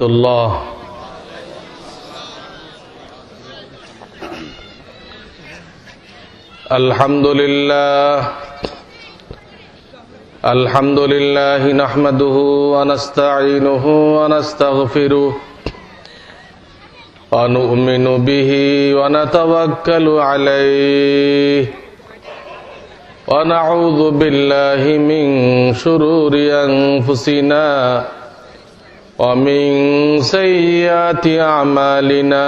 الله الحمد لله نحمده ونستعينه ونستغفره ونؤمن به ونتوكل عليه ونعوذ بالله من شرور أنفسنا ومن سيئات أعمالنا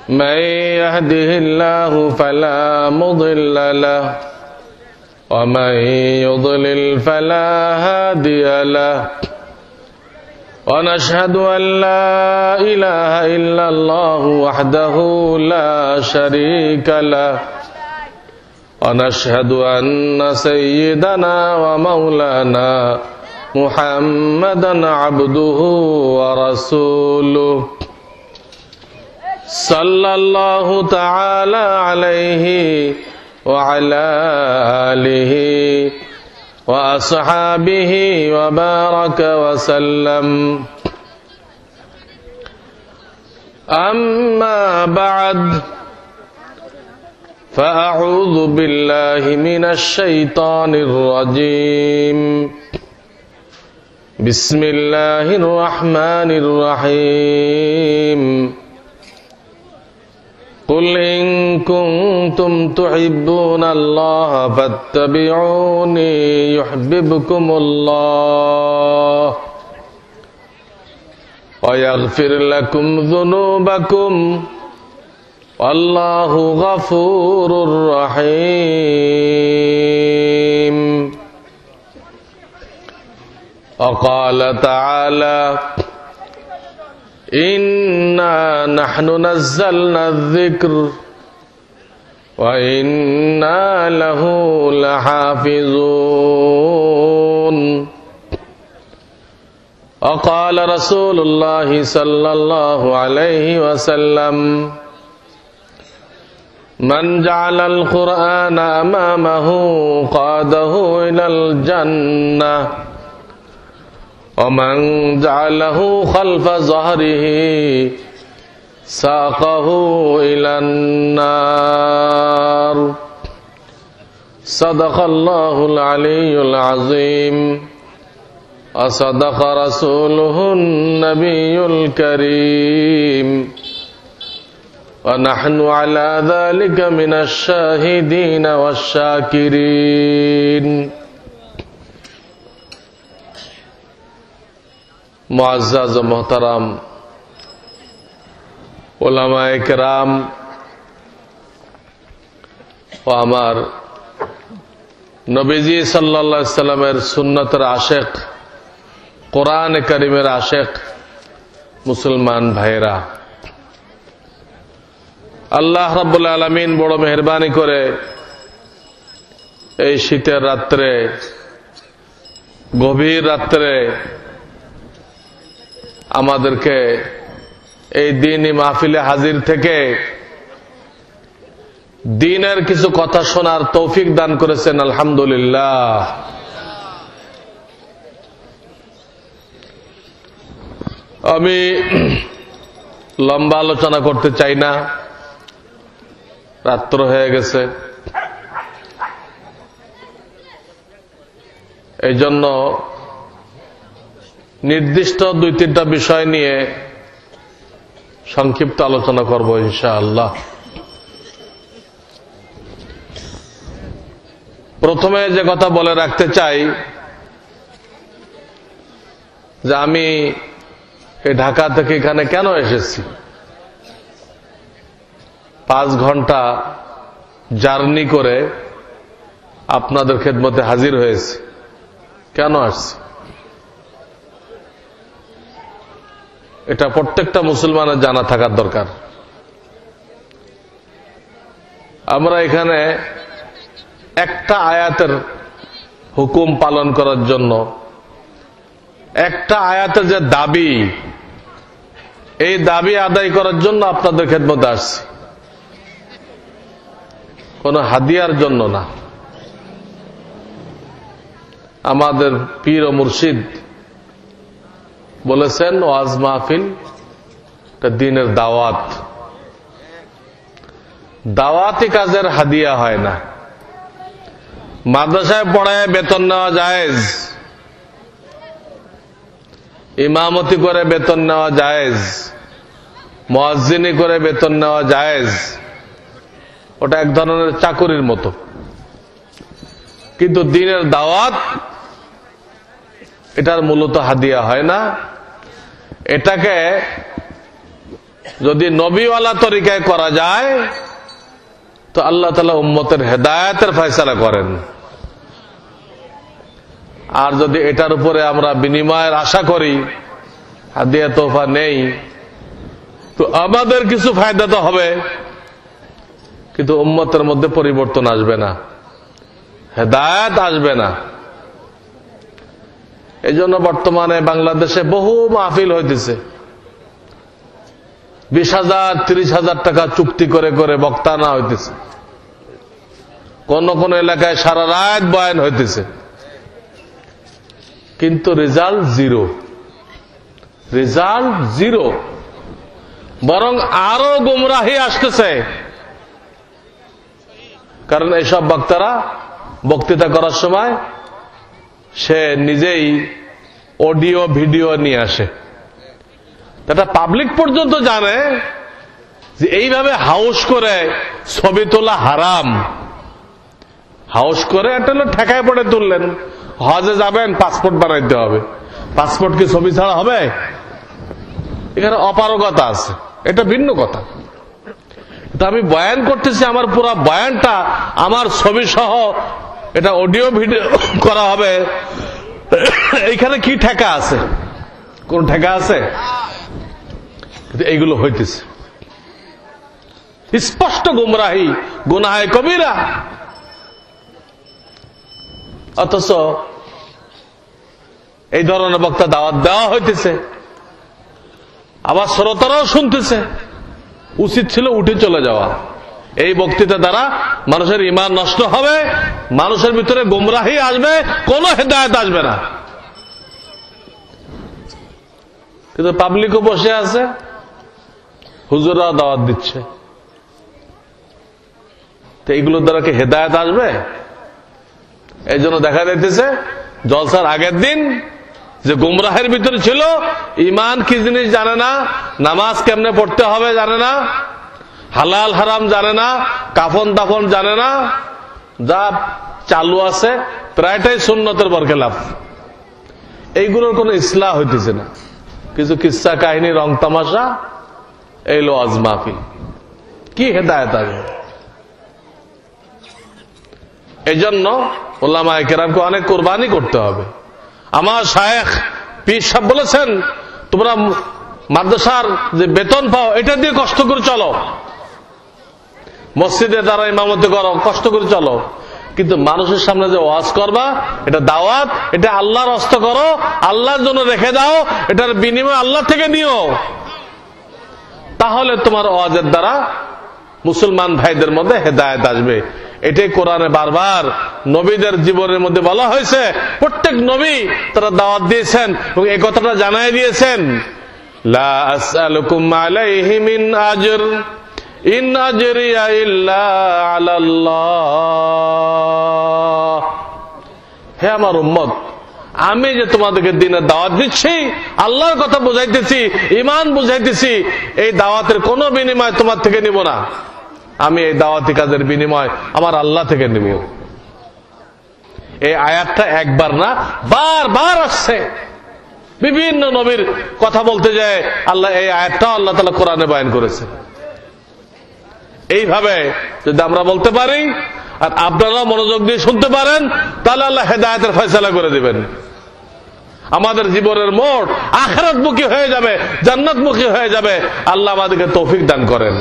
من يهده الله فلا مضل له ومن يضلل فلا هادي له ونشهد أن لا إله إلا الله وحده لا شريك له ونشهد أن سيدنا ومولانا محمدًا عبده ورسوله صلى الله تعالى عليه وعلى آله وأصحابه وبارك وسلم أما بعد فأعوذ بالله من الشيطان الرجيم بسم الله الرحمن الرحيم قل إن كنتم تحبون الله فاتبعوني يحببكم الله ويغفر لكم ذنوبكم والله غفور رحيم وقال تعالى إنا نحن نزلنا الذكر وإنا له لحافظون وقال رسول الله صلى الله عليه وسلم من جعل القرآن أمامه قاده إلى الجنة ومن جعله خلف ظهره ساقه إلى النار صدق الله العلي العظيم وصدق رسوله النبي الكريم ونحن على ذلك من الشاهدين والشاكرين মুআজ্জাজ ও মুহতারাম উলামায়ে কেরাম ও আমার নবীজি সাল্লাল্লাহু আলাইহি সাল্লামের সুন্নতের আশিক কোরআন কারীমের আশিক মুসলমান ভাইরা, আল্লাহ রাব্বুল আলামিন বড় মেহেরবানি করে এই শীতের রাত্রে, গভীর রাত্রে আমাদেরকে এই দ্বীনি মাহফিলে হাজির থেকে দ্বীনের কিছু কথা শোনার তৌফিক দান করেছেন, আলহামদুলিল্লাহ। আমি লম্বা আলোচনা করতে চাই না, রাত্র হয়ে গেছে। এই জন্য নির্দিষ্ট 2-3টা বিষয় নিয়ে সংক্ষিপ্ত আলোচনা করব ইনশাআল্লাহ। প্রথমে যে কথা বলে রাখতে চাই যে আমি এই ঢাকা থেকে এখানে কেন এসেছি। 5 ঘন্টা জার্নি করে আপনাদের খেদমতে হাজির হয়েছি। কেন আসছি এটা প্রত্যেকটা মুসলমানের জানা থাকার দরকার। আমরা এখানে একটা আয়াতের হুকুম পালন করার জন্য, একটা আয়াতের যে দাবি, এই দাবি আদায় করার জন্য আপনাদের খেদমতে আসছি, কোন হাদিয়ার জন্য না। আমাদের পীর ও মুর্শিদ বলেছেন ওয়াজ মাহফিল এটা দ্বীনের দাওয়াত, দাওয়াতি কাজের হাদিয়া হয় না। মাদ্রাসায় পড়ায় বেতন নেওয়া জায়েজ, ইমামতি করে বেতন নেওয়া জায়েজ, মুয়াজ্জিনি করে বেতন নেওয়া জায়েজ, ওটা এক ধরনের চাকুরির মতো। কিন্তু দ্বীনের দাওয়াত এটার মূলত হাদিয়া হয় না। এটাকে যদি নবীওয়ালা তরিকায় করা যায় তো আল্লাহ তাআলা উম্মতের হেদায়েতের ফয়সালা করেন। আর যদি এটার উপরে আমরা বিনিময়ের আশা করি, হাদিয়া তোফা নেই, তো আমাদের কিছু ফায়দা তো হবে, কিন্তু উম্মতের মধ্যে পরিবর্তন আসবে না, হেদায়েত আসবে না। এই জন্য বর্তমানে বাংলাদেশে বহু মাহফিল হইতেছে, 20,000 30,000 টাকা চুক্তি করে করে বক্তা না হইতেছে। কোন কোন এলাকায় সারা রাত বয়ান হইতেছে, কিন্তু রেজাল্ট জিরো, রেজাল্ট জিরো। বরং আরো গুমরাহি আসতেছে, কারণ এইসব বক্তারা বক্তৃতা করার সময় সে নিজেই অডিও ভিডিও নিয়ে আসে। এটা পাবলিক পর্যন্ত জানে যে এইভাবে হাউস করে ছবি তোলা হারাম। হাউস করে একটা হলো ঠেকায় পড়ে তুললেন, হজে যাবেন পাসপোর্ট বানাইতে হবে, পাসপোর্ট কি ছবি ছাড়া হবে? এখানে অপারগতা আছে, এটা ভিন্ন কথা। তো আমি বয়ান করতেছি, আমার পুরো বয়ানটা আমার ছবি সহ এটা অডিও ভিডিও করা হবে, এইখানে কি ঠেকা আছে? কোন ঠেকা আছে? এইগুলো হইতেছে স্পষ্ট গুমরাহি, গুনাহে কবিরা। অথচ এই ধরনের বক্তা দাওয়াত দেওয়া হইতেছে, আবার শ্রোতারাও শুনতেছে। উচিত ছিল উঠে চলে যাওয়া। এই বক্তৃতা দ্বারা মানুষের ঈমান নষ্ট হবে, মানুষের ভিতরে গুমরাহি আসবে, কোন হেদায়েত আসবে না। কিন্তু পাবলিকও বসে আছে, হুজুররাও দাওয়াত দিচ্ছে, তো এইগুলোর দ্বারা কি হেদায়েত আসবে? এই জন্য দেখা যাইতেছে জলসার আগের দিন যে গুমরাহের ভিতরে ছিল, ঈমান কি জিনিস জানে না, নামাজ কেমনে পড়তে হবে জানে না, হালাল হারাম জানে না, কাফন দাফন জানে না, যা চালু আছে প্রায়টাই সুন্নতের বরখেলাফ। এইগুলোর কোন ইসলাহ হইতেছে না, কিছু কিসসা কাহিনী, রং তামাশা, এই লো ওয়াজ মাহফিল, কি হেদায়েত আসবে? এই জন্য উলামায়ে কেরামকে অনেক কোরবানি করতে হবে। আমার শায়েখ পীর সাহেব বলেছেন, তোমরা মাদ্রাসার যে বেতন পাও এটা দিয়ে কষ্ট করে চলো, মসজিদে দ্বারা ইমামতি করো, কষ্ট করে চলো, কিন্তু মানুষের সামনে যে ওয়াজ করবা এটা দাওয়াত, এটা আল্লাহর হস্ত করো, আল্লাহর জন্য রেখে দাও, এটার বিনিময় আল্লাহ থেকে নিও। তাহলে তোমার ওয়াজের দ্বারা মুসলমান ভাইদের মধ্যে হেদায়েত আসবে। এটাই কোরআনে বারবার নবীদের জীবনের মধ্যে বলা হয়েছে। প্রত্যেক নবী তারা দাওয়াত দিয়েছেন এবং এই কথাটা জানাই দিয়েছেন, লা আসআলুকুম আলাইহি মিন আজর ইন আজরিয়া ইল্লা আলাল্লাহ। হে আমার উম্মত, আমি যে তোমাদেরকে দ্বীনের দাওয়াত দিচ্ছি, আল্লাহর কথা বুঝাইতেছি, ঈমান বুঝাইতেছি, এই দাওয়াতের কোনো বিনিময় তোমার থেকে নিব না। আমি এই দাওয়াতি কাজের বিনিময় আমার আল্লাহ থেকে নিব। এই আয়াতটা একবার না বারবার আসছে। বিভিন্ন নবীর কথা বলতে যায় আল্লাহ এই আয়াতটা আল্লাহ তাআলা কোরআনে বয়ান করেছে। এইভাবে যদি আমরা বলতে পারি আর আপনারা মনোযোগ দিয়ে শুনতে পারেন, তাহলে আল্লাহ হেদায়েতের ফয়সালা করে দিবেন। আমাদের জীবনের মোড় আখিরাতমুখী হয়ে যাবে, জান্নাতমুখী হয়ে যাবে। আল্লাহ আমাদেরকে তৌফিক দান করেন।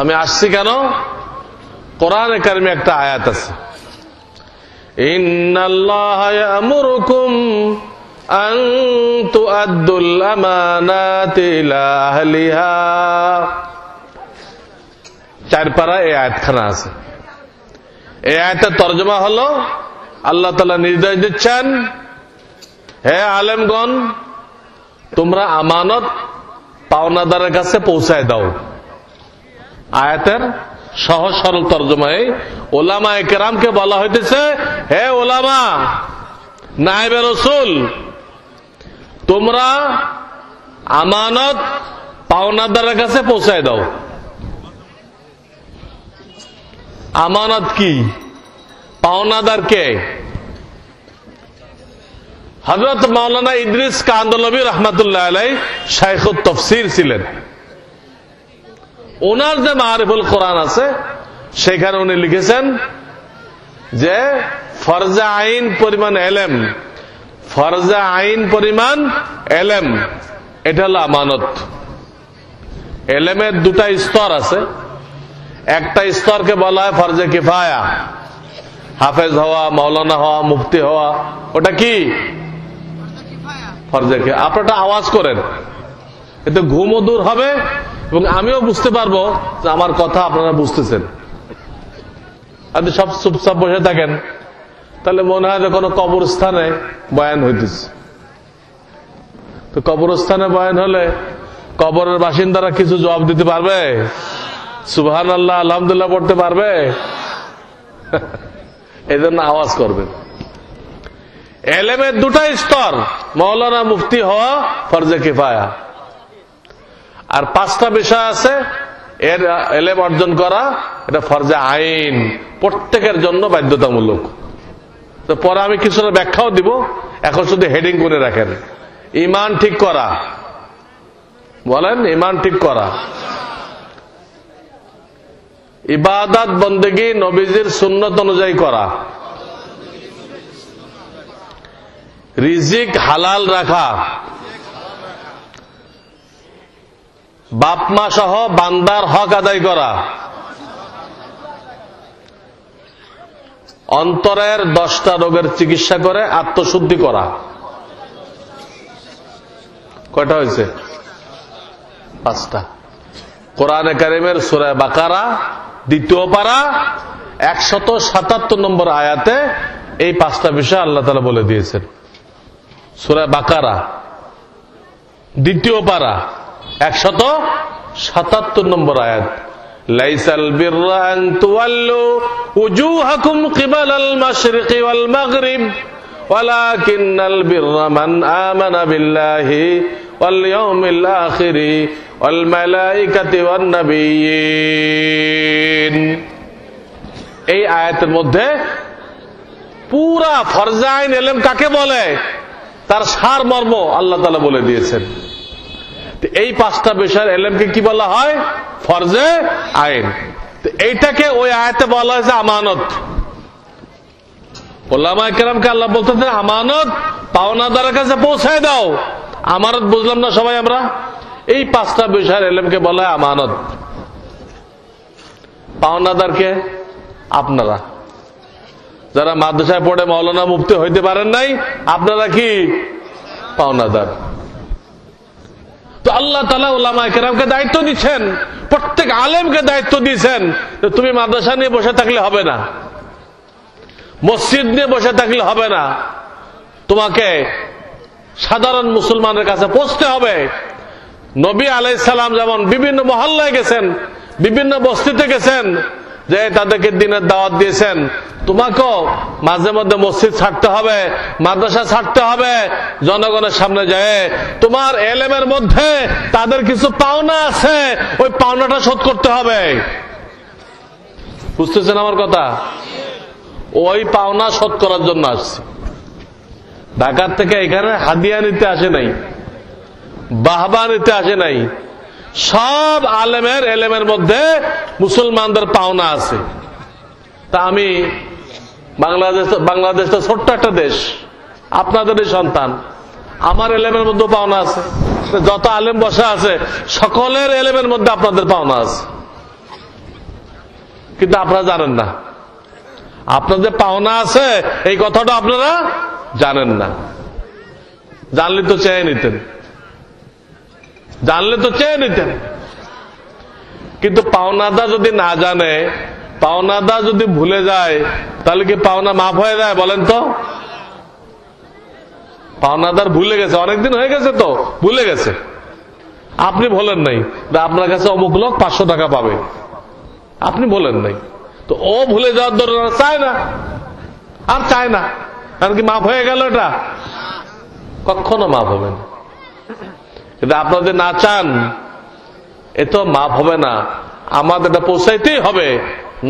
আমি আসছি কেন? কোরআনে কারিমে একটা আয়াত আছে, ইন্নাল্লাহা ইয়ামুরুকুম আন তুআদ্দুল আমানাতি ইলা আহলিহা। 4 পারা এই আয়াতখানা আছে। এই আয়াতের তরজমা হলো, আল্লাহ তাআলা নির্দেশ দিচ্ছেন হে আলেমগণ, তোমরা আমানত পাওনাদারের কাছে পৌঁছায় দাও। আয়াতের সহজ সরল তর্জমায় ওলামায়ে কেরামকে বলা হইতেছে, হে ওলামা, নায়েবে রাসূল, তোমরা আমানত পাওনাদারের কাছে পৌঁছায় দাও। আমানত কি? পাওনাদার কে? হযরত মাওলানা ইদ্রিস কান্দলবী রাহমাতুল্লাহ আলাইহি শাইখুত তাফসীর ছিলেন। ওনার যে মারিফুল কোরআন আছে সেখানে উনি লিখেছেন যে ফরজে আইন পরিমাণ এলেম, ফরজে আইন পরিমাণ এলেম, এটা হলো আমানত। এলেমের দুটা স্তর আছে। একটা স্তরকে বলা হয় ফরজে কিফায়া, হাফেজ হওয়া, মাওলানা হওয়া, মুফতি হওয়া। ওটা কি? ফরজে কিফায়া। আপনারা আওয়াজ করেন, এতে ঘুমও দূর হবে এবং আমিও বুঝতে পারবো যে আমার কথা আপনারা বুঝতেছেন। আপনি সব চুপচাপ বসে থাকেন তাহলে মনে হয় যে কোনো কবরস্থানে বয়ান হইতেছে। তো কবরস্থানে বয়ান হলে কবরের বাসিন্দারা কিছু জবাব দিতে পারবে? সুবহানাল্লাহ, আলহামদুলিল্লাহ পড়তে পারবে? এই জন্য আওয়াজ করবেন। এলেমের দুটাই স্তর, মাওলানা মুফতি হওয়া ফরজে কিফায়া, আর 5টা বিষয় আছে এর এলেম অর্জন করা, এটা ফরজে আইন, প্রত্যেকের জন্য বাধ্যতামূলক। তো পরে আমি কিছুটা ব্যাখ্যাও দিব, এখন শুধু হেডিং করে রাখেন। ঈমান ঠিক করা, বলেন ঈমান ঠিক করা, ইবাদত বন্দেগী নবীজির সুন্নত অনুযায়ী করা, রিজিক হালাল রাখা, বাপমা সহ বান্দার হক আদায় করা, অন্তরের 10টা রোগের চিকিৎসা করে আত্মশুদ্ধি করা। কয়টা হয়েছে? 5টা। কোরআনে কারিমের সূরা বাকারা 2য় পারা 177 নম্বর আয়াতে এই 5টা বিষয় আল্লাহ তাআলা বলে দিয়েছেন। সূরা বাকারা 2য় পারা 177 নম্বর আয়াত, লাইসাল বিররা আন তুওয়াল্লু উজুহাকুম কিবালাল মাশরিকি ওয়াল মাগরিব ওয়ালাকিন্নাল বিররা মান আমানা বিল্লাহি ওয়াল ইয়াউমিল আখিরি ওয়াল মালাইকাতি ওয়ান নাবিয়্যিন। এই আয়াতের মধ্যে পুরা ফরজে আইন ইলম কাকে বলে তার সারমর্ম আল্লাহ তাআলা বলে দিয়েছেন। এই 5টা বিষয়ের এলেমকে কি বলা হয়? ফরজে আইন। এইটাকে ওই আয়াতে বলা হয়েছে আমানত। উলামায়ে কেরামকে আল্লাহ বলতেছেন আমানত পাওনাদারের কাছে পৌঁছায় দাও। আমানত বুঝলাম না সবাই আমরা? এই 5টা বিষয়ের এলেমকে বলা হয় আমানত। পাওনাদারকে আপনারা যারা মাদ্রাসায় পড়ে মাওলানা মুফতি হইতে পারেন নাই, আপনারা কি পাওনাদার। তো আল্লাহ তাআলা উলামায়ে কেরামকে দায়িত্ব দিচ্ছেন, প্রত্যেক আলেমকে দায়িত্ব দিয়েছেন যে তুমি মাদ্রাসা নিয়ে বসে থাকলে হবে না, মসজিদ নিয়ে বসে থাকলে হবে না, তোমাকে সাধারণ মুসলমানের কাছে পৌঁছতে হবে। নবী আলাইহিস সালাম যেমন বিভিন্ন মহল্লায় গেছেন, বিভিন্ন বস্তিতে গেছেন, যে তাদেরকে দ্বীনের দাওয়াত দিয়েছেন, তোমাকেও মাঝে মধ্যে মসজিদ ছাড়তে হবে, মাদ্রাসা ছাড়তে হবে, জনগণের সামনে যায় তোমার এলেমের মধ্যে তাদের কিছু পাওনা আছে, ওই পাওনাটা শোধ করতে হবে। বুঝতেছেন আমার কথা? ওই পাওনা শোধ করার জন্য আসছে। ঢাকার থেকে এখানে হাদিয়া নিতে আসে নাই, বাহবা নিতে আসে নাই। সব আলেমের এলেমের মধ্যে মুসলমানদের পাওনা আছে। তা আমি বাংলাদেশ তো ছোট্ট একটা দেশ, আপনাদেরই সন্তান, আমার এলেমের মধ্যে পাওনা আছে। যত আলেম বসা আছে সকলের এলেমের মধ্যে আপনাদের পাওনা আছে, কিন্তু আপনারা জানেন না। আপনাদের পাওনা আছে এই কথাটা আপনারা জানেন না। জানলে তো চেয়ে নিতেন, জানলে তো চেয়ে নিতেন। কিন্তু পাওনাদা যদি না জানে, পাওনাদা যদি ভুলে যায়, তাহলে কি পাওনা মাফ হয়ে যায়? বলেন তো। পাওনাদার ভুলে গেছে, অনেকদিন হয়ে গেছে তো ভুলে গেছে। আপনি বলেন নাই আপনার কাছে অমুক লোক 500 টাকা পাবে, আপনি বলেন নাই, তো ও ভুলে যাওয়ার দরকার চায় না, আর চায় না। কারণ কি মাফ হয়ে গেল? এটা কখনো মাফ হবে না। কিন্তু আপনারা যদি না চান, এ তো মাফ হবে না। আমাদের এটা পৌঁছাইতেই হবে,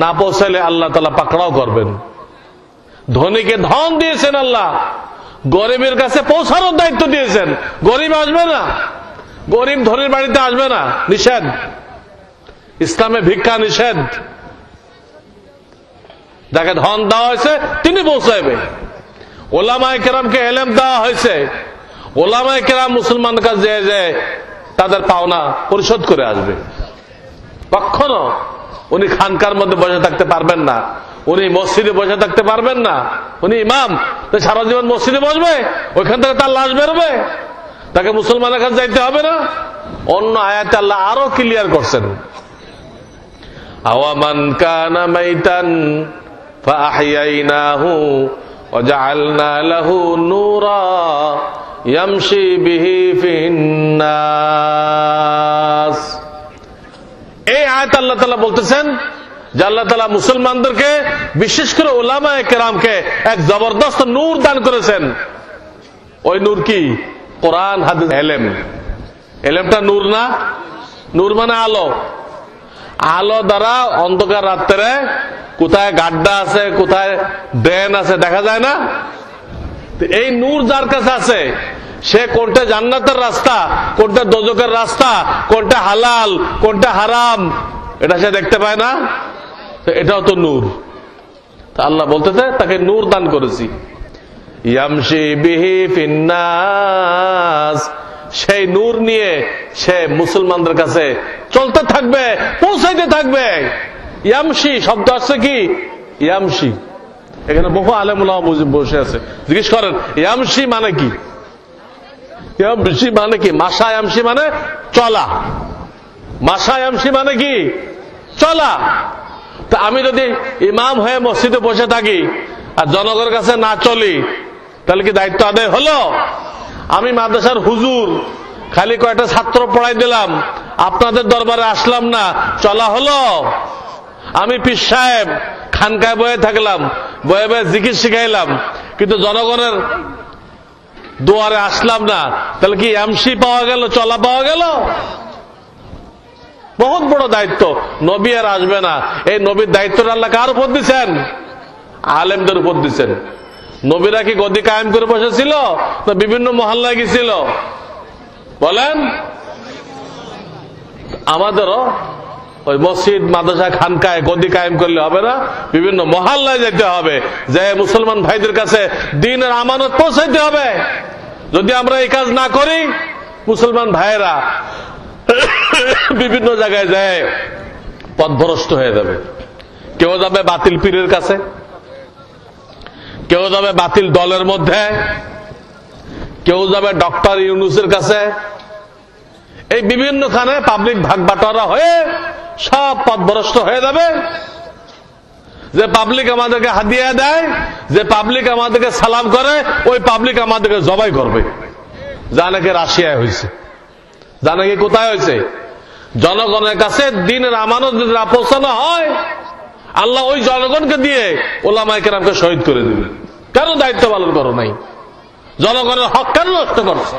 না পৌঁছাইলে আল্লাহ তাআলা পাকড়াও করবেন। ধনীকে ধন দিয়েছেন আল্লাহ, গরিবের কাছে পৌঁছানোর দায়িত্ব দিয়েছেন। গরিব আসবে না, গরিব ধনীর বাড়িতে আসবে না, নিষেধ। ইসলামে ভিক্ষা নিষেধ। যাকে ধন দেওয়া হয়েছে তিনি পৌঁছাইবে। ওলামায়ে কেরামকে এলেম দেওয়া হয়েছে, ওলামায়ে কেরাম মুসলমানের কাছে যে তাদের পাওনা পরিশোধ করে আসবে। কখনো উনি খানকার মধ্যে বসে থাকতে পারবেন না, উনি মসজিদে বসে থাকতে পারবেন না। উনি ইমাম, সারা জীবন মসজিদে বসবে, ওইখান থেকে তার লাশ বেরোবে, তাকে মুসলমানের কাছে যাইতে হবে না। অন্য আয়াতে আল্লাহ আরো ক্লিয়ার করছেন, আওয়ামান কানা মাইতান ফাআহইয়াইনাহু ওয়াজআলনা লাহু নূরা ইয়ামশি বিহি ফিন নাস। এই আয়াত আল্লাহ তাআলা বলতেছেন যে আল্লাহ তাআলা মুসলমানদেরকে, বিশেষ করে উলামায়ে কেরামকে এক জবরদস্ত নূর দান করেছেন। ওই নূর কি? কোরআন, হাদিস, এলেম। এলেমটা নূর না? নূর মানে আলো। আলো দ্বারা অন্ধকার রাত্রে কোথায় গাড্ডা আছে, কোথায় ড্রেন আছে দেখা যায় না। এই নূর যার কাছে আছে, সে কোনটা জান্নাতের রাস্তা, কোনটা দোজখের রাস্তা, কোনটা হালাল, কোনটা হারাম, এটা সে দেখতে পায় না। এটাও তো নূর। আল্লাহ বলতেছে তাকে নূর দান করেছি। ইয়ামশি বিহি ফিন নাস, সেই নূর নিয়ে সে মুসলমানদের কাছে চলতে থাকবে, পৌঁছাইতে থাকবে। ইয়ামশি শব্দ আসছে কি? ইয়ামশি। এখানে বহু আলেম উলামা বসে আছে, জিজ্ঞেস করেন ইয়ামশি মানে কি? ইয়ামশি মানে কি? মাশা ইয়ামশি মানে চলা। মাশা ইয়ামশি মানে কি? চলা। তা আমি যদি ইমাম হয়ে মসজিদে বসে থাকি আর জনগণের কাছে না চলি, তাহলে কি দায়িত্ব আদায় হলো? আমি মাদ্রাসার হুজুর, খালি কয়টা ছাত্র পড়াই দিলাম, আপনাদের দরবারে আসলাম না, চলা হলো? আমি পীর সাহেব, খানকায় বয়ে থাকলাম, বয়ে বয়ে জিকির শিখাইলাম, কিন্তু জনগণের দুয়ারে আসলাম না, তাহলে কি এমসি পাওয়া গেল, চলা পাওয়া গেল? বহুত বড় দায়িত্ব। নবী আর আসবে না, এই নবীর দায়িত্বটা আল্লাহ কার উপর দিচ্ছেন? আলেমদের উপর দিচ্ছেন। নবীরা কি গদি কায়েম করে বসেছিল না বিভিন্ন মহল্লায় গেছিল? বলেন। আমাদেরও ওই মসজিদ, মাদ্রাসা, খানকায় গদি কায়েম করলে হবে না, বিভিন্ন মহল্লায় যেতে হবে, যে মুসলমান ভাইদের কাছে দ্বীনের আমানত পৌঁছাইতে হবে। যদি আমরা এই কাজ না করি, মুসলমান ভাইয়েরা বিভিন্ন জায়গায় যায় পথভ্রষ্ট হয়ে যাবে। কেউ যাবে বাতিল পীরের কাছে, কেউ যাবে বাতিল দলের মধ্যে, কেউ যাবে ডক্টর ইউনূসের কাছে। এই বিভিন্নখানে পাবলিক ভাগ বাটোয়ারা হয়ে সব পথভ্রষ্ট হয়ে যাবে। যে পাবলিক আমাদেরকে হাদিয়া দেয়, যে পাবলিক আমাদেরকে সালাম করে, ওই পাবলিক আমাদেরকে জবাই করবে। যা নাকি রাশিয়ায় হয়েছে, যা নাকি কোথায় হয়েছে। জনগণের কাছে দ্বীনের আমানত যদি না পৌঁছানো হয়, আল্লাহ ওই জনগণকে দিয়ে উলামায়ে কেরামকে শহীদ করে দিবে। কেন দায়িত্ব পালন করো নাই? জনগণের হক কেন নষ্ট করছো?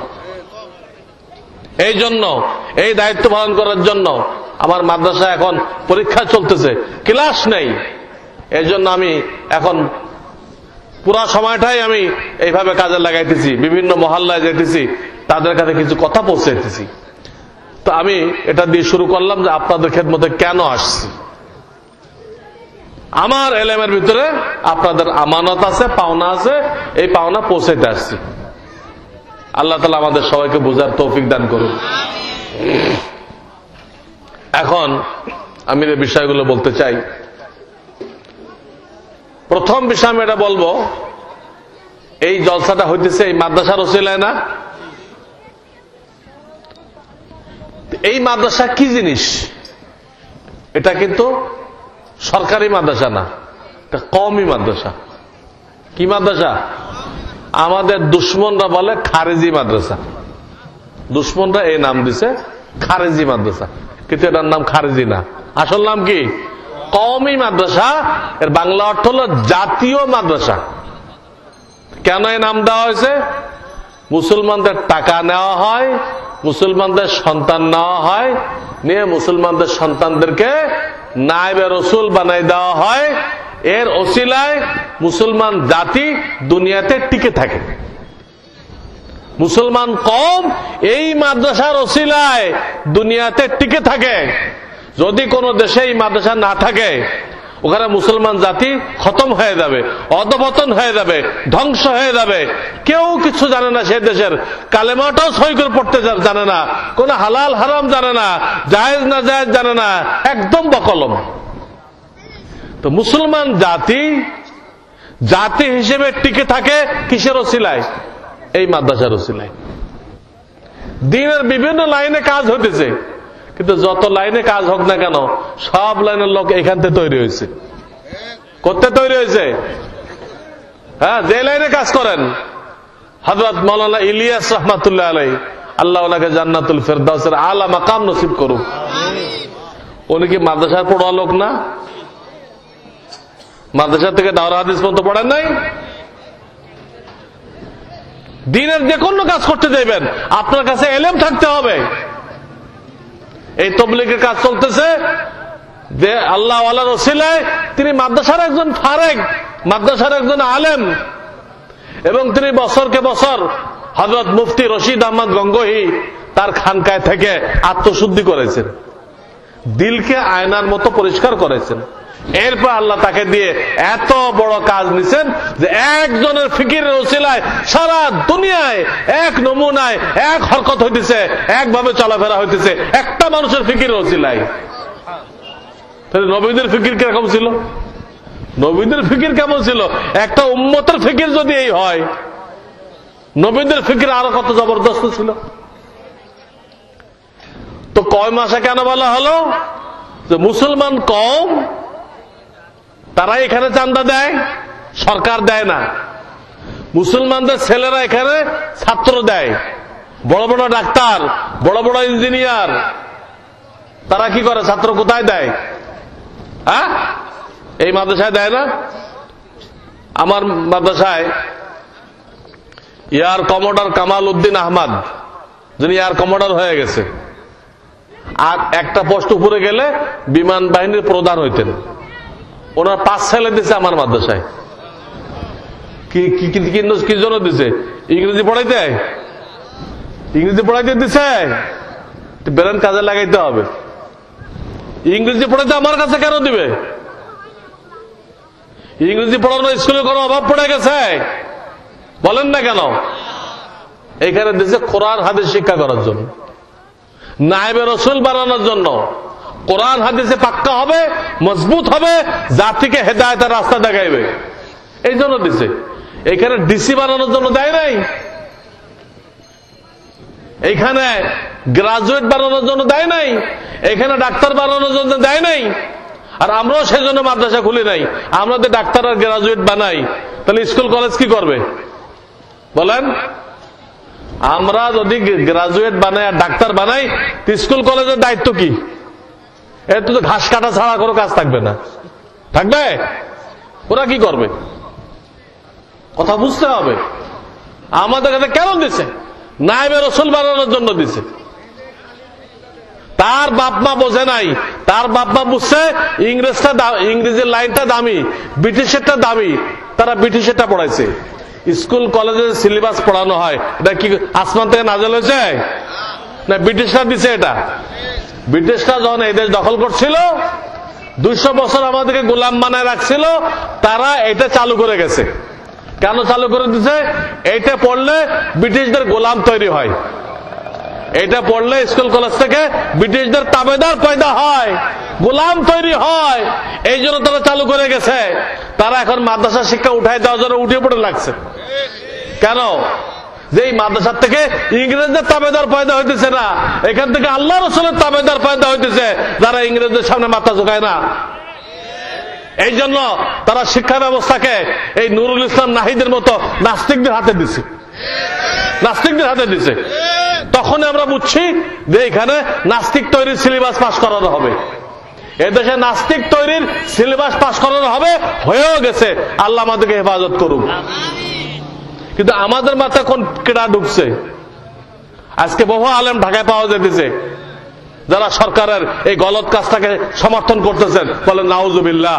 এই জন্য, এই দায়িত্ব পালন করার জন্য আমার মাদ্রাসা এখন পরীক্ষা চলতেছে, ক্লাস নেই। এই জন্য আমি এখন পুরা সময়টাই আমি এইভাবে কাজে লাগাইতেছি, বিভিন্ন মহল্লায় যেতেছি, তাদের কাছে কিছু কথা পৌঁছাইতেছি। তো আমি এটা দিয়ে শুরু করলাম যে আপনাদের খেদমতে কেন আসছি। আমার এলেমের ভিতরে আপনাদের আমানত আছে, পাওনা আছে, এই পাওনা পৌঁছাইতে আসছি। আল্লাহ তাআলা আমাদের সবাইকে বোঝার তৌফিক দান করুন। এখন আমি এই বিষয়গুলো বলতে চাই। প্রথম বিষয় আমি এটা বলবো, এই জলসাটা হইতেছে এই মাদ্রাসার ওসিলায় না। এই মাদ্রাসা কি জিনিস? এটা কিন্তু সরকারি মাদ্রাসা না, এটা কওমি মাদ্রাসা। কি মাদ্রাসা? আমাদের দুশ্মনরা বলে খারেজি মাদ্রাসা। দুশ্মনরা এই নাম দিছে খারেজি মাদ্রাসা, কিন্তু এটার নাম খারেজি না, আসল নাম কি কওমি মাদ্রাসা। এর বাংলা অর্থ হল জাতীয় মাদ্রাসা। কেন এই নাম দেওয়া হয়েছে? মুসলমানদের টাকা নেওয়া হয়, মুসলমানদের সন্তান নেওয়া হয়, নিয়ে মুসলমানদের সন্তানদেরকে নায়েবে রসুল বানাই দেওয়া হয়। এর ওসিলায় মুসলমান জাতি দুনিয়াতে টিকে থাকে। মুসলমান কওম এই মাদ্রাসার ওসিলায় দুনিয়াতে টিকে থাকে। যদি কোন দেশে এই মাদ্রাসা না থাকে, ওখানে মুসলমান জাতি খতম হয়ে যাবে, অধপতন হয়ে যাবে, ধ্বংস হয়ে যাবে। কেউ কিছু জানে না, সে দেশের কালেমাটাও সই করে পড়তে জানে না, কোন হালাল হারাম জানে না, জায়েজ না জায়েজ জানে না, একদম বকলম। তো মুসলমান জাতি জাতি হিসেবে টিকে থাকে কিসের ওসিলায়? এই মাদ্রাসার ওসিলায়। দিনের বিভিন্ন লাইনে কাজ হতেছে, কিন্তু যত লাইনে কাজ হোক না কেন, সব লাইনের লোক এখান থেকে তৈরি হয়েছে। করতে তৈরি হয়েছে? হ্যাঁ, যে লাইনে কাজ করেন, হযরত মাওলানা ইলিয়াস রাহমাতুল্লাহ আলাইহি, আল্লাহ ওনাকে জান্নাতুল ফেরদাউসের আলা মাকাম নসিব করুক। উনি কি মাদ্রাসার পড়া লোক না? মাদ্রাসা থেকে দাওরা হাদিস পর্যন্ত পড়েন নাই? দিনের যে কোনো কাজ করতে যাইবেন, আপনার কাছে এলেম থাকতে হবে। এই তবলিগের কাজ চলতেছে যে আল্লাহ ওয়ালার ওসিলায় তিনি মাদ্রাসার একজন ফারেক, মাদ্রাসার একজন আলেম, এবং তিনি বছরকে বছর হযরত মুফতি রশিদ আহমদ গঙ্গোহী তার খানকায় থেকে আত্মশুদ্ধি করেছেন, দিলকে আয়নার মতো পরিষ্কার করেছেন। এরপর আল্লাহ তাকে দিয়ে এত বড় কাজ নিছেন যে একজনের ফিকিরের ওসিলায় সারা দুনিয়ায় এক নমুনায় এক হরকত হইতেছে, একভাবে চলাফেরা হইতেছে একটা মানুষের ফিকিরের ওসিলায়। তাহলে নবীদের ফিকির কিরকম ছিল? নবীদের ফিকির কেমন ছিল? একটা উম্মতের ফিকির যদি এই হয়, নবীদের ফিকির আরো কত জবরদস্ত ছিল। তো কয় মাসে কেন বলা হলো যে মুসলমান কওম তারা এখানে চাঁদা দেয়, সরকার দেয় না। মুসলমানদের ছেলেরা এখানে ছাত্র দেয়, বড় বড় ডাক্তার, বড় বড় ইঞ্জিনিয়ার, তারা কি করে? ছাত্র কোথায় দেয়? হ্যাঁ, এই মাদ্রাসায় দেয় না? আমার মাদ্রাসায় এয়ার কমোডর কামাল উদ্দিন আহমদ, যিনি এয়ার কমোডর হয়ে গেছে, আর একটা পোস্ট উপরে গেলে বিমান বাহিনীর প্রধান হইতেন। ওনার 5 ছেলে দিছে আমার মাদ্রাসায়। কি জন্য দিছে? ইংরেজি পড়াইতে, ইংরেজি পড়াইতে দিছে। বেরেন কাজে লাগাইতে হবে। ইংরেজি পড়াইতে আমার কাছে কেন দিবে? ইংরেজি পড়ানো স্কুলে কোনো অভাব পড়ে গেছে? বলেন না কেন? এখানে দিছে কোরআন হাদিস শিক্ষা করার জন্য, নায়েবে রসুল বানানোর জন্য। কোরআন হাদিসে পাক্কা হবে, মজবুত হবে, জাতিকে হেদায়েতের রাস্তা দেখাইবে, এই জন্য দিছে। এখানে ডিসি বানানোর জন্য দেয় নাই, এখানে গ্রাজুয়েট বানানোর জন্য দেয় নাই, এখানে ডাক্তার বানানোর জন্য দেয় নাই। আর আমরাও সেই জন্য মাদ্রাসা খুলি নাই। আমরা যদি ডাক্তার আর গ্রাজুয়েট বানাই, তাহলে স্কুল কলেজ কি করবে বলেন? আমরা যদি গ্রাজুয়েট বানাই আর ডাক্তার বানাই, স্কুল কলেজের দায়িত্ব কি? এর তো ঘাস কাটা ছাড়া কোনো কাজ থাকবে না। থাকবে? ওরা কি করবে? কথা বুঝতে হবে। আমাদের কাছে কেন দিছে? নায়েবে রসুল বানানোর জন্য দিছে। তার বাপ মা বোঝে নাই, তার বাপ মা বুঝছে ইংরেজির লাইনটা দামি, ব্রিটিশেরটা দামি, তারা ব্রিটিশেরটা পড়াইছে। স্কুল কলেজের সিলেবাস পড়ানো হয়, এটা কি আসমান থেকে নাজেল হয়েছে? না, ব্রিটিশরা দিছে এটা। ব্রিটিশরা যখন এই দেশ দখল করছিল, 200 বছর আমাদেরকে গোলাম বানায় রাখছিল, তারা এটা চালু করে গেছে। কেন চালু করে দিছে? এইটা পড়লে ব্রিটিশদের গোলাম তৈরি হয়, এটা পড়লে স্কুল কলেজ থেকে ব্রিটিশদের তাবেদার পয়দা হয়, গোলাম তৈরি হয়। এই জন্য তারা চালু করে গেছে। তারা এখন মাদ্রাসা শিক্ষা উঠাই দেওয়ার জন্য উঠে পড়ে লাগছে। কেন? যে এই মাদ্রাসার থেকে ইংরেজদের তাবেদার পয়দা হইতেছে না, এখান থেকে আল্লাহ রসুলের তাবেদার পয়দা হইতেছে, যারা ইংরেজদের সামনে মাথা ঝুঁকায় না। এই জন্য তারা শিক্ষা ব্যবস্থাকে এই নুরুল ইসলাম নাহিদের মতো নাস্তিকদের হাতে দিছে, নাস্তিকদের হাতে দিছে। তখন আমরা বুঝছি যে এখানে নাস্তিক তৈরির সিলেবাস পাশ করানো হবে, এদেশে নাস্তিক তৈরির সিলেবাস পাশ করানো হবে, হয়েও গেছে। আল্লাহ আমাদেরকে হেফাজত করুক। কিন্তু আমাদের মাথায় কোন কেডা ঢুকছে? আজকে বহু আলেম ঢাকায় পাওয়া যেতেছে যারা সরকারের এই গলত কাজটাকে সমর্থন করতেছেন। বলেন নাউজুবিল্লাহ,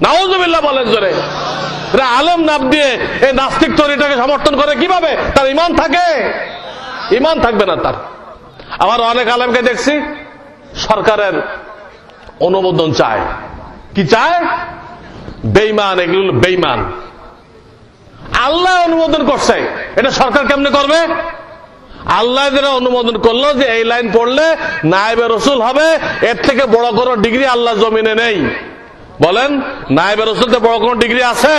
নাউজুবিল্লাহ বলেন জোরে। আলেম নাম দিয়ে এই নাস্তিক তৈরিটাকে সমর্থন করে কিভাবে? তার ঈমান থাকে? ঈমান থাকবে না তার। আবার অনেক আলেমকে দেখছি সরকারের অনুমোদন চায়। কি চায়? বেঈমান, এগুলো বেঈমান। আল্লাহ অনুমোদন করছে, এটা সরকার কেমনে করবে? আল্লাহ যারা অনুমোদন করলো যে এই লাইন পড়লে নায়েবে রসুল হবে, এর থেকে বড় কোনো ডিগ্রি আল্লাহ জমিনে নেই। বলেন নায়েবে রসুল থেকে বড় কোনো ডিগ্রি আছে?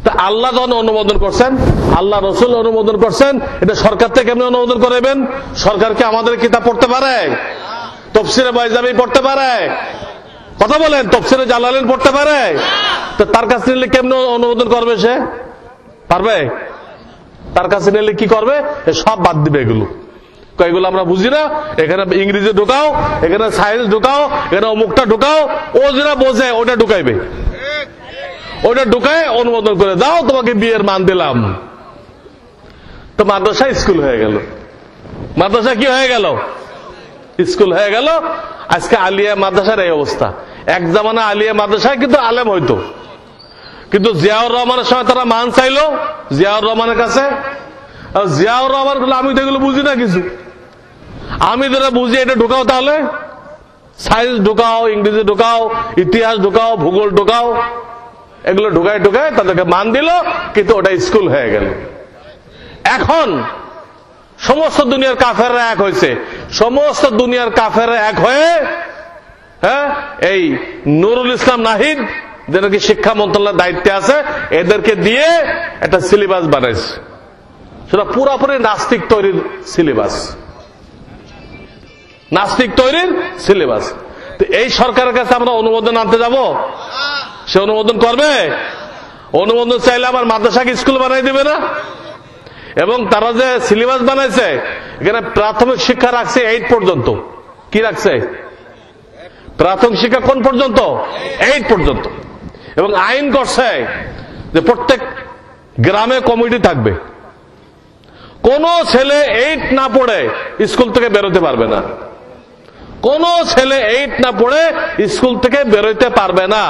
তা আল্লাহ যখন অনুমোদন করছেন, আল্লাহ রসুল অনুমোদন করছেন, এটা সরকার থেকে কেমনে অনুমোদন করাবেন? সরকার কি আমাদের কিতাব পড়তে পারে? তফসিরে বাইজামি পড়তে পারে? কথা বলেন, তফসিরে জালালাইন পড়তে পারে? তো তার কাছে নিলে কেমনে অনুমোদন করবে? সে পারবে? তার কাছে নিলে কি করবে? সব বাদ দিবে। এগুলো আমরা বুঝি না, এখানে ইংরেজি ঢুকাও, এখানে সায়েন্স ঢুকাও, এখানে অমুকটা ঢুকাও, ও যেটা বোঝে ওটা ঢুকাইবে, ওটা ঢুকায় অনুমোদন করে দাও, তোমাকে বিয়ের মান দিলাম। তো মাদ্রাসা স্কুল হয়ে গেল। মাদ্রাসা কি হয়ে গেল? স্কুল হয়ে গেল। আজকে আলিয়া মাদ্রাসার এই অবস্থা। এক জামানা আলিয়া মাদ্রাসায় কিন্তু আলেম হইতো, কিন্তু জিয়াউর রহমানের সময় তারা মান চাইলো জিয়াউর রহমানের কাছে। জিয়াউর রহমান বলে আমি তো এগুলো বুঝি না কিছু, আমি যেটা বুঝি এটা ঢুকাও, তাহলে সায়েন্স ঢুকাও, ইংরেজি ঢুকাও, ইতিহাস ঢুকাও, ভূগোল ঢুকাও। এগুলো ঢুকায় ঢুকায় তাদেরকে মান দিল, কিন্তু ওটা স্কুল হয়ে গেল। এখন সমস্ত দুনিয়ার কাফেররা এক হয়েছে, সমস্ত দুনিয়ার কাফেররা এক হয়ে এই নুরুল ইসলাম নাহিদ যেটা কি শিক্ষা মন্ত্রণালয়ের দায়িত্বে আছে, এদেরকে দিয়ে একটা সিলেবাস বানাইছে। সেটা পুরোপুরি নাস্তিক তৈরির সিলেবাস, নাস্তিক তৈরির সিলেবাস। তো এই সরকারের কাছে আমরা অনুমোদন আনতে যাব? সে অনুমোদন করবে? অনুমোদন চাইলে আমার মাদ্রাসাকে স্কুল বানাই দিবে না? এবং তারা যে সিলেবাস বানাইছে, এখানে প্রাথমিক শিক্ষা রাখছে 8 পর্যন্ত। কি রাখছে? প্রাথমিক শিক্ষা কোন পর্যন্ত? 8 পর্যন্ত। এবং আইন করছে যে প্রত্যেক গ্রামে কমিটি থাকবে, কোন ছেলে 8 না পড়ে স্কুল থেকে বেরোতে পারবে না। কোন ছেলে 8 না পড়ে স্কুল থেকে বেরোতে পারবে না।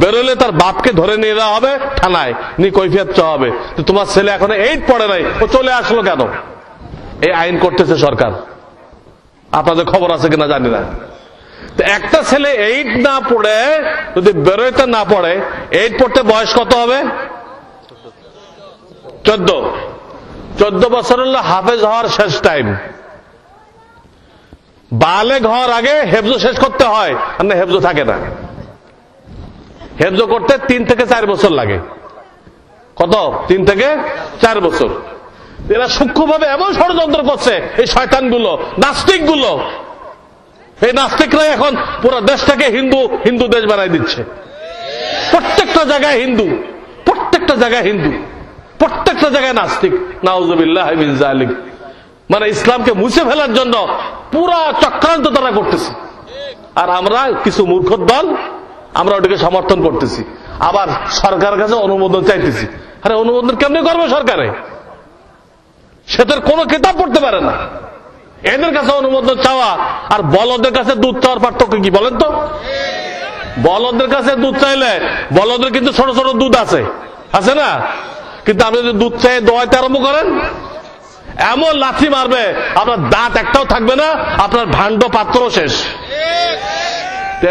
বেরোলে তার বাপকে ধরে নিয়ে যাওয়া হবে থানায়, নিয়ে কৈফিয়ত চাওয়া হবে, তো তোমার ছেলে এখন 8 পড়ে নাই, ও চলে আসলো কেন? এই আইন করতেছে সরকার। আপনাদের খবর আছে কিনা জানি না। তো একটা ছেলে 8 না পড়ে যদি বেরোতে না পড়ে, 8 পড়তে বয়স কত হবে? 14। 14 বছর হলো হাফেজ হওয়ার শেষ টাইম। বালেগ হওয়ার আগে হেফজ শেষ করতে হয়, আর না হেফজ থাকে না। হেফজ করতে 3 থেকে 4 বছর লাগে। কত? 3 থেকে 4 বছর। এরা সূক্ষ্মভাবে এমন ষড়যন্ত্র করছে এই শয়তানগুলো, নাস্তিকগুলো। এই নাস্তিকরা এখন পুরো দেশটাকে হিন্দু হিন্দু দেশ বানাই দিচ্ছে। প্রত্যেকটা জায়গায় হিন্দু, প্রত্যেকটা জায়গায় হিন্দু, প্রত্যেকটা জায়গায় নাস্তিক। নাউজুবিল্লাহ মিন যালিক। মানে ইসলামকে মুছে ফেলার জন্য পুরা চক্রান্ত তারা করতেছে। আর আমরা কিছু মূর্খ দল, আমরা ওটাকে সমর্থন করতেছি, আবার সরকারের কাছে অনুমোদন চাইতেছি। আরে অনুমোদন কেমনি করবে সরকারে? সে তো কোনো কিতাব পড়তে পারে না। এদের কাছে অনুমোদন চাওয়া আর বলদের কাছে দুধ চাওয়ার পার্থক্য কি বলেন তো? বলদের কাছে দুধ চাইলে, বলদের কিন্তু ছোট ছোট দুধ আছে, আছে না? কিন্তু আপনি যদি দুধ চাই দোয়াইতে আরম্ভ করেন, এমন লাথি মারবে আপনার দাঁত একটাও থাকবে না, আপনার ভাণ্ড পাত্র শেষ।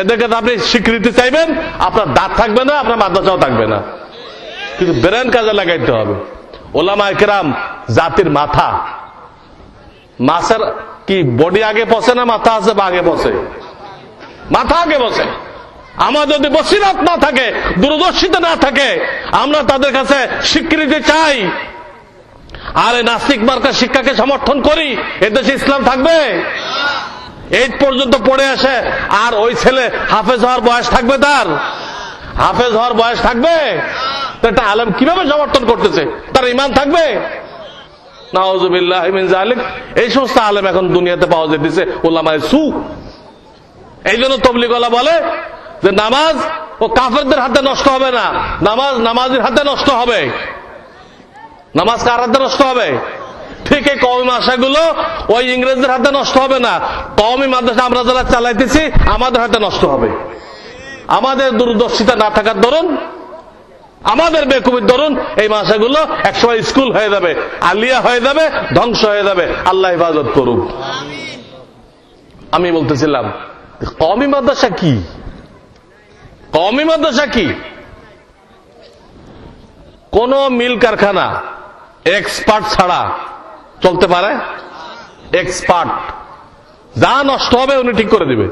এদের কাছে আপনি স্বীকৃতি চাইবেন, আপনার দাঁত থাকবে না, আপনার মাদ্রাসাও থাকবে না। কিন্তু ব্রেন কাজে লাগাইতে হবে। ওলামায়ে কেরাম জাতির মাথা। মাছের কি বডি আগে পচে না মাথা আছে বা আগে পচে? মাথা আগে বসে। আমার যদি বসিরাত না থাকে, দূরদর্শিতা না থাকে, আমরা তাদের কাছে স্বীকৃতি চাই আর এই নাস্তিক মার্কা শিক্ষাকে সমর্থন করি, এদেশে ইসলাম থাকবে? 8 পর্যন্ত পড়ে আসে, আর ওই ছেলে হাফেজ হওয়ার বয়স থাকবে? তার হাফেজ হওয়ার বয়স থাকবে? তো একটা আলেম কিভাবে সমর্থন করতেছে? তার ঈমান থাকবে? নাউযুবিল্লাহ মিন যালিক। এই সমস্ত আলেম এখন দুনিয়াতে পাওয়া যেতেছে, উলামায়ে সু। এই জন্য তাবলীগওয়ালা বলে যে নামাজ ও কাফেরদের হাতে নষ্ট হবে না, নামাজ নামাজের হাতে নষ্ট হবে। নামাজ কার হাতে নষ্ট হবে? ঠিক এই কওমি মাদ্রাসাগুলো ওই ইংরেজদের হাতে নষ্ট হবে না, কওমি মাদ্রাসা আমরা যারা চালাইতেছি আমাদের হাতে নষ্ট হবে। আমাদের দূরদর্শিতা না থাকার দরুন, আমাদের বেকুবির দরুন এই মাদ্রাসাগুলো একসময় স্কুল হয়ে যাবে, আলিয়া হয়ে যাবে, ধ্বংস হয়ে যাবে। আল্লাহ হেফাজত করুক। আমি বলতেছিলাম কওমি মাদ্রাসা কি? কওমি মাদ্রাসা কি? কোন মিল কারখানা এক্সপার্ট ছাড়া চলতে পারে? এক্সপার্ট যা নষ্ট হবে উনি ঠিক করে দিবে,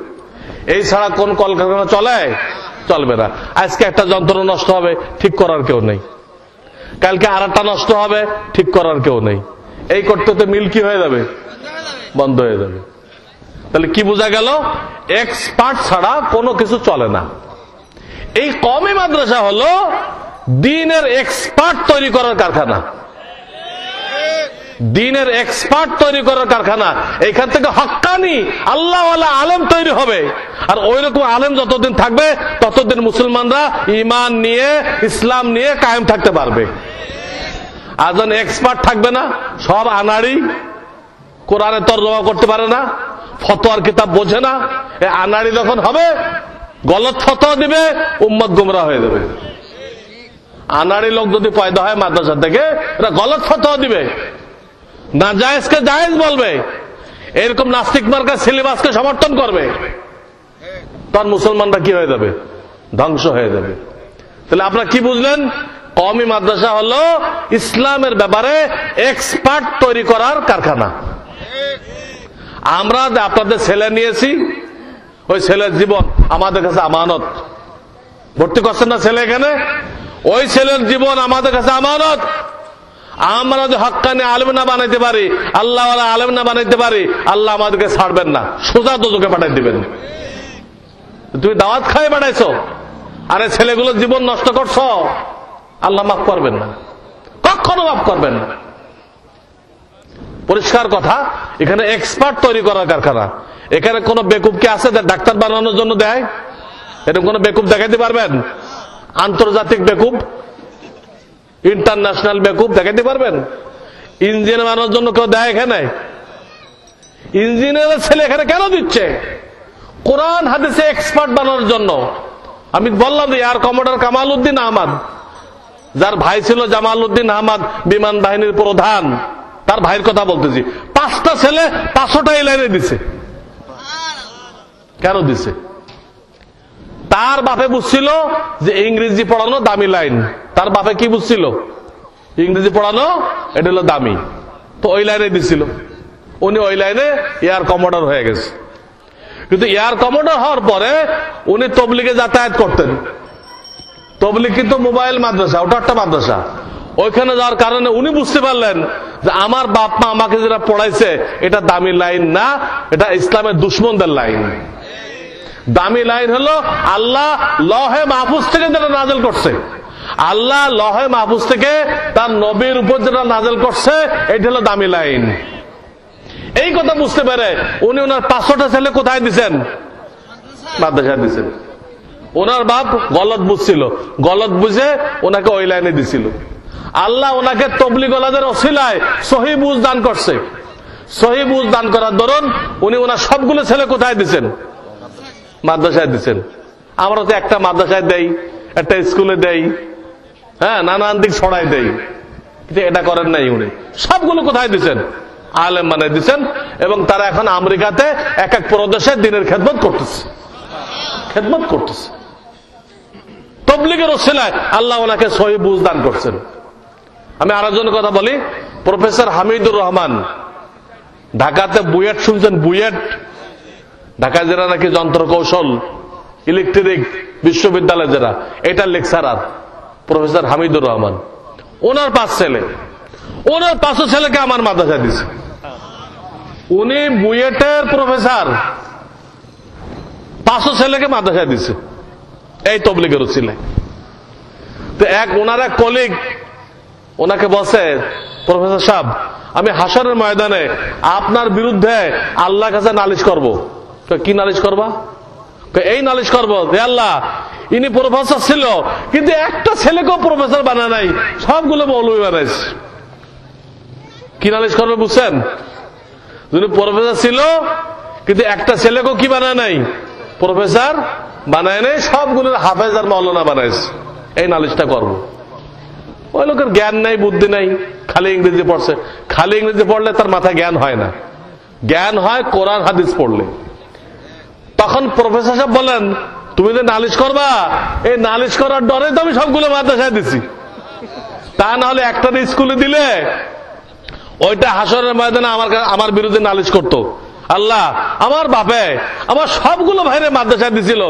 এই ছাড়া কোন কলকারখানা চলে? চলবে না। আজকে একটা যন্ত্র নষ্ট হবে, ঠিক করার কেউ নেই। কালকে আর একটা নষ্ট হবে, ঠিক করার কেউ নেই। এই করতে তো মিল কি হয়ে যাবে? বন্ধ হয়ে যাবে। তাহলে কি বোঝা গেল? এক্সপার্ট ছাড়া কোনো কিছু চলে না। এই কওমি মাদ্রাসা হলো দ্বীনের এক্সপার্ট তৈরি করার কারখানা, দ্বীনের এক্সপার্ট তৈরি করার কারখানা। এখান থেকে হক্কানি আল্লাহওয়ালা আলেম তৈরি হবে, আর ওই রকম আলেম যতদিন থাকবে ততদিন মুসলমানরা ঈমান নিয়ে, ইসলাম নিয়ে কায়েম থাকতে পারবে। আর যখন এক্সপার্ট থাকবে না, সব আনাড়ি, কোরআনে তরজমা করতে পারে না, ফতোয়ার কিতাব বোঝে না, এই আনাড়ি যখন হবে গলত ফতোয়া দিবে, উম্মত গুমরাহ হয়ে যাবে। আনাড়ি লোক যদি পয়দা হয় মাদ্রাসা থেকে, এরা গলত ফতোয়া দিবে, না জায়েজকে জায়েজ বলবে, এরকম নাস্তিক মার্কা সিলেবাসকে সমর্থন করবে। তখন মুসলমানরা কি হয়ে যাবে? ধ্বংস হয়ে যাবে। তাহলে আপনারা কি বুঝলেন? কওমি মাদ্রাসা হলো ইসলামের ব্যাপারে এক্সপার্ট তৈরি করার কারখানা। আমরা আপনাদের ছেলে নিয়েছি, ওই ছেলের জীবন আমাদের কাছে আমানত। ভর্তি করছেন না ছেলে এখানে? ওই ছেলের জীবন আমাদের কাছে আমানত। আমরা যদি হক্কানি আলেম না বানাইতে পারি, আল্লাহওয়ালা আলেম না বানাইতে পারি, আল্লাহ আমাদেরকে ছাড়বেন না, সোজা দোজখে পাঠাই দিবেন। তুমি দাওয়াত খাই বানাইছো, আরে ছেলেগুলোর জীবন নষ্ট করছো, আল্লাহ মাফ করবেন না, কখনো মাফ করবেন না। পরিষ্কার কথা, এখানে এক্সপার্ট তৈরি করার কারখানা। এখানে কোন বেকুব কি আছে ডাক্তার বানানোর জন্য দেয়? এরকম কোন বেকুব দেখাইতে পারবেন? আন্তর্জাতিক বেকুব, ইন্টারন্যাশনাল বেকুব দেখাইতে পারবেন? ইঞ্জিনিয়ার বানানোর জন্য কেউ দেয় এখানে? ইঞ্জিনিয়ারের ছেলে এখানে কেন দিচ্ছে? কোরআন হাদিসে এক্সপার্ট বানানোর জন্য। আমি বললাম যে এয়ার কমোডর কামাল উদ্দিন আহমদ, যার ভাই ছিল জামাল উদ্দিন আহমদ, বিমান বাহিনীর প্রধান, তার ভাইয়ের কথা বলতেছি। 5টা ছেলে 500টা এই লাইনে দিছে। কেন দিছে? তার বাপে বুঝছিল যে ইংরেজি পড়ানো দামি লাইন। তার বাপে কি বুঝছিল? ইংরেজি পড়ানো এটা হলো দামি, তো ওই লাইনে দিছিল। উনি ওই লাইনে এয়ার কমোডর হয়ে গেছে। কিন্তু এয়ার কমোডর হওয়ার পরে উনি তবলিগে যাতায়াত করতেন। তবলিগ কিন্তু মোবাইল মাদ্রাসা, ওটা একটা মাদ্রাসা। ওইখানে যাওয়ার কারণে উনি বুঝতে পারলেন যে আমার বাপ মা আমাকে যেটা পড়াইছে এটা দামি লাইন না, এটা ইসলামের দুশ্মনদের লাইন। দামি লাইন হলো আল্লাহ লহে মাহফুজ থেকে যেটা নাজেল করছে, আল্লাহ লহে মাহফুজ থেকে তার নবীর উপর যেটা নাজেল করছে, এটা হলো দামি লাইন। এই কথা বুঝতে পেরে উনি ওনার 500টা ছেলে কোথায় দিচ্ছেন? মাদ্রাসায় দিচ্ছেন। ওনার বাপ গলত বুঝছিল, গলত বুঝে ওনাকে ওই লাইনে দিছিল। আল্লাহ ওনাকে তবলিগওয়ালাদের ওসিলায় সহি বুঝ দান করছে। সহি বুঝ দান করার দরুন উনি ওনার সবগুলো ছেলে কোথায় দিচ্ছেন? মাদ্রাসায় দিচ্ছেন। আমরা তো একটা মাদ্রাসায় দেই, একটা স্কুলে দেই, হ্যাঁ, নানান দিক ছড়াই দেই, কিন্তু এটা করেন নাই উনি। সবগুলো কোথায় দিচ্ছেন? আলেম মানে দিচ্ছেন। এবং তারা এখন আমেরিকাতে এক এক প্রদেশে দিনের খেদমত করতেছে, খেদমত করতেছে। তবলিগের ওসিলায় আল্লাহ ওনাকে সহি বুঝ দান করছেন। আমি আরেকজনের কথা বলি, প্রফেসর হামিদুর রহমান, ঢাকাতে বুয়েট শুনছেন? বুয়েট, ঢাকায় যারা নাকি যন্ত্র কৌশল ইলেকট্রিক বিশ্ববিদ্যালয় যারা, এটার লেকচারার প্রফেসর হামিদুর রহমান। ওনার 5 ছেলে, ওনার 5 ছেলেকে আমার মাদ্রাসায় দিচ্ছে। উনি বুয়েটের প্রফেসর, 500 ছেলেকে মাদ্রাসায় দিছে এই তবলিগের উসিলায়। তো ওনার এক কলিগ ওনাকে বলছে, প্রফেসর সাহেব, আমি হাসরের ময়দানে আপনার বিরুদ্ধে আল্লাহর কাছে নালিশ করব। কি নালিশ করবা? এই নালিশ করব যে আল্লাহ, ইনি প্রফেসর ছিল কিন্তু একটা ছেলেকেও প্রফেসর বানায় নাই, সবগুলো মৌলবী বানাইছে। কি নালিশ করবে বুঝছেন? যিনি প্রফেসর ছিল কিন্তু একটা ছেলেকেও কি বানায় নাই, প্রফেসর বানায় নাই, সবগুলো হাফেজ আর মাওলানা বানাইছে। এই নালিশটা করব। ওই লোকের জ্ঞান নাই, বুদ্ধি নাই, খালি ইংরেজি পড়ছে। খালি ইংরেজি পড়লে তার মাথায় জ্ঞান হয় না, জ্ঞান হয় কোরআন হাদিস পড়লে। তখন প্রফেসর সাহেব বলেন, তুমি যে নালিশ করবা, এই নালিশ করার ডরে তো আমি সবগুলো মাদ্রাসায় দিছি। তা না হলে একটা স্কুলে দিলে ওইটা হাসরের ময়দানে আমার বিরুদ্ধে নালিশ করতো, আল্লাহ আমার বাপে আমার সবগুলো ভাইরে মাদ্রাসায় দিছিল,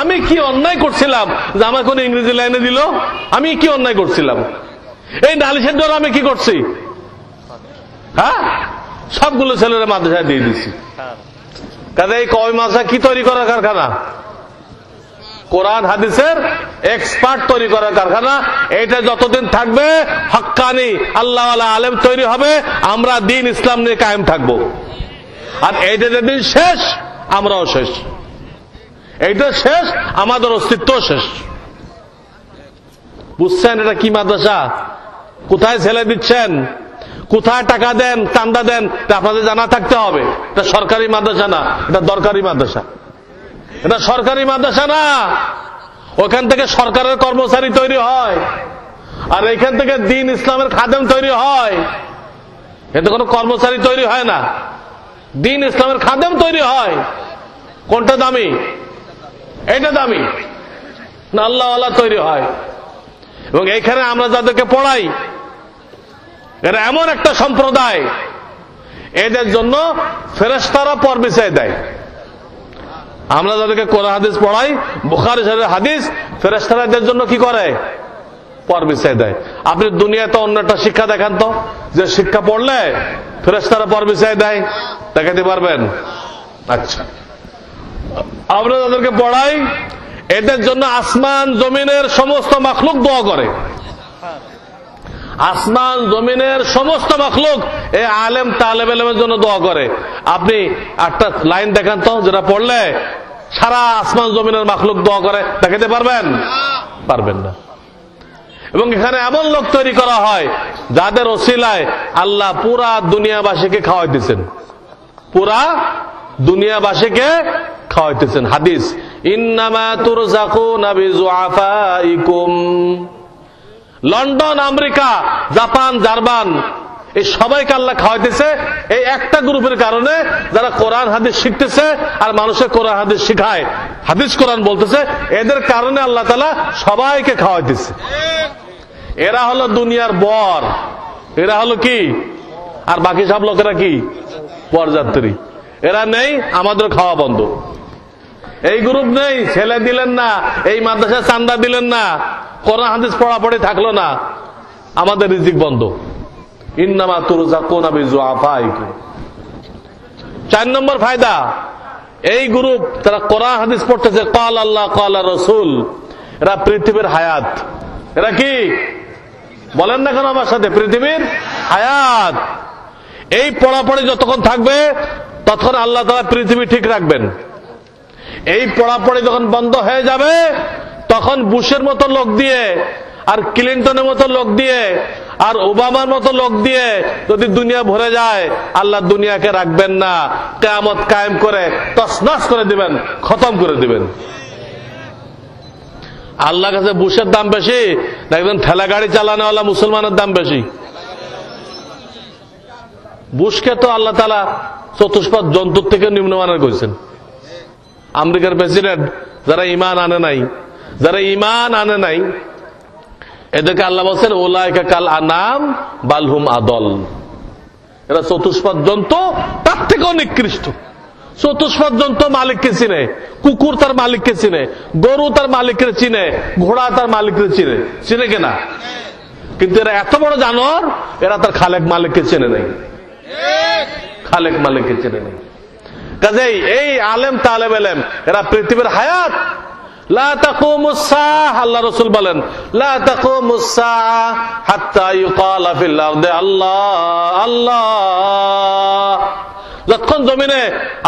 আমি কি অন্যায় করছিলাম যে আমার কোন ইংরেজি লাইনে দিল? আমি কি অন্যায় করছিলাম? এই নালিশের ডরে আমি কি করছি? হ্যাঁ, সবগুলো ছেলেরা মাদ্রাসায় দিয়ে দিছি। কাজে এই কওমি মাদ্রাসা কি তৈরি করার কারখানা? কোরআন হাদিসের এক্সপার্ট তৈরি করার কারখানা। এটা যতদিন থাকবে হক্কানি আল্লাহওয়ালা আলেম তৈরি হবে, আমরা দ্বীন ইসলাম নিয়ে কায়েম থাকবো। আর এইটা যেদিন শেষ, আমরাও শেষ। এইটা শেষ, আমাদের অস্তিত্ব শেষ। বুঝছেন এটা কি মাদ্রাসা? কোথায় ছেলে দিচ্ছেন, কোথায় টাকা দেন, চান্দা দেন, এটা আপনাদের জানা থাকতে হবে। এটা সরকারি মাদ্রাসা না, এটা দরকারি মাদ্রাসা। এটা সরকারি মাদ্রাসা না, ওখান থেকে সরকারের কর্মচারী তৈরি হয়, আর এখান থেকে দ্বীন ইসলামের খাদেম তৈরি হয়। এতে কোনো কর্মচারী তৈরি হয় না, দ্বীন ইসলামের খাদেম তৈরি হয়। কোনটা দামি? এটা দামি না আল্লাহওয়ালা তৈরি হয়। এবং এইখানে আমরা যাদেরকে পড়াই, এরা এমন একটা সম্প্রদায়, এদের জন্য ফেরেশতারা পর বিছায় দেয়। আমরা যাদেরকে কোরআন হাদিস পড়াই, বুখারী শরীফের হাদিস, ফেরেশতারা এদের জন্য কি করে? পর বিছায় দেয়। আপনি দুনিয়াতে অন্য একটা শিক্ষা দেখান তো, যে শিক্ষা পড়লে ফেরেশতারা পর বিছায় দেয়, দেখাতে পারবেন? আচ্ছা, আমরা যাদেরকে পড়াই, এদের জন্য আসমান জমিনের সমস্ত মাখলুক দোয়া করে। আসমান জমিনের সমস্ত মাখলুক এই আলেম তালেব ইলমের জন্য দোয়া করে। আপনি একটা লাইন দেখান তো, যেটা পড়লে সারা আসমান জমিনের মাখলুক দোয়া করে, দেখাতে পারবেন? পারবেন না। এবং এখানে এমন লোক তৈরি করা হয় যাদের ওসিলায় আল্লাহ পুরা দুনিয়াবাসীকে খাওয়াইতেছেন, পুরা দুনিয়াবাসীকে খাওয়াইতেছেন। হাদিস, ইন্নামা তুরজাকুনা বিজুআফাইকুম। লন্ডন, আমেরিকা, জাপান, জার্মান, এই সবাইকে আল্লাহ খাওয়াইতেছে এই একটা গ্রুপের কারণে, যারা কোরআন হাদিস শিখতেছে আর মানুষের কোরআন হাদিস শিখায়, হাদিস কোরআন বলতেছে, এদের কারণে আল্লাহ তাআলা সবাইকে খাওয়াইতেছে। এরা হলো দুনিয়ার বর, এরা হলো কি? আর বাকি সব লোকেরা কি? বরযাত্রী। এরা নেই, আমাদের খাওয়া বন্ধ। এই গ্রুপ নেই, ছেলে দিলেন না, এই মাদ্রাসায় চান্দা দিলেন না, কোরআন হাদিস পড়াপড়ি থাকলো না, আমাদের রিজিক বন্ধ। ইন্নামা তুরজাকুনা বিজুআফাইকুম। 4 নম্বর ফায়দা, এই গ্রুপ তারা কোরআন হাদিস পড়তেছে, ক্বাল আল্লাহ ক্বাল রাসূল, এরা পৃথিবীর হায়াত। এরা কি বলেন না কেন আমার সাথে? পৃথিবীর হায়াত। এই পড়াপড়ি যতক্ষণ থাকবে ততক্ষণ আল্লাহ তাআলা পৃথিবী ঠিক রাখবেন। এই পড়াপড়ি যখন বন্ধ হয়ে যাবে, তখন বুশের মতো লোক দিয়ে, আর ক্লিনটনের মতো লোক দিয়ে, আর ওবামার মতো লোক দিয়ে যদি দুনিয়া ভরে যায়, আল্লাহ দুনিয়াকে রাখবেন না, কিয়ামত কায়েম করে তছনছ করে দিবেন, খতম করে দিবেন। আল্লাহর কাছে বুশের দাম বেশি না একজন ঠেলা গাড়ি চালানোওয়ালা মুসলমানের দাম বেশি? বুশকে তো আল্লাহ তাআলা চতুষ্পদ জন্তুর থেকে নিম্নমানের করেছেন। আমেরিকার প্রেসিডেন্ট যারা ঈমান আনে নাই, যারা ঈমান আনে নাই, এদেরকে আল্লাহ বলছেন উলাইকা কাল আনাম বাল হুম আদল। এরা চতুষ্পদ জন্তু, তার থেকেও নিকৃষ্ট। চতুষ্পদ জন্তু মালিককে চিনে, কুকুর তার মালিককে চিনে, গরু তার মালিককে চিনে, ঘোড়া তার মালিককে চিনে, চিনে কিনা? কিন্তু এরা এত বড় জানোয়ার, এরা তার খালেক মালিককে চেনে নাই, খালেক মালিককে চেনে নাই। কাজেই এই আলেম তালেব ইলম এরা পৃথিবীর হায়াত। লা তাকুমুস সাআহ, আল্লাহ রাসূল বলেন লা তাকুমুস সাআহ হাত্তা ইউকালা ফিল আরদি আল্লাহ আল্লাহ। যতক্ষণ জমিনে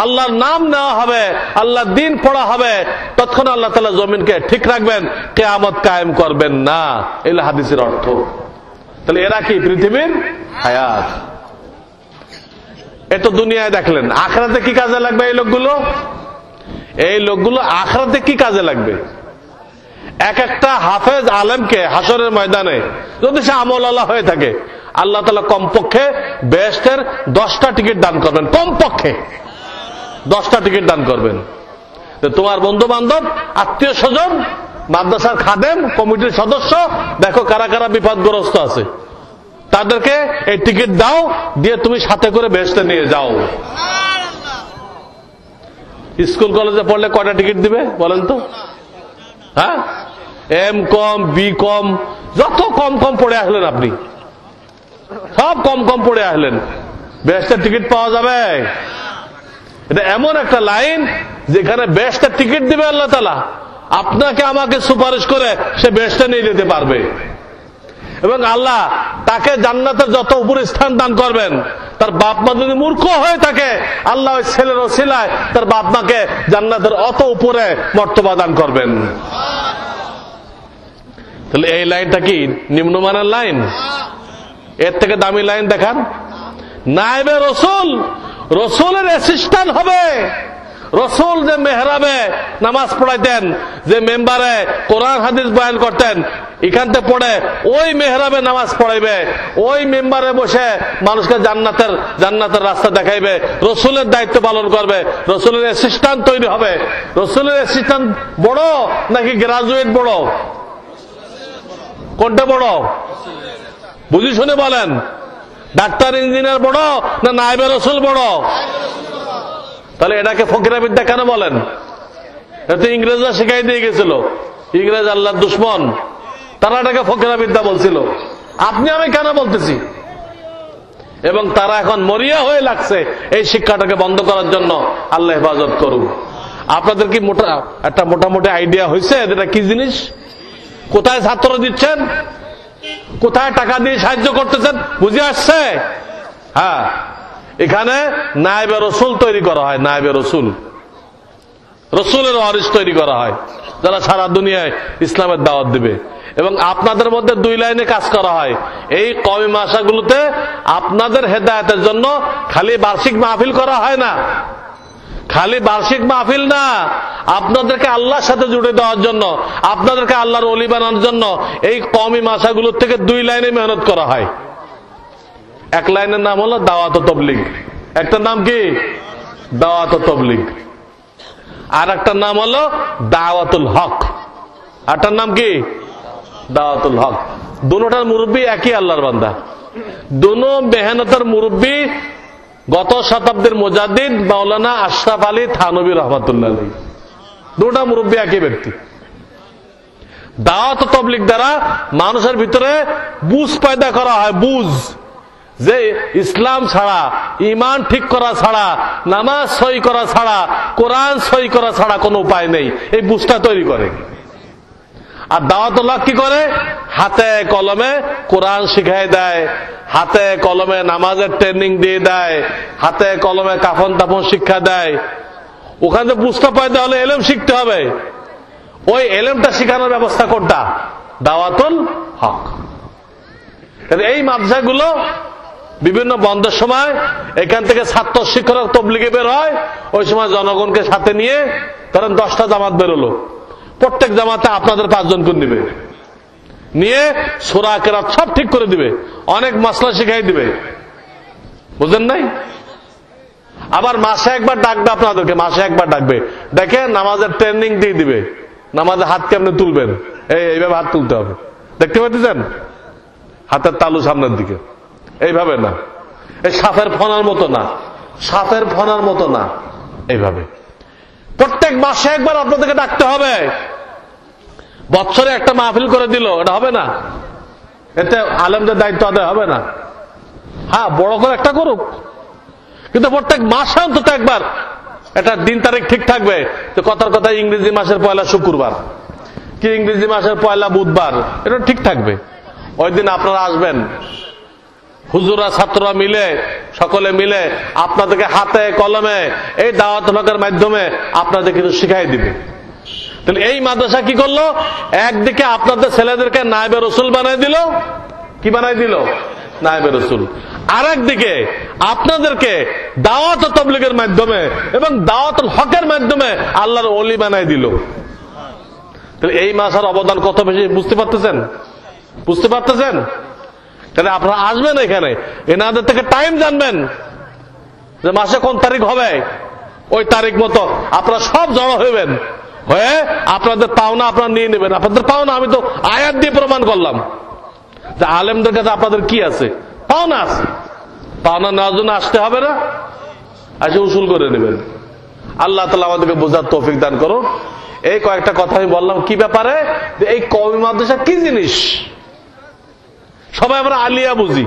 আল্লাহর নাম নেওয়া হবে, আল্লাহর দ্বীন পড়া হবে, ততক্ষণ আল্লাহ তাআলা জমিনকে ঠিক রাখবেন, কিয়ামত কায়েম করবেন না। এই হাদিসের অর্থ। তাহলে এরা কি পৃথিবীর হায়াত। এ তো দুনিয়ায় দেখলেন, আখিরাতে কি কাজে লাগবে এই লোকগুলো? এই লোকগুলো আখিরাতে কি কাজে লাগবে? এক একটা হাফেজ আলেমকে হাসরের ময়দানে যদি সে আমলওয়ালা হয়ে থাকে, আল্লাহ তাআলা কমপক্ষে বেহেশতের 10টা টিকিট দান করবেন, কমপক্ষে 10টা টিকিট দান করবেন। তোমার বন্ধু বান্ধব, আত্মীয় স্বজন, মাদ্রাসার খাদেম, কমিটির সদস্য, দেখো কারা কারা বিপদগ্রস্ত আছে, তাদেরকে এই টিকিট দাও, দিয়ে তুমি সাথে করে বেহেশতে নিয়ে যাও। স্কুল কলেজে পড়লে কয়টা টিকিট দিবে বলেন তো? হ্যাঁ, এম কম, বি কম, যত কম কম পড়ে আসলেন আপনি, সব কম কম পড়ে আসলেন, বেহেশতের টিকিট পাওয়া যাবে? এটা এমন একটা লাইন যেখানে বেহেশতের টিকিট দিবে আল্লাহ তাআলা, আপনাকে আমাকে সুপারিশ করে সে বেহেশতে নিয়ে যেতে পারবে। এবং আল্লাহ তাকে জান্নাতের যত উপরে স্থান দান করবেন, তার বাপ মা যদি মূর্খ হয়ে থাকে, আল্লাহ ওই ছেলের ওসিলায় তার বাপ মাকে জান্নাতের অত উপরে মর্তবা দান করবেন। তাহলে এই লাইনটা কি নিম্নমানের লাইন? এর থেকে দামি লাইন দেখান। নায়েবে রসুল, রসুলের অ্যাসিস্ট্যান্ট হবে। রসুল যে মেহরাবে নামাজ পড়াইতেন, যে মেম্বারে কোরআন হাদিস বয়ান করতেন, এখান থেকে পড়ে ওই মেহরাবে নামাজ পড়াইবে, ওই মেম্বারে বসে মানুষকে জান্নাতের রাস্তা দেখাইবে, রসুলের দায়িত্ব পালন করবে, রসুলের অ্যাসিস্ট্যান্ট তৈরি হবে। রসুলের অ্যাসিস্ট্যান্ট বড় নাকি গ্রাজুয়েট বড়? কোনটা বড়? বুঝি শুনে বলেন। ডাক্তার ইঞ্জিনিয়ার বড় না নায়েবে রসুল বড়? তাহলে এটাকে ফকিরা বিদ্যা কেন বলেন? এটা তো ইংরেজরা শিখাই দিয়ে গেছিল, ইংরেজ আল্লাহর দুশ্মন, তারা এটাকে ফকিরা বিদ্যা বলছিল। আপনি আমি কেন বলতেছি? এবং তারা এখন মরিয়া হয়ে লাগছে এই শিক্ষাটাকে বন্ধ করার জন্য। আল্লাহ হেফাজত করুন। আপনাদের কি একটা মোটামুটি আইডিয়া হয়েছে এটা কি জিনিস? কোথায় ছাত্র দিচ্ছেন, কোথায় টাকা দিয়ে সাহায্য করতেছেন, বুঝে আসছে? হ্যাঁ, এখানে নায়েবে রসুল তৈরি করা হয়, নায়েবে রসুল, রসুলের ওয়ারিস তৈরি করা হয়, যারা সারা দুনিয়ায় ইসলামের দাওয়াত দিবে। এবং আপনাদের মধ্যে 2 লাইনে কাজ করা হয়। এই কওমি মাসাগুলোতে আপনাদের হেদায়েতের জন্য খালি বার্ষিক মাহফিল করা হয় না, খালি বার্ষিক মাহফিল না, আপনাদেরকে আল্লাহর সাথে জুড়ে দেওয়ার জন্য, আপনাদেরকে আল্লাহর ওলি বানানোর জন্য এই কওমি মাসাগুলোর থেকে 2 লাইনে মেহনত করা হয়। এক লাইনের নাম হলো দাওয়াত ও তাবলীগ, একটা নাম কি দাওয়াত ও তাবলীগ, আর একটা নাম হলো দাওয়াতুল হক, আরটার নাম কি দাওয়াতুল হক। দুটোটার মুরব্বী একই আল্লাহর বান্দা, দুনো মেহনতের মুরব্বী গত শতাব্দীর মুজাদ্দিদ মাওলানা আশরাফ আলী থানভী রহমাতুল্লাহ আলাইহি, দুটো মুরব্বী একই ব্যক্তি। দাওয়াত ও তাবলীগ দ্বারা মানুষের ভিতরে বুঝ পয়দা করা হয়, বুঝ যে ইসলাম ছাড়া, ইমান ঠিক করা ছাড়া, নামাজ সই করা ছাড়া, কোরআন সই করা ছাড়া কোনো উপায় নেই, এই বুঝটা তৈরি করে। আর দাওয়াতুল্লাহ কি করে? হাতে কলমে কোরআন শিখাই দেয়, হাতে কলমে নামাজের ট্রেনিং দিয়ে দেয়, হাতে কলমে কাফন তাফন শিক্ষা দেয়। ওখানে বুঝতে পাইতে হলে এলেম শিখতে হবে, ওই এলেমটা শিখানোর ব্যবস্থা কোনটা? দাওয়াতুল হক। এই মাদ্রাসাগুলো বিভিন্ন বন্ধের সময় এখান থেকে ছাত্র শিক্ষক তবলিগে বের হয়, ওই সময় জনগণকে সাথে নিয়ে, ধরেন 10টা জামাত বেরোলো, প্রত্যেক জামাতে আপনাদের 5 জন করে দিবে, নিয়ে সূরা কেরাত সব ঠিক করে দিবে, অনেক মাসলা শিখাই দিবে, বুঝলেন নাই? আবার মাসে একবার ডাকবে আপনাদেরকে, মাসে একবার ডাকবে, দেখে নামাজের ট্রেনিং দিয়ে দিবে, নামাজে হাত কেমনে তুলবেন, এইভাবে হাত তুলতে হবে, দেখতে পাচ্ছেন? হাতের তালু সামনের দিকে, এইভাবে না, এই সাপের ফনার মতো না, সাপের ফনার মতো না, এইভাবে প্রত্যেক মাসে একবার আপনাদেরকে ডাকতে হবে। বছরে একটা মাহফিল করে দিল, এটা হবে না, এতে আলেমদের দায়িত্ব আদায় হবে না। হ্যাঁ, বড় করে একটা করুক, কিন্তু প্রত্যেক মাসে অন্তত একবার একটা দিন তারিখ ঠিক থাকবে, তো কথার কথা ইংরেজি মাসের পয়লা শুক্রবার কি ইংরেজি মাসের পয়লা বুধবার, এটা ঠিক থাকবে। ওই দিন আপনারা আসবেন, হুজুরা ছাত্ররা মিলে সকলে মিলে আপনাদেরকে হাতে কলমে এই দাওয়াত হকের মাধ্যমে আপনাদের কিছু শিখাই দিবে। তাহলে এই মাদ্রাসা কি করলো? একদিকে আপনাদের ছেলেদেরকে নায়েবে রসুল বানাই দিল, কি বানাই দিল? নায়েবে রসুল। আর একদিকে আপনাদেরকে দাওয়াত ও তাবলীগের মাধ্যমে এবং দাওয়াতুল হকের মাধ্যমে আল্লাহর ওলি বানাই দিল। তাহলে এই মাসার অবদান কত বেশি বুঝতে পারতেছেন? বুঝতে পারতেছেন? তাহলে আপনারা আসবেন এখানে, এনাদের থেকে টাইম জানবেন যে মাসে কোন তারিখ হবে, ওই তারিখ মতো আপনারা সব জমা হইবেন, হয়ে আপনাদের পাওনা আপনারা নিয়ে নেবেন। আপনাদের পাওনা আমি তো আয়াত দিয়ে প্রমাণ করলাম যে আলেমদের কাছে আপনাদের কি আছে, পাওনা আছে। পাওনা নেওয়ার জন্য আসতে হবে না, এসে উসুল করে নেবেন। আল্লাহ তাআলা আমাদেরকে বোঝার তৌফিক দান করুন। এই কয়েকটা কথা আমি বললাম কি ব্যাপারে, যে এই কওমি মাদ্রাসা কি জিনিস। সবাই আমরা আলিয়া বুঝি,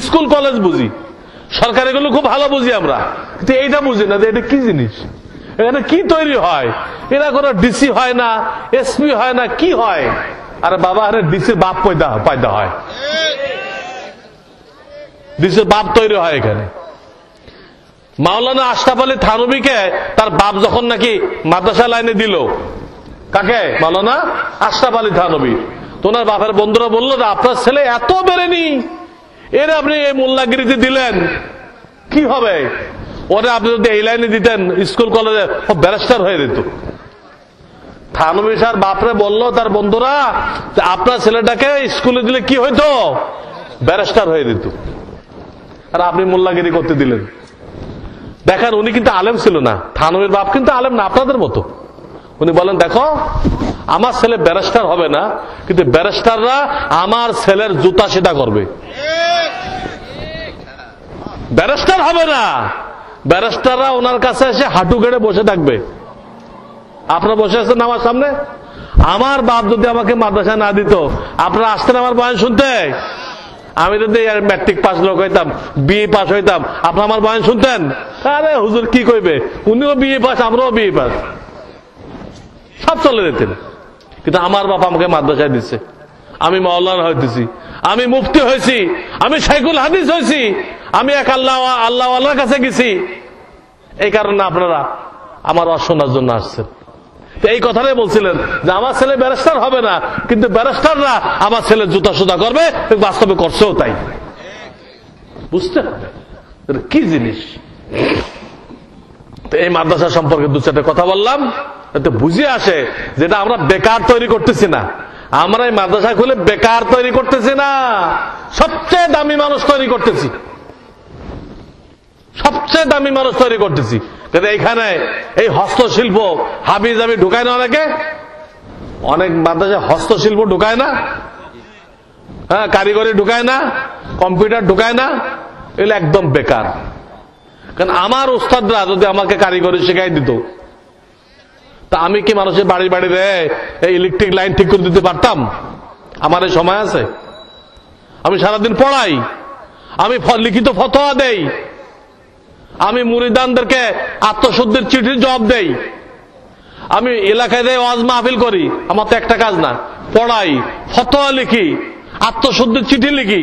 স্কুল কলেজ বুঝি, সরকারিগুলো খুব ভালো বুঝি আমরা, কিন্তু এইটা বুঝি না যে এটা কি জিনিস, এখানে কি তৈরি হয়। এরা কোনো ডিসি হয় না, এসপি হয় না, কি হয়? আরে বাবা, আরে ডিসির বাপ পয়দা হয়, ডিসির বাপ তৈরি হয় এখানে। মাওলানা আশরাফ আলী থানভীকে তার বাপ যখন নাকি মাদ্রাসা লাইনে দিল, কাকে? মাওলানা আশরাফ আলী থানভী। তোমার বাপের বন্ধুরা বললো যে আপনার ছেলে এত বেড়েনি, এর আপনি এই মোল্লাগিরিতে দিলেন, কি হবে? ওরে আপনি যদি এই লাইনে দিতেন স্কুল কলেজে ব্যারিস্টার হয়ে যেত। থানভী স্যার বাপরে বললো তার বন্ধুরা যে আপনার ছেলেটাকে স্কুলে দিলে কি হইতো? ব্যারিস্টার হয়ে যেত। আর আপনি মোল্লাগিরি করতে দিলেন। দেখেন, উনি কিন্তু আলেম ছিল না, থানভীর বাপ কিন্তু আলেম না আপনাদের মতো। উনি বলেন দেখো, আমার ছেলে ব্যারিস্টার হবে না, কিন্তু ব্যারিস্টাররা আমার ছেলের জুতা সেটা করবে। ব্যারিস্টার হবে না, ব্যারিস্টাররা ওনার কাছে এসে হাঁটু গেড়ে বসে থাকবে। আপনারা বসে আছেন আমার সামনে, আমার বাপ যদি আমাকে মাদ্রাসা না দিত, আপনারা আসতেন আমার বয়ান শুনতে? আমি যদি ম্যাট্রিক পাস লোক হইতাম, বিএ পাস হইতাম, আপনারা আমার বয়ান শুনতেন? আরে হুজুর কি কইবে, উনিও বিএ পাস, আমরাও বিএ পাস, সব চলে যেতেন। কিন্তু আমার বাপ আমাকে মাদ্রাসায় দিচ্ছে, আমি মাওলানা হইতেছি, আমি মুফতি হয়েছি, আমি শাইখুল হাদিস হয়েছি, আমি এক আল্লাহওয়ালার কাছে গেছি। এই কারণে আপনারা আমার অশোনার জন্য আসছেন। এই কথাটাই বলছিলেন যে আমার ছেলে ব্যারিস্টার হবে না, কিন্তু ব্যারিস্টাররা আমার ছেলে জুতা সুতা করবে, বাস্তবে করছেও তাই। বুঝতে হবে কি জিনিস। এই মাদ্রাসা সম্পর্কে দু চারটে কথা বললাম, এতে বুঝে আসে যেটা আমরা বেকার তৈরি করতেছি না। আমরা এই মাদ্রাসা খুলে বেকার তৈরি করতেছি না, সবচেয়ে দামি মানুষ তৈরি করতেছি, সবচেয়ে দামি মানুষ তৈরি করতেছি। কিন্তু এইখানে এই হস্তশিল্প হাবি জাবি ঢুকায় না, অনেক মাদ্রাসা হস্তশিল্প ঢুকায় না, হ্যাঁ, কারিগরি ঢুকায় না, কম্পিউটার ঢুকায় না, এগুলো একদম বেকার। কারণ আমার উস্তাদরা যদি আমাকে কারিগরি শেখাই দিত, তা আমি কি মানুষের বাড়ি বাড়ি রে এই ইলেকট্রিক লাইন ঠিক করে দিতে পারতাম? আমার এই সময় আছে? আমি সারাদিন পড়াই, আমি লিখিত ফতোয়া দেই, আমি মুরিদানদেরকে আত্মশুদ্ধির চিঠির জবাব দেই, আমি এলাকায় দেয় ওয়াজ মাহফিল করি। আমার তো একটা কাজ না, পড়াই, ফতোয়া লিখি, আত্মশুদ্ধির চিঠি লিখি,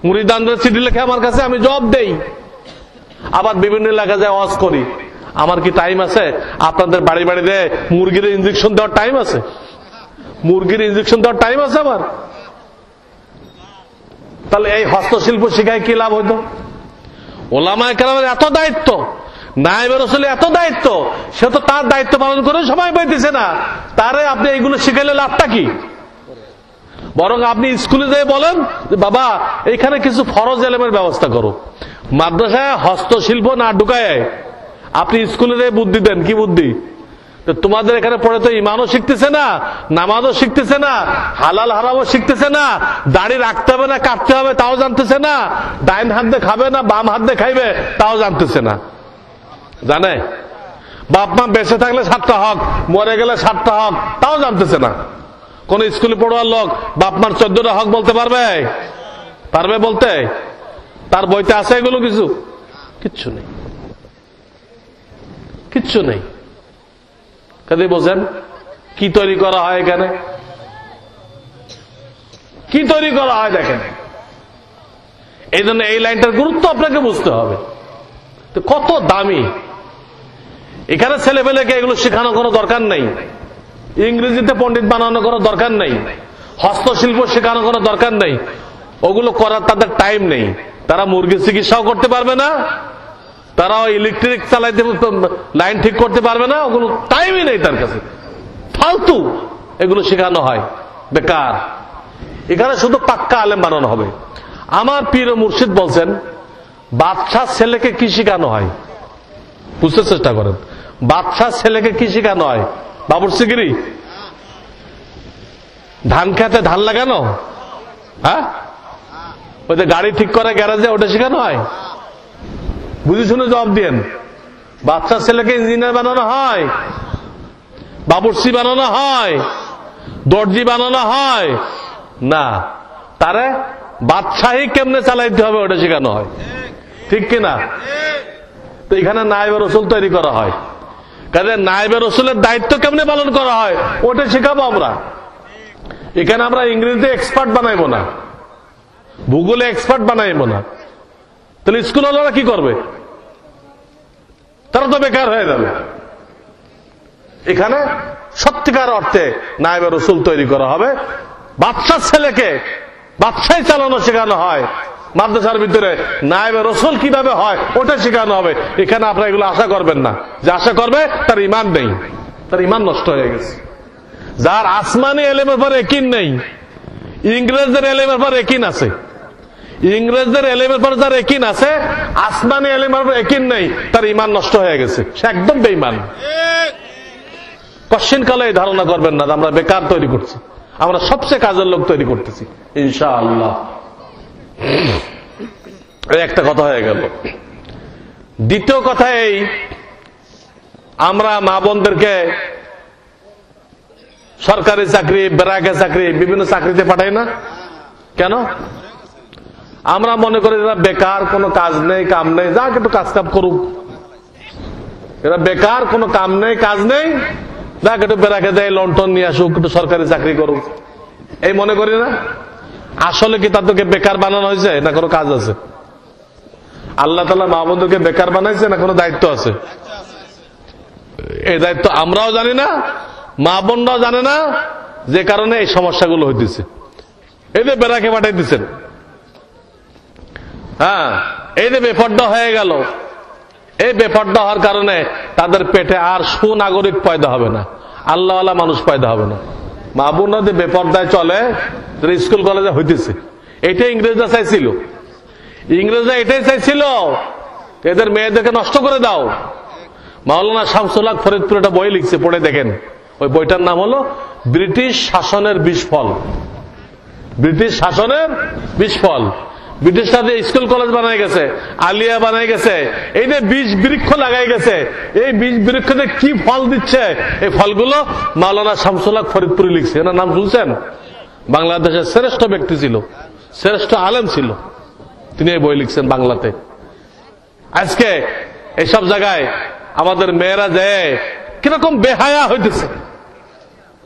মুরিদানদের চিঠি লিখে আমার কাছে আমি জবাব দেই, আবার বিভিন্ন এলাকায় যায় ওয়াজ করি। আমার কি টাইম আছে আপনাদের বাড়ি বাড়িতে মুরগির ইঞ্জেকশন দেওয়ার টাইম আছে? মুরগির ইঞ্জেকশন দেওয়ার টাইম আছে আমার? তাহলে এই হস্তশিল্প শিখায় কি লাভ হইতো? ওলামায়ে কেরামের এত দায়িত্ব, নায়েবে রাসূলের এত দায়িত্ব, সে তো তার দায়িত্ব পালন করে সময় পাইতেছে না, তারে আপনি এইগুলো শিখাইলে লাভটা কি? বরং আপনি স্কুলে যেয়ে বলেন যে বাবা এইখানে কিছু ফরজ এলেমের ব্যবস্থা করো। মাদ্রাসায় হস্তশিল্প না ঢুকায় আপনি স্কুলে বুদ্ধি দেন। কি বুদ্ধি? তোমাদের এখানে পড়ে তো ইমানও শিখতেছে না, নামাজও শিখতেছে না, হালাল হারামও শিখতেছে না, দাড়ি রাখতে হবে না কাটতে হবে তাও জানতেছে না, ডাইন হাত দিয়ে খাবে না বাম হাত দিয়ে খাইবে তাও জানতেছে না। জানে বাপ মা বেঁচে থাকলে 7টা হক, মরে গেলে 7টা হক, তাও জানতেছে না। কোন স্কুলে পড়ুয়ার লোক বাপ মার 14টা হক বলতে পারবে? পারবে বলতে? তার বইতে আছে এগুলো? কিচ্ছু নেই। কিচ্ছু নেই। কাজে বোঝেন কি তৈরি করা হয় এখানে, কি তৈরি করা হয় দেখেন। এই জন্য এই লাইনটার গুরুত্ব আপনাকে বুঝতে হবে। তো কত দামি, এখানে ছেলেপেলেকে এগুলো শেখানো কোনো দরকার নেই, ইংরেজিতে পণ্ডিত বানানো কোনো দরকার নেই, হস্তশিল্প শেখানো কোনো দরকার নেই, ওগুলো করার তাদের টাইম নেই। তারা মুরগি চিকিৎসাও করতে পারবে না, তারা ইলেকট্রিক চালাইতে লাইন ঠিক করতে পারবে না, ওগুলো টাইমই নেই তার কাছে, ফালতু এগুলো শেখানো হয়, বেকার। এখানে শুধু পাক্কা আলেম বানানো হবে। আমার পীর ও মুর্শিদ বলছেন, বাদশাহ ছেলেকে কি শেখানো হয়, বুঝতে চেষ্টা করেন। বাদশাহ ছেলেকে কি শেখানো হয়? বাবুর্চিগিরি, ধান খেতে ধান লাগানো, হ্যাঁ, ওই যে গাড়ি ঠিক করে গ্যারেজে, ওটা শেখানো হয়? বুঝে শুনে জবাব দিয়েন। বাদশাহ ছেলেকে ইঞ্জিনিয়ার বানানো হয়, বাবুর্চি বানানো হয়, দর্জি বানানো হয় না, তারে বাদশাহী কেমনে চালাইতে হবে ওটা শেখানো হয়, ঠিক কিনা? তো এখানে নায়েবে রসুল তৈরি করা হয়, কাজে নায়েবে রসুলের দায়িত্ব কেমনে পালন করা হয় ওটা শেখাবো আমরা। এখানে আমরা ইংরেজিতে এক্সপার্ট বানাইবো না, ভূগোলে এক্সপার্ট বানাইবো না, তাহলে স্কুল ওরা কি করবে? তারা তো বেকার হয়ে যাবে। এখানে সত্যিকার অর্থে নায়েবে রসুল তৈরি করা হবে। বাদশার ছেলেকে বাদশাহী চালানো শেখানো হয়, মাদ্রাসার ভিতরে নায়েবে রসুল কিভাবে হয় ওটা শেখানো হবে। এখানে আপনারা এগুলো আশা করবেন না, যে আশা করবে তার ইমান নেই, তার ইমান নষ্ট হয়ে গেছে। যার আসমানি এলেমের পর একিন নেই, ইংরেজদের এলেমের পর একিন আছে, ইংরেজদের এলেমের পর যার একিন আছে, আসমানি এলেমের পর একিন নেই, তার ইমান নষ্ট হয়ে গেছে, সে একদম বেঈমান। কশ্চিন কালে এই ধারণা করবেন না আমরা বেকার তৈরি করছি, আমরা সবচেয়ে কাজের লোক তৈরি করতেছি ইনশাআল্লাহ। একটা কথা হয়ে গেল। দ্বিতীয় কথা এই, আমরা মা বোনদেরকে সরকারি চাকরি, বেরাকে চাকরি, বিভিন্ন চাকরিতে পাঠাই না কেন? আমরা মনে করি এরা বেকার, কোনো কাজ নেই কাম নেই, যাক একটু কাজ কাম করুক, এরা বেকার, কোনো কাম নেই কাজ নেই, যাক একটু বেরাকে দেয়, লন্ঠন নিয়ে আসুক, একটু সরকারি চাকরি করুক, এই মনে করি না? আসলে কি তাদেরকে বেকার বানানো হয়েছে না কোনো কাজ আছে? আল্লাহ তাআলা মা বোনদেরকে বেকার বানাইছে না কোনো দায়িত্ব আছে? এই দায়িত্ব আমরাও জানি না, মা বোনরাও জানে না, যে কারণে এই সমস্যাগুলো হইতেছে। এই যে বেড়াকে পাঠাই দিচ্ছেন, হ্যাঁ, এই যে বেপর্দা হয়ে গেল, এই বেপর্দা হওয়ার কারণে তাদের পেটে আর সুনাগরিক পয়দা হবে না, আল্লাহওয়ালা মানুষ পয়দা হবে না। মা বোনরা যে বেপর্দায় চলে, স্কুল কলেজে হইতেছে, এটাই ইংরেজরা চাইছিল। ইংরেজরা এটাই চাইছিল, এদের মেয়েদেরকে নষ্ট করে দাও। মাওলানা শামসুল হক ফরিদপুর একটা বই লিখছে, পড়ে দেখেন। ওই বইটার নাম হলো ব্রিটিশ শাসনের বিস্ফল। ব্রিটিশ শাসনের বিস্ফল। ব্রিটিশরা যে স্কুল কলেজ বানাই গেছে, আলিয়া বানাই গেছে, এই যে বীজ বৃক্ষ লাগাই গেছে, এই বীজ বৃক্ষতে কি ফল দিচ্ছে, এই ফলগুলো মাওলানা শামসুল হক ফরিদপুরি লিখছে। এনার নাম শুনছেন? বাংলাদেশের শ্রেষ্ঠ ব্যক্তি ছিল, শ্রেষ্ঠ আলেম ছিল, তিনি এই বই লিখছেন বাংলাতে। আজকে এইসব জায়গায় আমাদের মেয়েরা যায় কিরকম বেহায়া হইতেছে,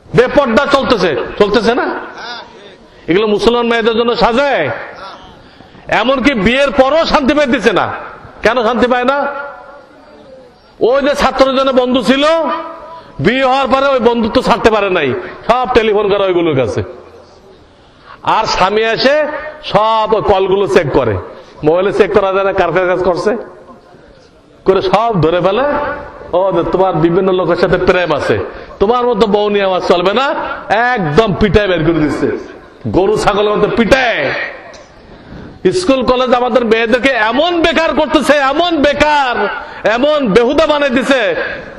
বেপর্দা চলতেছে, চলতেছে না? এগুলো মুসলমান মেয়েদের জন্য সাজায়। এমনকি বিয়ের পরও শান্তি পাইতেছে না। কেন শান্তি পায় না? ওই যে ছাত্রের জন্য বন্ধু ছিল, বিয়ে হওয়ার পরে ওই বন্ধুত্ব ছাড়তে পারে নাই, সব টেলিফোন করে ওইগুলোর কাছে। আর স্বামী এসে সব ওই কলগুলো চেক করে, মোবাইলে চেক করা যায় না কার কার কাজ করছে, করে সব ধরে ফেলে। ও তোমার বিভিন্ন লোকের সাথে প্রেম আছে, তোমার মতো বউ নিয়ে আমার চলবে না, একদম পিটায় বের করে দিচ্ছে, গরু ছাগলের মতো পিটায়। স্কুল কলেজ আমাদের মেয়েদেরকে এমন বেকার করতেছে, এমন বেকার, এমন বেহুদা বানাই দিছে,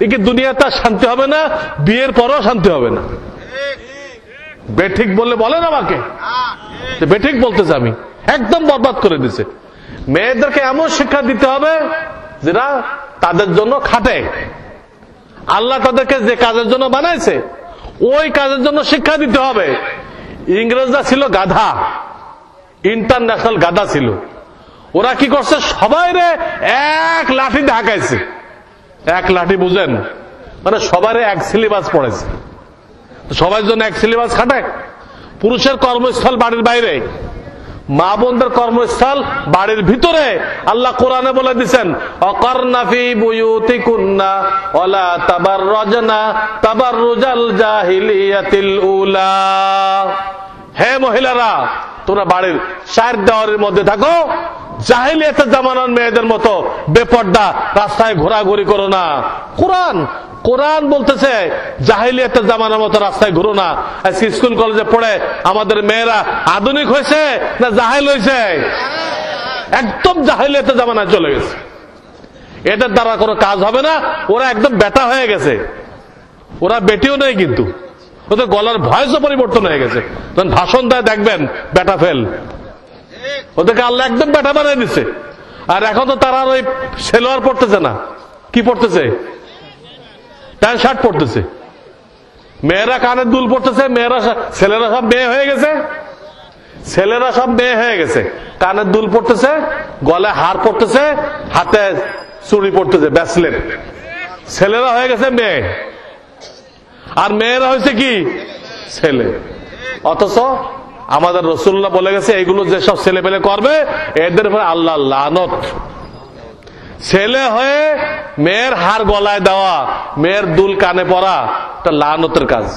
এ কি দুনিয়াতে শান্তি হবে না, বিয়ের পরও শান্তি হবে না। বেঠিক বললে বলেন আমাকে, বেঠিক বলতেছে আমি, একদম বরবাদ করে দিছে। মেয়েদেরকে এমন শিক্ষা দিতে হবে যেটা তাদের জন্য খাটে। আল্লাহ তাদেরকে যে কাজের জন্য বানাইছে ওই কাজের জন্য শিক্ষা দিতে হবে। ইংরেজরা ছিল গাধা, ইন্টারন্যাশনাল গাধা ছিল। ওরা কি করছে, সবাই রে এক লাঠি ঢাকাইছে, এক লাঠি বুঝেন, মানে সবারই এক সিলেবাস পড়েছে, সবার জন্য এক সিলেবাস খাটে। পুরুষের কর্মস্থল বাড়ির বাইরে, মা বোনদের কর্মস্থল বাড়ির ভিতরে। আল্লাহ কোরআনে বলে দিচ্ছেন, অকর্না ফি বুয়ুতিকুন্না ওয়ালা তাবাররাজনা তাবাররুজাল জাহিলিয়াতিল উলা। হে মহিলারা, তোমরা বাড়ির চার দেওয়ারের মধ্যে থাকো, জাহিলিয়াতের জামানার মেয়েদের মতো বেপর্দা রাস্তায় ঘোরাঘুরি করো না। কোরআন বলতেছে জাহিলিয়াতের জামানার মতো রাস্তায় ঘুরো না। আজকে স্কুল কলেজে পড়ে আমাদের মেয়েরা আধুনিক হয়েছে না জাহেল হয়েছে? একদম জাহিলিয়াতের জামানায় চলে গেছে। এদের দ্বারা কোনো কাজ হবে না। ওরা একদম বেটা হয়ে গেছে, ওরা বেটিও নেই, কিন্তু ওদের গলার ভয়েসও পরিবর্তন হয়ে গেছে। যখন ভাষণ দেয় দেখবেন বেটা ফেল, ওদেরকে আল্লাহ একদম বেটা বানিয়ে দিচ্ছে। আর এখন তো তারা ওই সেলোয়ার পড়তেছে না, কি পড়তেছে? প্যান্ট শার্ট পড়তেছে। মেয়েরা কানের দুল পড়তেছে, ছেলেরা সব মেয়ে হয়ে গেছে, ছেলেরা সব মেয়ে হয়ে গেছে। কানের দুল পড়তেছে, গলায় হার পড়তেছে, হাতে চুড়ি পড়তেছে, ব্যাসলেট। ছেলেরা হয়ে গেছে মেয়ে, আর মেয়েরা হয়েছে কি? ছেলে। অথচ আমাদের রাসূলুল্লাহ বলে গেছে, এইগুলো যেসব ছেলে পেলে করবে এদের উপরে আল্লাহ লানত। ছেলে হয়ে মেয়ের হার গলায় দেওয়া, মেয়ের দুল কানে পরা, এটা লানতের কাজ।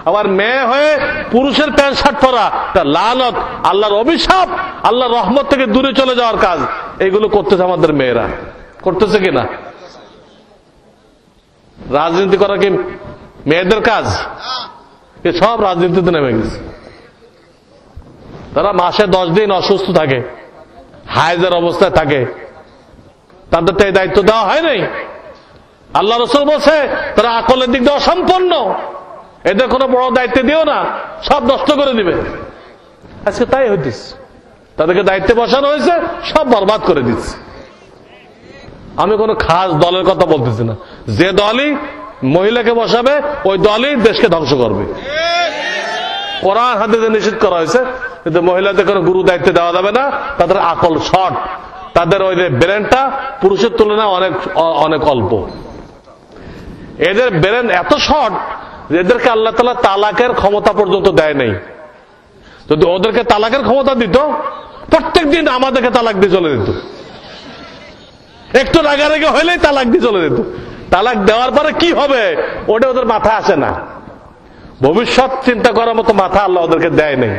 আবার মেয়ে হয়ে পুরুষের প্যান্ট শার্ট পরা, এটা লানত, আল্লাহর অভিশাপ, আল্লাহর রহমত থেকে দূরে চলে যাওয়ার কাজ। এইগুলো করতেছে আমাদের মেয়েরা, করতেছে কিনা? রাজনীতি করা কি মেয়েদের কাজ? এ সব রাজনীতিতে নেমে গেছে। তারা মাসে 10 দিন অসুস্থ থাকে, হায়েজের অবস্থায় থাকে, তাদের তো এই দায়িত্ব দেওয়া হয় নাই। আল্লাহ রাসূল বলছে তারা আকলের দিক দিয়ে অসম্পন্ন, এদের কোনো বড় দায়িত্ব দিও না, সব নষ্ট করে দিবে। আজকে তাই হইতেছে, তাদেরকে দায়িত্বে বসানো হয়েছে, সব বরবাদ করে দিচ্ছে। আমি কোনো খাস দলের কথা বলতেছি না, যে দলই মহিলাকে বসাবে ওই দলই দেশকে ধ্বংস করবে। কোরআন হাদিসে নিষেধ করা হয়েছে, কিন্তু মহিলাদের কোনো গুরু দায়িত্ব দেওয়া যাবে না। তাদের আকল শর্ট, তাদের ওই যে ব্রেনটা পুরুষের তুলনায় অনেক অনেক অল্প। এদের ব্রেন এত শর্ট যে এদেরকে আল্লাহ তাআলা তালাকের ক্ষমতা পর্যন্ত দেয় নাই। যদি ওদেরকে তালাকের ক্ষমতা দিত, প্রত্যেক দিন আমাদেরকে তালাক দিয়ে চলে যেত, একটু রাগারাগি হইলেই তালাক দিয়ে চলে যেত। তালাক দেওয়ার পরে কি হবে ওটা ওদের মাথায় আসে না। ভবিষ্যৎ চিন্তা করার মতো মাথা আল্লাহ ওদেরকে দেয় নাই।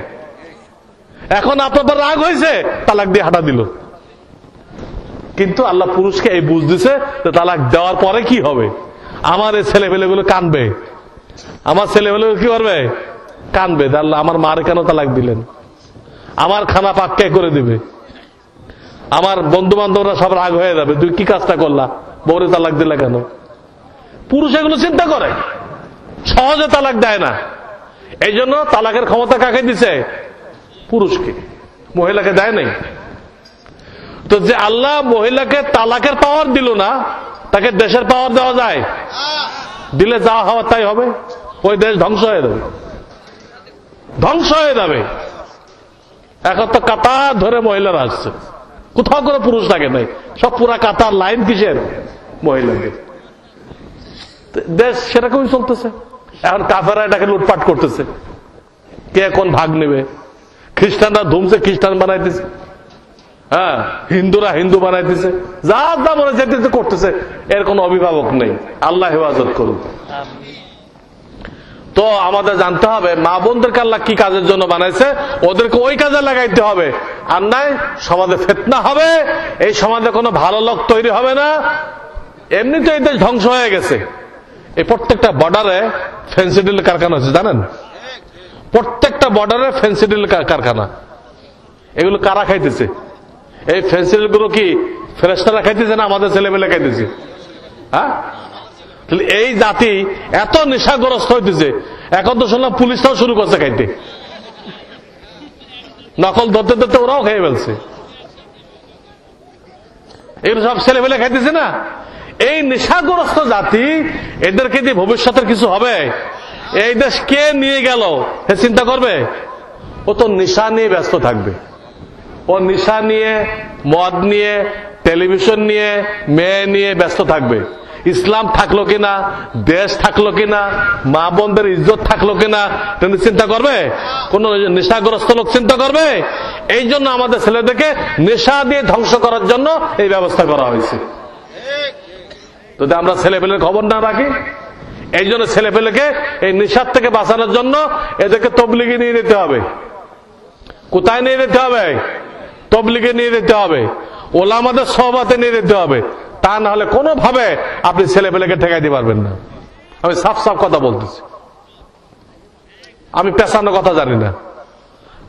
এখন আপনার রাগ হয়েছে, তালাক দিয়ে হাঁটা দিল। কিন্তু আল্লাহ পুরুষকে এই বুঝ দিছে যে তালাক দেওয়ার পরে কি হবে। আমার এই ছেলেপেলেগুলো কানবে, আমার ছেলেপেলেগুলো কি করবে? কানবে। আল্লাহ আমার মার কেন তালাক দিলেন, আমার খানা পাক কে করে দিবে, আমার বন্ধু বান্ধবরা সব রাগ হয়ে যাবে, তুই কি কাজটা করলা, বউরে তালাক দিলা কেন? পুরুষ এগুলো চিন্তা করে, সহজে তালাক দেয় না। এই জন্য তালাকের ক্ষমতা কাকে দিছে? পুরুষকে, মহিলাকে দেয় নাই। তো যে আল্লাহ মহিলাকে তালাকের পাওয়ার দিল না, তাকে দেশের পাওয়ার দেওয়া যায়? দিলে যা হওয়ার তাই হবে, ওই দেশ ধ্বংস হয়ে যাবে, ধ্বংস হয়ে যাবে। এখন তো কাতার ধরে মহিলারা আসছে, কোথাও কোনো পুরুষ থাকে নাই, সব পুরা কাতার লাইন কিসের? মহিলাদের। দেশ সেরকমই চলতেছে। এখন কাফেররা এটাকে লুটপাট করতেছে, কে কোন ভাগ নেবে। খ্রিস্টানরা ধুমছে, খ্রিস্টান বানাইতেছে, হ্যাঁ, হিন্দুরা হিন্দু বানাইতেছে, যা যা মনে যেতেছে করতেছে, এর কোন অভিভাবক নেই। আল্লাহ হেফাজত করুন। তো আমাদের জানতে হবে মা বোনদেরকে আল্লাহ কি কাজের জন্য বানাইছে, ওদেরকে ওই কাজে লাগাইতে হবে। আর নাই সমাজে ফিতনা হবে, এই সমাজে কোনো ভালো লোক তৈরি হবে না। এমনিতে এই দেশ ধ্বংস হয়ে গেছে। এই প্রত্যেকটা বর্ডারে ফেন্সিডিল কারখানা আছে, জানেন? প্রত্যেকটা বর্ডারে ফেন্সিডিল কারখানা। এগুলো কারা খাইতেছে? এই ফেন্সিডিল গুলো কি ফেরেশতারা খাইতেছে না আমাদের ছেলেমেলে খাইতেছে? হ্যাঁ, এই জাতি এত নেশাগ্রস্ত হইতেছে, এখন তো শুনলাম পুলিশটাও শুরু করছে খাইতে, নকল ধরতে ধরতে ওরাও খেয়ে ফেলছে। এগুলো সব ছেলেমেলে খাইতেছে না। এই নেশাগ্রস্ত জাতি, এদেরকে দিয়ে ভবিষ্যতের কিছু হবে? এই দেশ কে নিয়ে গেল সে চিন্তা করবে? ও তো নেশা নিয়ে ব্যস্ত থাকবে। ও নেশা নিয়ে, মদ নিয়ে, টেলিভিশন নিয়ে, মেয়ে নিয়ে ব্যস্ত থাকবে। ইসলাম থাকলো কিনা, দেশ থাকলো কিনা, মা বোনদের ইজ্জত থাকলো কিনা তিনি চিন্তা করবে? কোন নেশাগ্রস্ত লোক চিন্তা করবে? এই জন্য আমাদের ছেলেদেরকে নেশা দিয়ে ধ্বংস করার জন্য এই ব্যবস্থা করা হয়েছে। যদি আমরা ছেলেপেলের খবর না রাখি, এই জন্য ছেলেপেলেকে এই নেশার থেকে বাঁচানোর জন্য এদেরকে তবলিগে নিয়ে যেতে হবে। কোথায় নিয়ে যেতে হবে? তবলিগে নিয়ে যেতে হবে, ওলামাদের সহবতে নিয়ে যেতে হবে। তা না হলে কোনোভাবে আপনি ছেলেপেলেকে ঠেকাই দিতে পারবেন না। আমি সাফ সাফ কথা বলতেছি, আমি পেছানো কথা জানি না,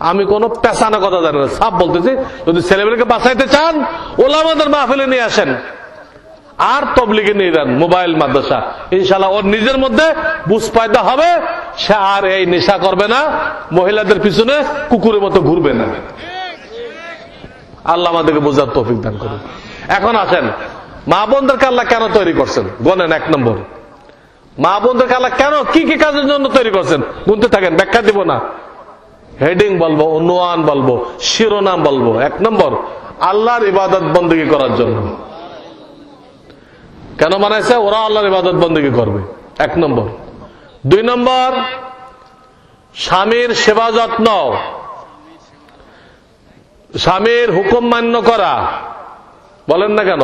আমি কোন পেছানো কথা জানি না, সাফ বলতেছি। যদি ছেলেপেলেকে বাঁচাইতে চান ওলামাদের মাহফিলে নিয়ে আসেন আর তবলিগে নিয়ে যান, মোবাইল মাদ্রাসা, ইনশাআল্লাহ ওর নিজের মধ্যে বুঝ পয়দা হবে, সে আর এই নেশা করবে না, মহিলাদের পিছনে কুকুরের মতো ঘুরবে না। আল্লাহ আমাদেরকে বোঝার তৌফিক দান করুন। এখন আসেন, মা বোনদেরকে আল্লাহ কেন তৈরি করছেন? গনেন। 1 নম্বর, মা বোনদেরকে আল্লাহ কেন কি কি কাজের জন্য তৈরি করছেন গুনতে থাকেন, ব্যাখ্যা দিব না, হেডিং বলবো, অনুয়ান বলবো, শিরোনাম বলবো। 1 নম্বর, আল্লাহর ইবাদত বন্দেগী করার জন্য। কেন বানাইছে? ওরা আল্লাহর ইবাদত বন্দেগী করবে, 1 নম্বর। 2 নম্বর, স্বামীর সেবা যত্ন, স্বামীর হুকুম মান্য করা। বলেন না কেন?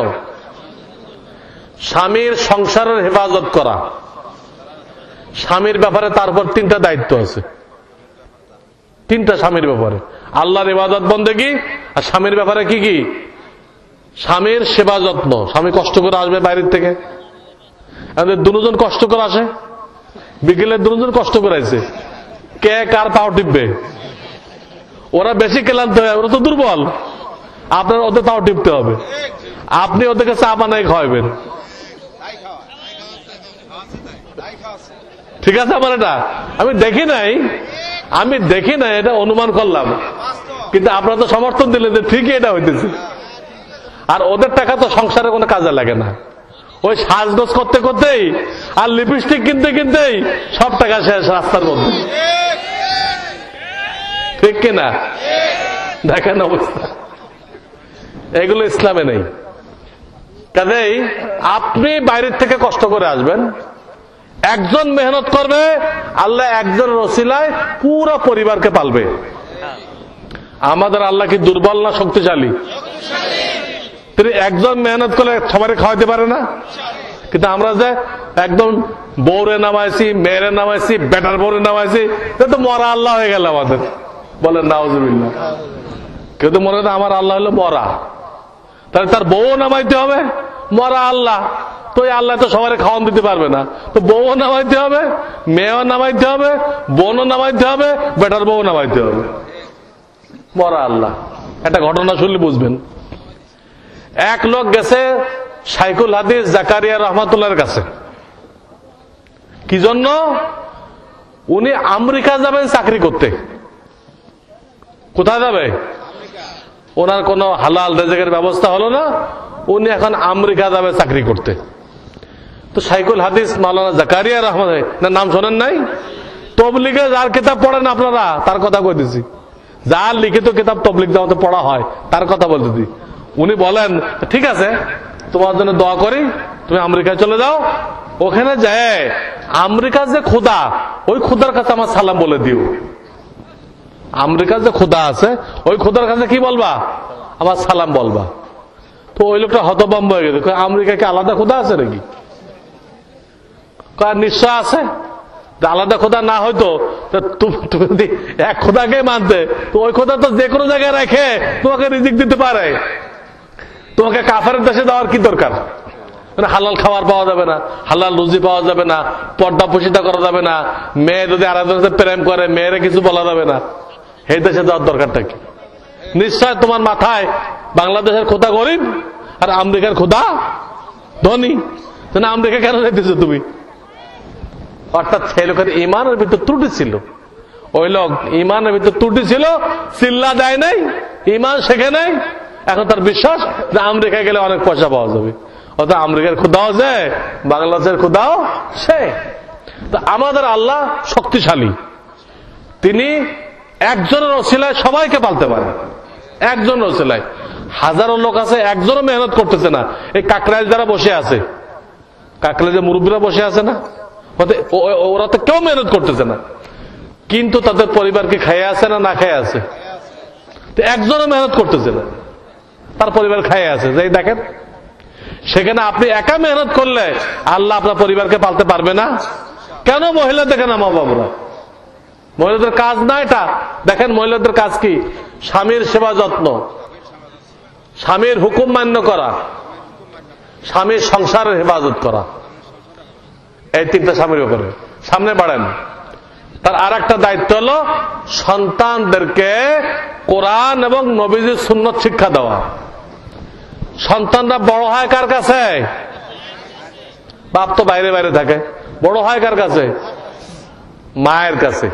স্বামীর সংসারের হেফাজত করা। স্বামীর ব্যাপারে তারপর 3টা দায়িত্ব আছে, 3টা স্বামীর ব্যাপারে, আল্লাহর ইবাদত বন্দেগী, আর স্বামীর ব্যাপারে কি কি? স্বামীর সেবা যত্ন। স্বামী কষ্ট করে আসবে বাইরের থেকে, আমাদের দুজন কষ্ট করে আসে, বিকেলে দুজন কষ্ট করে আসে, কে কার পাও টিপবে? ওরা বেশি ক্লান্ত হয়, ওরা তো দুর্বল, আপনার ওদের পাও টিপতে হবে, আপনি ওদেরকে চা বানাই খাওয়াবেন। ঠিক আছে? আমার এটা আমি দেখি নাই, এটা অনুমান করলাম, কিন্তু আপনারা তো সমর্থন দিলেন যে ঠিকই এটা হইতেছে। আর ওদের টাকা তো সংসারে কোনো কাজে লাগে না, ওই সাজগোজ করতে করতেই আর লিপস্টিক কিনতে কিনতেই সব টাকা শেষ রাস্তার মধ্যে। ঠিক কিনা? দেখেন অবস্থা, এগুলো ইসলামে নেই। কাজেই আপনি বাইরের থেকে কষ্ট করে আসবেন, একজন মেহনত করবে, আল্লাহ একজন রসিলায় পুরো পরিবারকে পালবে। আমাদের আল্লাহ কি দুর্বল না শক্তিশালী? তিনি একজন মেহনত করলে সবারই খাওয়াইতে পারে না? কিন্তু আমরা যে একদম বউরে নামাইছি, মেয়েরে নামাইছি, বেটার বউরে নামাইছি, তো মরা আল্লাহ হয়ে গেল আমাদের। বলেন নাউজুবিল্লাহ। কেউ তো মনে হয় আমার আল্লাহ হলো মরা, তাহলে তার বউও নামাইতে হবে, মরা আল্লাহ তো আল্লাহ তো সবাই খাওয়ান দিতে পারবে না, তো বউও নামাইতে হবে, মেয়েও নামাইতে হবে, বোনও নামাইতে হবে, বেটার বউ নামাইতে হবে, মরা আল্লাহ। একটা ঘটনা শুনলে বুঝবেন। এক লোক গেছে শাইখুল হাদিস জাকারিয়া রহমাতুল্লাহর কাছে, কি জন্য? উনি আমেরিকা যাবেন চাকরি করতে। কোথায় যাবে? ওনার কোনো হালাল রেজেকের ব্যবস্থা হলো না, উনি এখন আমেরিকা যাবে চাকরি করতে। তো শাইখুল হাদিস মাওলানা জাকারিয়া রহমাতুল্লাহ, নাম শোনেন নাই? তবলিগে যার কিতাব পড়েন আপনারা, তার কথা কইতেছি, যার লিখিত কিতাব তবলিগ জামাতে পড়া হয় তার কথা বলতেছি। উনি বলেন, ঠিক আছে তোমার জন্য দোয়া করি, তুমি আমেরিকায় চলে যাও, ওখানে যায় আমেরিকার যে খোদা, ওই খোদার কাছে আমার সালাম বলে দিও। আমেরিকার যে খোদা আছে ওই খোদার কাছে কি বলবা? আমার সালাম বলবা। তো ওই লোকটা হতভম্ব হয়ে গেছে, আমেরিকা কি আলাদা খোদা আছে নাকি? নিশ্চয় আছে, আলাদা খোদা না হয়তো তুমি যদি এক খোদাকে মানতে, তো ওই খোদা তো যে কোনো জায়গায় রেখে তোমাকে রিজিক দিতে পারে, তোমাকে কাফেরের দেশে দেওয়ার কি দরকার? মানে হালাল খাবার পাওয়া যাবে না, হালাল রুজি পাওয়া যাবে না, পর্দা পুষিতা করা যাবে না, মেয়ে যদি আরেকজনের সাথে প্রেম করে মেয়েরে কিছু বলা যাবে না, এই দেশে যাওয়ার দরকারটা কি? নিশ্চয় তোমার মাথায় বাংলাদেশের খোদা গরিব আর আমেরিকার খোদা ধনী, আমেরিকা কেন যাইতেছো তুমি? অর্থাৎ সেই লোকের ইমানের ভিতর ত্রুটি ছিল, ওই লোক ইমানের ভিতর ত্রুটি ছিল, চিল্লা দেয় নাই, ইমান শেখে নাই, এখন তার বিশ্বাস যে আমেরিকায় গেলে অনেক পয়সা পাওয়া যাবে। অর্থাৎ আমেরিকার খোদাও যে, বাংলাদেশের খোদাও সে। তো আমাদের আল্লাহ শক্তিশালী, তিনি একজনের ওসিলায় সবাইকে পালতে পারে। একজন ওসিলায় হাজারো লোক আছে, একজনও মেহনত করতেছে না। এই কাকরাইল যারা বসে আছে, কাকলে যে মুরব্বীরা বসে আছে না, ওরা তো কেউ মেহনত করতেছে না, কিন্তু তাদের পরিবারকে খাইয়ে আছে না না খাইয়ে আছে? তো একজনও মেহনত করতেছে না, তার পরিবার খাইয়ে আছে। যাই দেখেন, সেখানে আপনি একা মেহনত করলে আল্লাহ আপনার পরিবারকে পালতে পারবে না? কেন মহিলা দেখেন না, মা বাবুরা মহিলাদের কাজ না এটা? দেখেন মহিলাদের কাজ কি? স্বামীর সেবা যত্ন, স্বামীর হুকুম মান্য করা, স্বামীর সংসারের হেফাজত করা, এই তিনটা স্বামীর উপরে। সামনে বাড়েন। তার আর একটা দায়িত্ব হলো সন্তানদেরকে কোরআন এবং নবীজির সুন্নত শিক্ষা দেওয়া। সন্তানরা বড় হয় কার কাছে? বাপ তো বাইরে বাইরে থাকে, বড় হয় কার কাছে? মায়ের কাছে।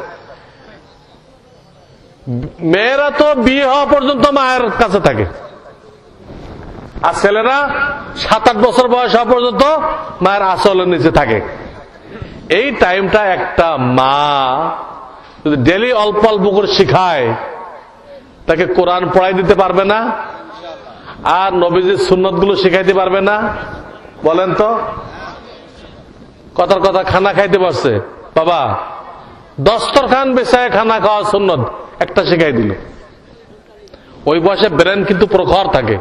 মেয়েরা তো বিয়ে হওয়া পর্যন্ত মায়ের কাছে থাকে, আর ছেলেরা 7-8 বছর বয়স হওয়া পর্যন্ত মায়ের আঁচলের নিচে থাকে। এই টাইমটা একটা মা যদি ডেলি অল্প অল্প করে শিখায়, তাকে কোরআন পড়াই দিতে পারবে না আর নবীজির সুন্নত গুলো শিখাইতে পারবে না? বলেন তো। কথার কথা, খানা খাইতে পারছে বাবা, দস্তরখান বেচায় খানা খাওয়া সুন্নত একটা শিখাই দিল। ওই বয়সে ব্রেন কিন্তু প্রখর থাকে,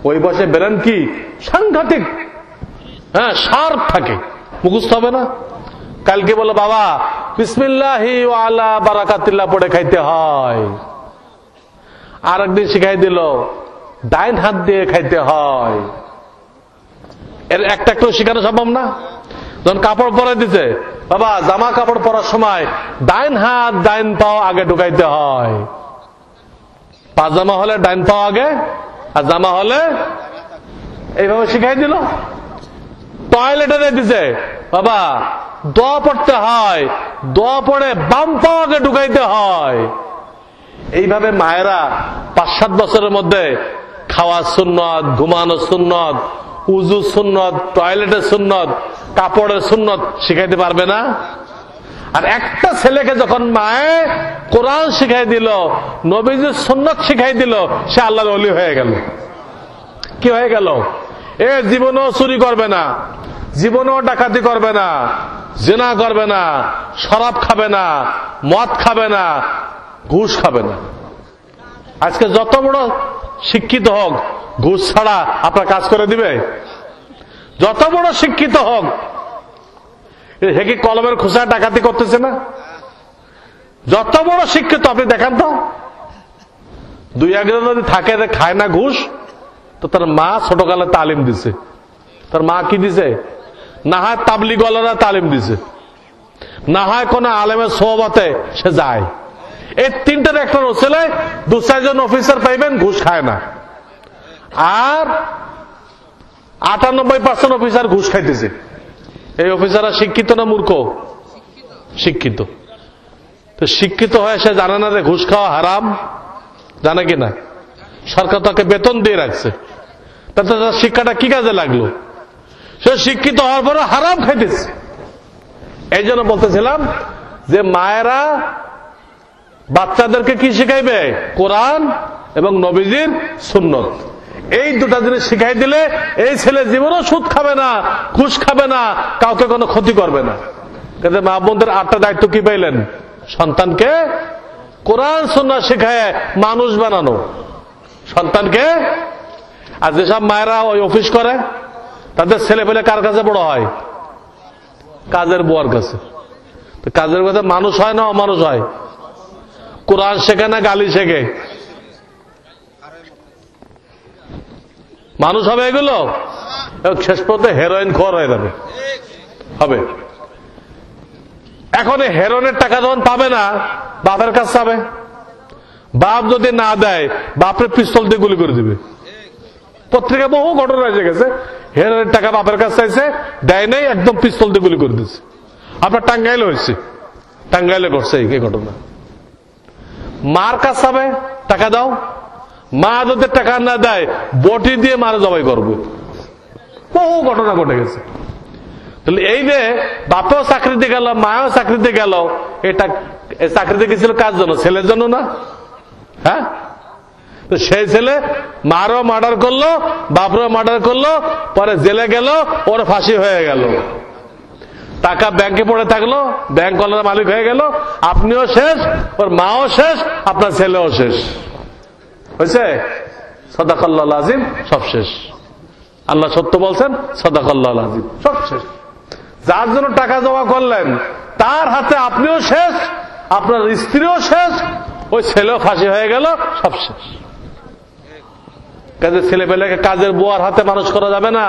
ওই বয়সে ব্রেন কি সাংঘাতিক, হ্যাঁ শার্প থাকে, মুখস্থ হবে না। কালকে বলো বাবা বিসমিল্লাহি ওয়া আলা বারাকাতিল্লাহ পড়ে খাইতে হয়, আর একদিন শিখাই দিল ডাইন হাত দিয়ে খাইতে হয়। এর একটা একটু শিখানো সম্ভব না? যখন কাপড় পরে দিছে, বাবা জামা কাপড় পরার সময় ডাইন হাত ডাইন পাও আগে ঢুকাইতে হয়। পাজামা হলে ডাইন পাও আগে, আর জামা হলে এইভাবে শিখাই দিল। টয়লেটে দিছে, বাবা দোয়া পড়তে হয়, দোয়া পড়ে বাম পাও আগে ঢুকাইতে হয়। এইভাবে মায়েরা 5-7 বছরের মধ্যে খাওয়া সুন্নত, ঘুমানো সুন্নত, উজু সুন্নত, টয়লেটের সুন্নত, কাপড়ের সুন্নত শিখাইতে পারবে না? আর একটা ছেলেকে যখন মায়ে কোরআন শিখাই দিল, নবীজির সুন্নত শিখাই দিল, সে আল্লাহর ওলি হয়ে গেল। কি হয়ে গেল? এ জীবনেও চুরি করবে না, জীবনেও ডাকাতি করবে না, জিনা করবে না, শরাব খাবে না, মদ খাবে না, ঘুষ খাবে না। আজকে যত বড় শিক্ষিত হোক, ঘুষ ছাড়া আপনার কাজ করে দিবে? যত বড় শিক্ষিত হোক, হে কি কলমের খোঁচা ডাকাতি করতেছে না? যত বড় শিক্ষিত আপনি দেখান তো, 2-1 যদি থাকে যে খায় না ঘুষ, তো তার মা ছোটকালে তালিম দিছে। তার মা কি দিছে? না হয় তাবলিগওয়ালারা তালিম দিছে, না হয় কোন আলেমের সোহবতে সে যায়। এই তিনটার একটা রসিলায় 2-4 জন অফিসার পাইবেন ঘুষ খায় না, আর 98% অফিসার ঘুষ খাইতেছে। এই অফিসাররা শিক্ষিত না মূর্খ? শিক্ষিত। তো শিক্ষিত হয়ে সে জানে না যে ঘুষ খাওয়া হারাম? জানে কিনা? সরকার তাকে বেতন দিয়ে রাখছে, তাতে তার শিক্ষাটা কি কাজে লাগলো? সে শিক্ষিত হওয়ার পরে হারাম খাইতেছে। এই জন্য বলতেছিলাম যে মায়েরা বাচ্চাদেরকে কি শিখাইবে? কোরআন এবং নবীজির সুন্নত। এই দুটা জিনিস শিখাই দিলে এই ছেলে জীবনও সুদ খাবে না, ঘুষ খাবে না, কাউকে কোনো ক্ষতি করবে না। কিন্তু মা বোনদের 8টা দায়িত্ব কি পাইলেন? সন্তানকে কোরআন সুন্নাত শিখায় মানুষ বানানো, সন্তানকে। আর যেসব মায়েরা ওই অফিস করে, তাদের ছেলে পেলে কার কাছে বড় হয়? কাজের বুয়ার কাছে। কাজের কাছে মানুষ হয় না অমানুষ হয়? কোরআন শেখে না গালি শেখে? মানুষ হবে এগুলো? শেষ পর্যন্ত হেরোইন খোর হয়ে যাবে, হবে। এখন হেরোইনের টাকা যখন পাবে না, বাপের কাছে যাবে। বাপ যদি না দেয়, বাপের পিস্তল দিয়ে গুলি করে দিবে। পত্রিকা বহু ঘটনা এসে গেছে, হেরোইনের টাকা বাপের কাছে চাইছে, দেয় নাই, একদম পিস্তল দিয়ে গুলি করে দিচ্ছে। আপনার টাঙ্গাইলে হয়েছে, টাঙ্গাইলে করছে এই ঘটনা। মার কাছে যাবে, টাকা দাও। মা যদি টাকা না দেয়, বটি দিয়ে মারে জবাই করবে। বহু ঘটনা ঘটে গেছে। তাহলে এই যে বাপেও চাকরিতে গেল, মাও চাকরিতে গেল, এটা চাকরিতে গেছিল কার জন্য? ছেলের জন্য না? হ্যাঁ, তো সেই ছেলে মারও মার্ডার করলো, বাপরও মার্ডার করলো, পরে জেলে গেল, ওর ফাঁসি হয়ে গেল। টাকা ব্যাংকে পড়ে থাকলো, ব্যাংক ওয়ালার মালিক হয়ে গেল, আপনিও শেষ, ওর মাও শেষ, আপনার ছেলেও শেষ হয়েছে। সাদাকাল্লাহুল আযীম, সব শেষ। আল্লাহ সত্য বলছেন, সাদাকাল্লাহুল আযীম, সব শেষ। যার জন্য টাকা জমা করলেন তার হাতে আপনিও শেষ, আপনার স্ত্রীও শেষ, ওই ছেলেও ফাঁসি হয়ে গেল, সব শেষ। কাজে ছেলে পেলেকে কাজের বুয়ার হাতে মানুষ করা যাবে না,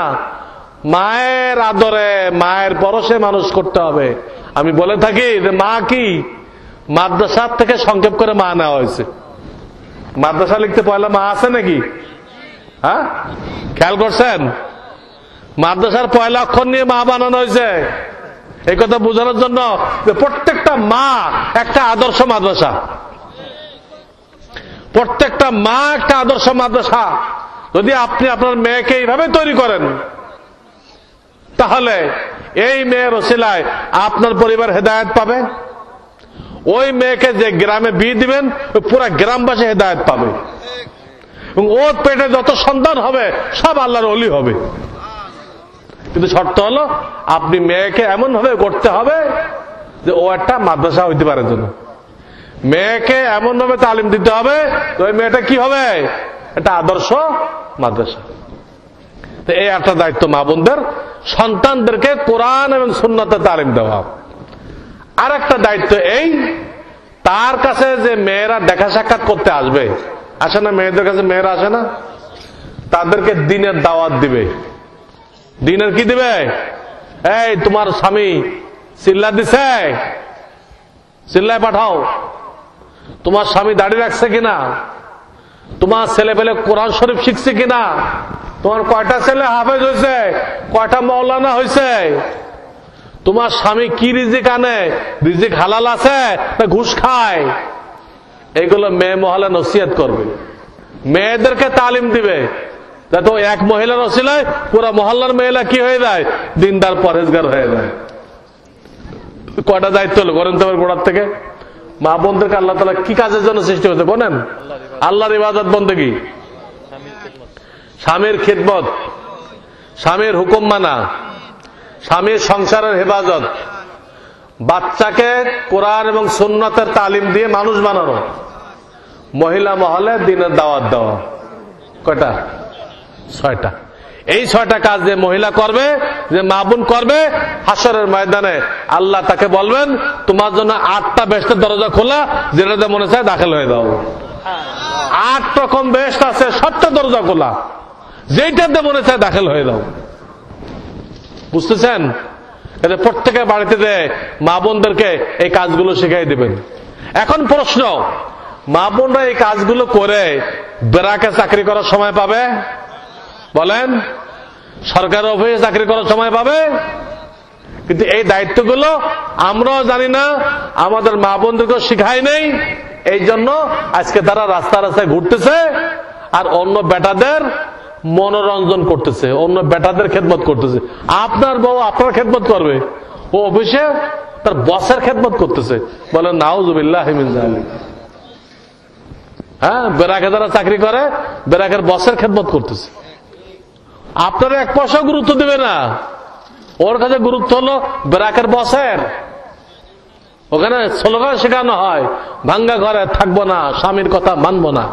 মায়ের আদরে মায়ের পরশে মানুষ করতে হবে। আমি বলে থাকি যে মা কি, মাদ্রাসা থেকে সংক্ষেপ করে মা নেওয়া হয়েছে। মাদ্রাসা লিখতে পয়লা মা আছে নাকি? হ্যাঁ, খেয়াল করছেন? মাদ্রাসার পয়লা অক্ষর নিয়ে মা বানানো হয়েছে। এই কথা বোঝানোর জন্য যে প্রত্যেকটা মা একটা আদর্শ মাদ্রাসা, প্রত্যেকটা মা একটা আদর্শ মাদ্রাসা। যদি আপনি আপনার মেয়েকে এইভাবে তৈরি করেন, তাহলে এই মেয়ের ওসিলায় আপনার পরিবার হেদায়েত পাবে। ওই মেয়েকে যে গ্রামে বিয়ে দিবেন, ওই পুরা গ্রামবাসী হেদায়েত পাবে। এবং ওর পেটে যত সন্তান হবে সব আল্লাহর ওলি হবে। কিন্তু শর্ত হলো আপনি মেয়েকে এমন ভাবে করতে হবে যে ও একটা মাদ্রাসা হইতে পারে। জন্য মেয়েকে এমন ভাবে তালিম দিতে হবে ওই মেয়েটা কি হবে, একটা আদর্শ মাদ্রাসা। তো এই একটা দায়িত্ব মা বোনদের, সন্তানদেরকে কোরআন এবং সুন্নাতে তালিম দেওয়া। আর একটা দায়িত্ব এই, তার কাছে যে মেয়েরা দেখা সাক্ষাৎ করতে আসবে, আসে না মেয়েদের কাছে, মেয়েরা আসে না, তাদেরকে দিনের দাওয়াত দিবে। দিনের কি দিবে? এই তোমার স্বামী চিল্লা দিছে, চিল্লায় পাঠাও। তোমার স্বামী দাড়ি রাখছে কিনা, তোমার ছেলে পেলে কোরআন শরীফ শিখছে কিনা, তোমার কয়টা ছেলে হাফেজ হয়েছে, কয়টা মাওলানা হয়েছে, তোমার স্বামী কি রিজিক আনে, রিজিক হালাল আছে না ঘুষ খায়, এগুলো মেয়ে মহলে নসিহত করবে, মেয়েদেরকে তালিম দিবে, যাতে এক মহিলার ওসিলায় পুরা মহল্লার মেয়েরা কি হয়ে যায়, দিনদার পরেজগার হয়ে যায়। কয়টা দায়িত্ব হলো করেন তোমার গোড়ার থেকে। মা বোনদেরকে আল্লাহ তাআলা কি কাজের জন্য সৃষ্টি করেছে বলেন? আল্লাহর ইবাদত বন্দেগী, স্বামীর খিদমত, স্বামীর হুকুম মানা, স্বামীর সংসারের হেফাজত, বাচ্চাকে কোরআন এবং সুন্নাতের তালিম দিয়ে মানুষ বানানো, মহিলা মহলে দিনের দাওয়াত দেওয়া। কয়টা? 6টা। এই 6টা কাজ যে মহিলা করবে, যে মা বোন করবে, হাসরের ময়দানে আল্লাহ তাকে বলবেন তোমার জন্য 8টা বেহেশতের দরজা খোলা, যেটাতে মনে চায় দাখিল হয়ে দাও। 8 রকম বেহেশত আছে, 7টা দরজা খোলা, যেইটাতে মনে চায় দাখিল হয়ে দাও। বুঝতেছেন? এতে প্রত্যেকের বাড়িতে মা বোনদেরকে এই কাজগুলো শিখাই দিবেন। এখন প্রশ্ন, মা বোনরা এই কাজগুলো করে বেরাকে চাকরি করার সময় পাবে? বলেন, সরকারি অফিসে চাকরি করার সময় পাবে? কিন্তু এই দায়িত্বগুলো আমরাও জানি না, আমাদের মা বোনদেরকেও শিখাই নেই। এই জন্য আজকে তারা রাস্তা রাস্তায় ঘুরতেছে আর অন্য বেটাদের মনোরঞ্জন করতেছে, অন্য বেটাদের খেদমত করতেছে। আপনার বউ আপনার খেদমত করবে, ও অফিসে তার বসের খেদমত করতেছে। বলেন নাউযুবিল্লাহি মিন যালিক। হ্যাঁ, বেরাকে যারা চাকরি করে বেরাকের বসের খেদমত করতেছে। আপনারা 1 পয়সা গুরুত্ব দেবে না, ওর কাছে গুরুত্ব হলো বেরাকের বসের। ওখানে স্লোগান শেখানো হয়, ভাঙ্গা ঘরে থাকবো না, স্বামীর কথা মানবো না।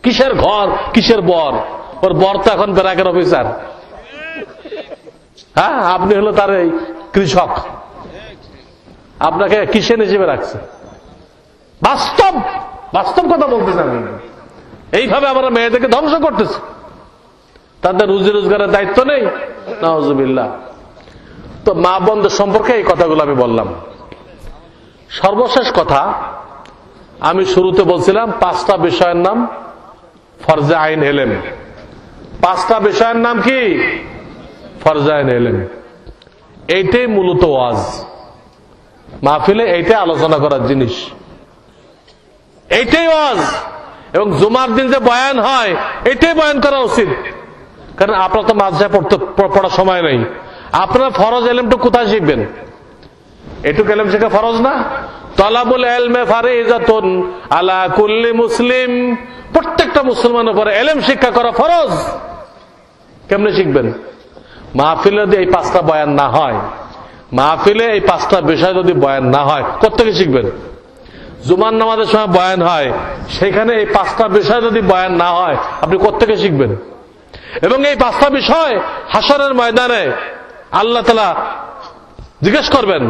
কিসের ঘর, কিসের বর? ওর বর তো এখন বেরাকের অফিসার। হ্যাঁ, আপনি হলো তার এই কৃষক, আপনাকে কিসের হিসেবে রাখছে? বাস্তব বাস্তব কথা বলতেছে। আমি এইভাবে আমরা মেয়েদেরকে ধ্বংস করতেছি, তাদের রুজি রোজগারের দায়িত্ব নেই। নাউযুবিল্লাহ। তো মা বোনদের সম্পর্কে এই কথাগুলো আমি বললাম। সর্বশেষ কথা, আমি শুরুতে বলছিলাম 5টা বিষয়ের নাম ফরজে আইন এলেম। 5টা বিষয়ের নাম কি? ফরজে আইন এলেম। এইটাই মূলত ওয়াজ মাহফিলে, এইটাই আলোচনা করার জিনিস, এইটাই ওয়াজ। এবং জুমার দিন যে বয়ান হয়, এটাই বয়ান করা উচিত। কারণ আপনার তো মাদ্রাসায় পড়ার সময় নেই। আপনারা ফরজ এলেমটা কোথায় শিখবেন? এটুকু এলেম শেখা ফরজ না? তালাবুল ইলমি ফারিজাতুন আলা কুল্লি মুসলিম, প্রত্যেকটা মুসলমানের উপরে ইলম শিক্ষা করা ফরজ। কেমনে শিখবেন? মাহফিলে যদি এই 5টা বয়ান না হয়, মাহফিলে এই 5টা বিষয় যদি বয়ান না হয়, কোত্থেকে শিখবেন? জুমার নামাজের সময় বয়ান হয়, সেখানে এই 5টা বিষয় যদি বয়ান না হয়, আপনি কোত্থেকে শিখবেন? এবং এই 5টা বিষয় হাসরের ময়দানে আল্লাহ তাআলা জিজ্ঞেস করবেন।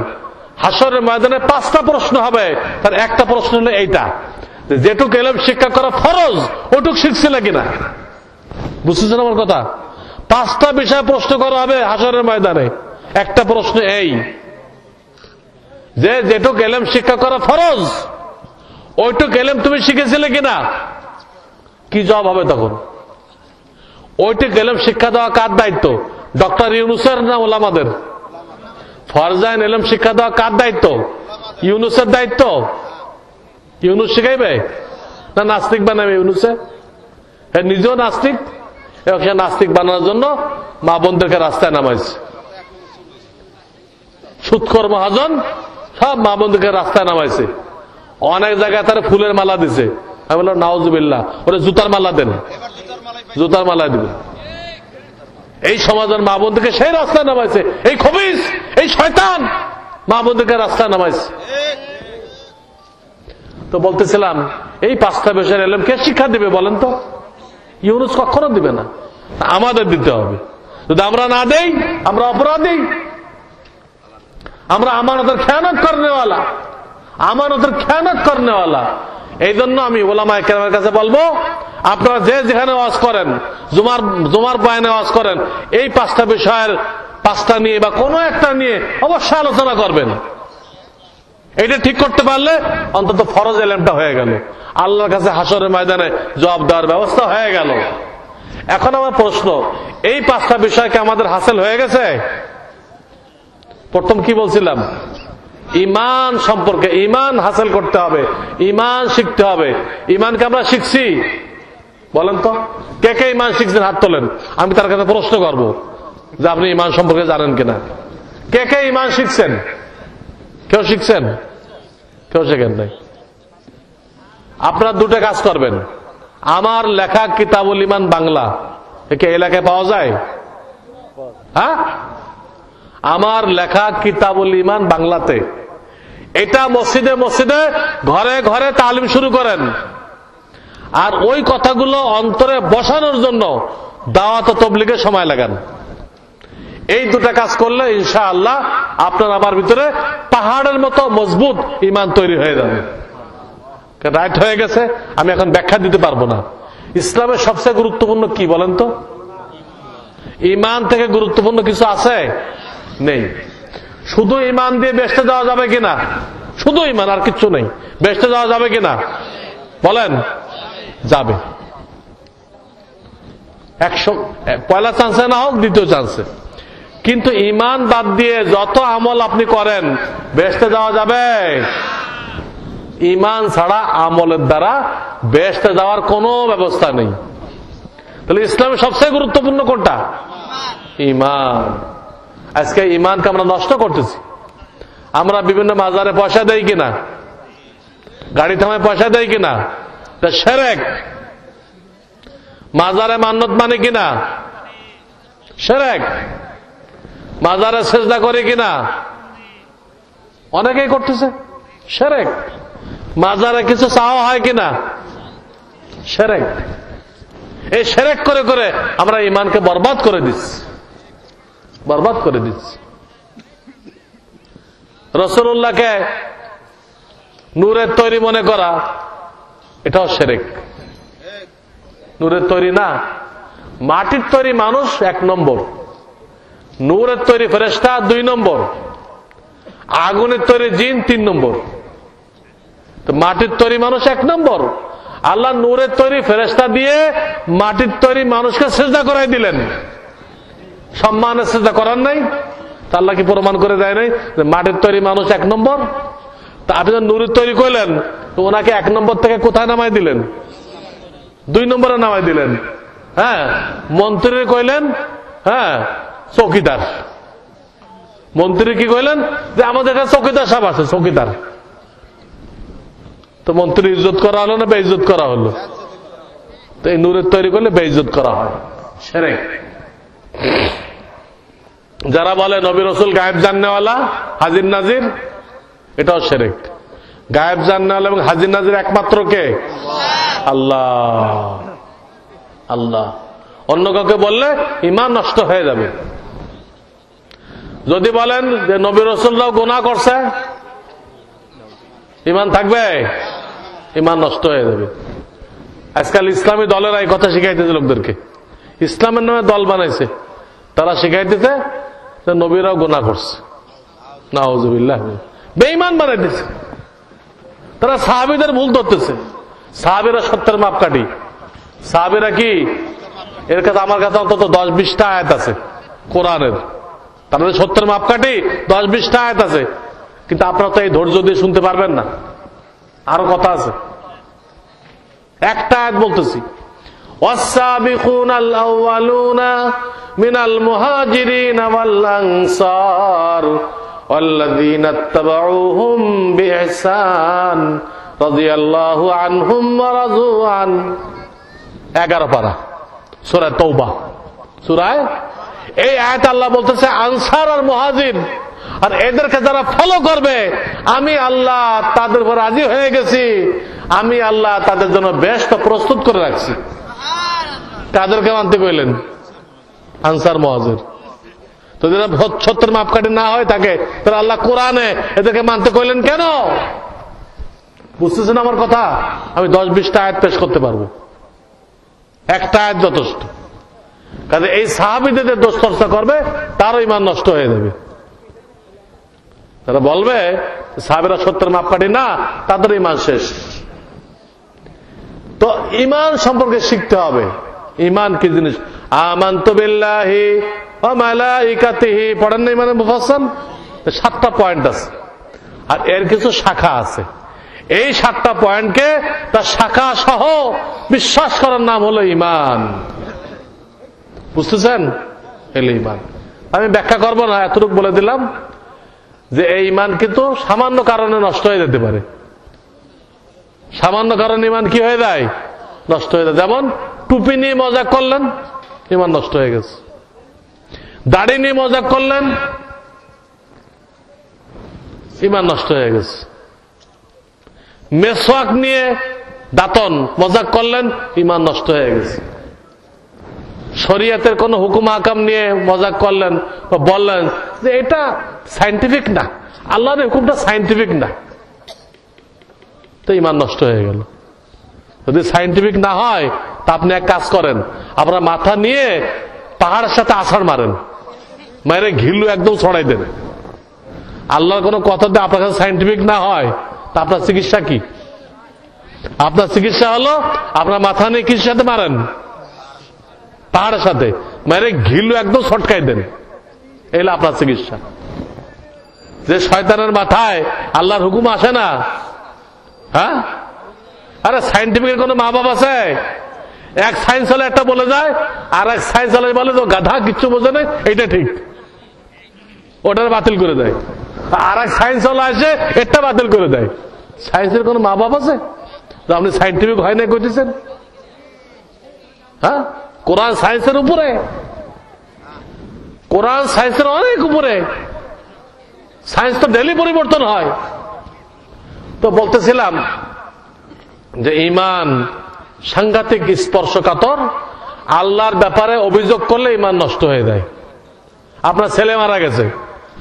হাসরের ময়দানে 5টা প্রশ্ন হবে, তার একটা প্রশ্ন হলো এইটা, যেটুক ইলম শিক্ষা করা ফরজ ওটুক শিখছিল কিনা। বুঝতেছেন আমার কথা? 5টা বিষয় প্রশ্ন করা হবে হাসরের ময়দানে। একটা প্রশ্ন এই যে যেটুক ইলম শিক্ষা করা ফরজ ওইটুক ইলম তুমি শিখেছিলে কিনা। কি জবাব হবে তখন? ওইটুক ইলম শিক্ষা দেওয়া কার দায়িত্ব? ডক্টর ইউনূসের না ওলামাদের? ফরজাইন ইলম শিক্ষা দেওয়া কার দায়িত্ব? ইউনূসের দায়িত্ব? ইউনূস শিখাইবে না নাস্তিক বানাবে ইউনূসে? হ্যাঁ, নিজেও নাস্তিক এবং সে নাস্তিক বানানোর জন্য মা বোনদেরকে রাস্তায় নামাইছে। সুদখোর মহাজন সব মা বোনদেরকে রাস্তায় নামাইছে। অনেক জায়গায় তারা ফুলের মালা দিছে। আমি বললাম নাউজুবিল্লাহ, ওরে জুতার মালা দেন, জুতার মালা দিবেন। এই সমাজের মা বোনদেরকে সেই রাস্তায় নামাইছে। এই খবিস, এই শয়তান মা বোনদেরকে রাস্তায় নামাইছে। তো বলতেছিলাম, এই 5টা বিষয়ের ইলম কে শিক্ষা দিবে বলেন তো? ইউনূস কখনো দিবে না, আমাদের দিতে হবে। যদি আমরা না দেই, আমরা অপরাধী, আমরা আমানতের খেয়ানত করনেওয়ালা, আমানতের খেয়ানত করনেওয়ালা। এই জন্য আমি উলামায়ে কেরামের কাছে বলবো, আপনারা যে যেখানে ওয়াজ করেন, জুমার বয়ানে ওয়াজ করেন, এই 5টা বিষয়ের 5টা নিয়ে বা কোনো একটা নিয়ে অবশ্যই আলোচনা করবেন। এটা ঠিক করতে পারলে অন্তত ফরজ ইলমটা হয়ে গেল, আল্লাহর কাছে হাসরের ময়দানে জবাব দেওয়ার ব্যবস্থা হয়ে গেল। এখন আমার প্রশ্ন, এই 5টা বিষয়কে আমাদের হাসিল হয়ে গেছে? প্রথম কি বলছিলাম? ঈমান সম্পর্কে, ঈমান হাসিল করতে হবে, ঈমান শিখতে হবে। ঈমানকে আমরা শিখছি? বলেন তো, কে কে ঈমান শিখছেন হাত তোলেন, আমি তার কাছে প্রশ্ন করব যে আপনি ঈমান সম্পর্কে জানেন কিনা। কে কে ঈমান শিখছেন? কেউ শিখছেন? কেউ শেখেন নাই। আপনারা 2টা কাজ করবেন। আমার লেখা কিতাবুল ঈমান বাংলা একে এলাকায় পাওয়া যায়? হ্যাঁ, আমার লেখা কিতাবুল ঈমান বাংলাতে, এটা মসজিদে মসজিদে ঘরে ঘরে তালিম শুরু করেন। আর ওই কথাগুলো অন্তরে বসানোর জন্য দাওয়াত ও তাবলীগে সময় লাগান। এই 2টা কাজ করলে ইনশাআল্লাহ আপনার আমার ভিতরে পাহাড়ের মতো মজবুত ঈমান তৈরি হয়ে যাবে। রাইট হয়ে গেছে, আমি এখন ব্যাখ্যা দিতে পারবো না। ইসলামের সবচেয়ে গুরুত্বপূর্ণ কি বলেন তো? ঈমান থেকে গুরুত্বপূর্ণ কিছু আছে? নেই। শুধু ঈমান দিয়ে বেহেশতে যাওয়া যাবে কিনা? শুধু ঈমান, আর কিচ্ছু নেই। বেহেশতে যাওয়া যাবে কিনা বলেন? যাবে। 100 পয়লা চান্সে না হোক, দ্বিতীয় চান্সে। কিন্তু ঈমান বাদ দিয়ে যত আমল আপনি করেন, বেহেশতে যাওয়া যাবে? ঈমান ছাড়া আমলের দ্বারা বেহেশতে যাওয়ার কোনো ব্যবস্থা নেই। তাহলে ইসলামের সবচেয়ে গুরুত্বপূর্ণ কোনটা? ঈমান। আজকে ঈমানকে আমরা নষ্ট করতেছি। আমরা বিভিন্ন মাজারে পয়সা দেই কিনা, গাড়ি থামায় পয়সা দেই কিনা, তা শিরক। মাজারে মান্নত মানে কিনা, শিরক। মাজারে সিজদা করে কিনা, অনেকেই করতেছে, শিরক। মাজারে কিছু চাওয়া হয় কিনা, শিরক। এই শিরক করে করে আমরা ঈমানকে বরবাদ করে দিচ্ছি, বরবাদ করে দিচ্ছি। রাসূলুল্লাহকে নূরের তৈরি মনে করা, এটাও শিরক। নূরের তৈরি না, মাটির তৈরি মানুষ 1 নম্বর, নূরের তৈরি ফেরেশতা 2 নম্বর, আগুনের তৈরি জিন 3 নম্বর। তো মাটির তৈরি মানুষ 1 নম্বর। আল্লাহ নূরের তৈরি ফেরেশতা দিয়ে মাটির তৈরি মানুষকে সিজদা করাই দিলেন। সম্মানের সিজদা করার নাই? তা আল্লাহ কি প্রমাণ করে দেয় নাই যে মাটির তৈরি মানুষ 1 নম্বর? তা আপনি নূরের তৈরি করলেন, তো ওনাকে 1 নম্বর থেকে কোথায় নামাই দিলেন? 2 নম্বরে নামাই দিলেন। হ্যাঁ, মন্ত্রী কইলেন হ্যাঁ চৌকিদার। মন্ত্রী কি কইলেন যে আমাদের এখানে চৌকিদার সাহেব আছে, চৌকিদার। তো মন্ত্রী ইজ্জত করা হলো না বেইজ্জত করা হলো? তো এই নূরের তৈরি করলে বেইজ্জত করা হয়, শিরক। যারা বলে নবী রাসূল গায়েব জাননেওয়ালা, হাজির নাজির, এটাও শিরক। গায়েব জাননেওয়ালা এবং হাজির নাজির একমাত্র কে? আল্লাহ। আল্লাহ। অন্য কাউকে বললে ঈমান নষ্ট হয়ে যাবে। যদি বলেন যে নবী রাসূলরাও গুনাহ করছে, ঈমান থাকবে? ঈমান নষ্ট হয়ে যাবে। আজকাল ইসলামী দলেরা এই কথা শিখাইতেছে লোকদেরকে, ইসলামের নামে দল বানাইছে, তারা শিখাইতেছে যে নবীরাও গুনাহ করছে। নাউযুবিল্লাহ, বেঈমান বানাইতেছে। তারা সাহাবীদের ভুল ধরতেছে। সাহাবীরা সত্যের মাপকাঠি। সাহাবীরা কি, এর কাছে আমার কাছে অন্তত 10-20টা আয়াত আছে কোরআনের, তাদের সত্যের মাপকাঠি 10-20টা আয়াত আছে। কিন্তু আপনারা তো এই ধৈর্য দিয়ে শুনতে পারবেন না, আরো কথা আছে। একটা আয়াত বলতেছি, ওয়াস-সাবিকুনাল আউয়ালুনা মিনাল মুহাজিরিনা ওয়াল আনসার ওয়াল্লাযীনা ইত্তাবাউহুম বিইহসান রাদিয়াল্লাহু আনহুম ওয়া রাযু আন। 11 পারা সূরা তাওবা। সূরায় এই আয়াত আল্লাহ বলতেছে আনসার আর মুহাজির আর এদেরকে যারা ফলো করবে, আমি আল্লাহ তাদের উপর রাজি হয়ে গেছি, আমি আল্লাহ তাদের জন্য বেহেশত প্রস্তুত করে রাখছি। তাদেরকে মানতে কইলেন আনসার মুহাজির। তো যারা সত্যের মাপকাঠি না হয় থাকে, তাহলে আল্লাহ কোরআনে এদেরকে মানতে কইলেন কেন? বুঝতেছেন আমার কথা? আমি 10-20টা আয়াত পেশ করতে পারবো, একটা আয়াত যথেষ্ট। কাজে এই সাহাবীদের দোষ চর্চা করবে, তারও ঈমান নষ্ট হয়ে যাবে। তারা বলবে সাহাবীরা সত্যের মাপকাঠি না, তাদের ঈমান শেষ। তো ঈমান সম্পর্কে শিখতে হবে। ঈমান কি জিনিস? আমানতু বিল্লাহি ওয়া মালাইকাতিহি, পড়েন না ঈমানের মুফাসসাল? 7টা পয়েন্ট আছে, আর এর কিছু শাখা আছে। এই 7টা পয়েন্টকে তার শাখা সহ বিশ্বাস করার নাম হলো ঈমান। বুঝতেছেন? এলে ঈমান। আমি ব্যাখ্যা করব না, এতটুকু বলে দিলাম যে এই ঈমান কিন্তু সামান্য কারণে নষ্ট হয়ে যেতে পারে। সামান্য কারণে ঈমান কি হয়ে যায়? নষ্ট হয়ে যায়। যেমন টুপি নিয়ে মজাক করলেন, ঈমান নষ্ট হয়ে গেছে। দাড়ি নিয়ে মজাক করলেন, ঈমান নষ্ট হয়ে গেছে। মেসওয়াক নিয়ে দাঁতন মজাক করলেন, ঈমান নষ্ট হয়ে গেছে। শরীয়তের কোন হুকুম আহকাম নিয়ে মজাক করলেন বা বললেন যে এটা সায়েন্টিফিক না, আল্লাহর হুকুমটা সায়েন্টিফিক না, তো ঈমান নষ্ট হয়ে গেল। যদি সায়েন্টিফিক না হয় তা আপনি এক কাজ করেন, আপনার মাথা নিয়ে পাহাড়ের সাথে আছাড় মারেন, মারে ঘিলু একদম ছড়াই দেন। আল্লাহর কোন কথা যদি আপনার কাছে সায়েন্টিফিক না হয়, তা আপনার চিকিৎসা কি? আপনার চিকিৎসা হলো আপনার মাথা নিয়ে কিসের সাথে মারেন? পাহাড়ের সাথে মারে ঘিলু একদম ছটকাই দেন, এই হলো আপনার চিকিৎসা। যে শয়তানের মাথায় আল্লাহর হুকুম আসে না, হ্যাঁ? আরে সায়েন্টিফিকের কোন মা বাপ আছে? এক সায়েন্স হলে একটা বলে যায়, আর এক সায়েন্স হলে বলে তো গাধা, কিচ্ছু বোঝে না, এটা ঠিক, ওটার বাতিল করে দেয়। আর এক সায়েন্স হলে আসে এটা বাতিল করে দেয়। সায়েন্সের কোন মা বাপ আছে? আপনি সায়েন্টিফিক হয় না কইতেছেন? হ্যাঁ, কোরআন সায়েন্সের উপরে, কোরআন সায়েন্সের অনেক উপরে। সায়েন্স তো ডেইলি পরিবর্তন হয়। তো বলতেছিলাম যে ঈমান সাংঘাতিক স্পর্শকাতর। আল্লাহর ব্যাপারে অভিযোগ করলে ঈমান নষ্ট হয়ে যায়। আপনার ছেলে মারা গেছে,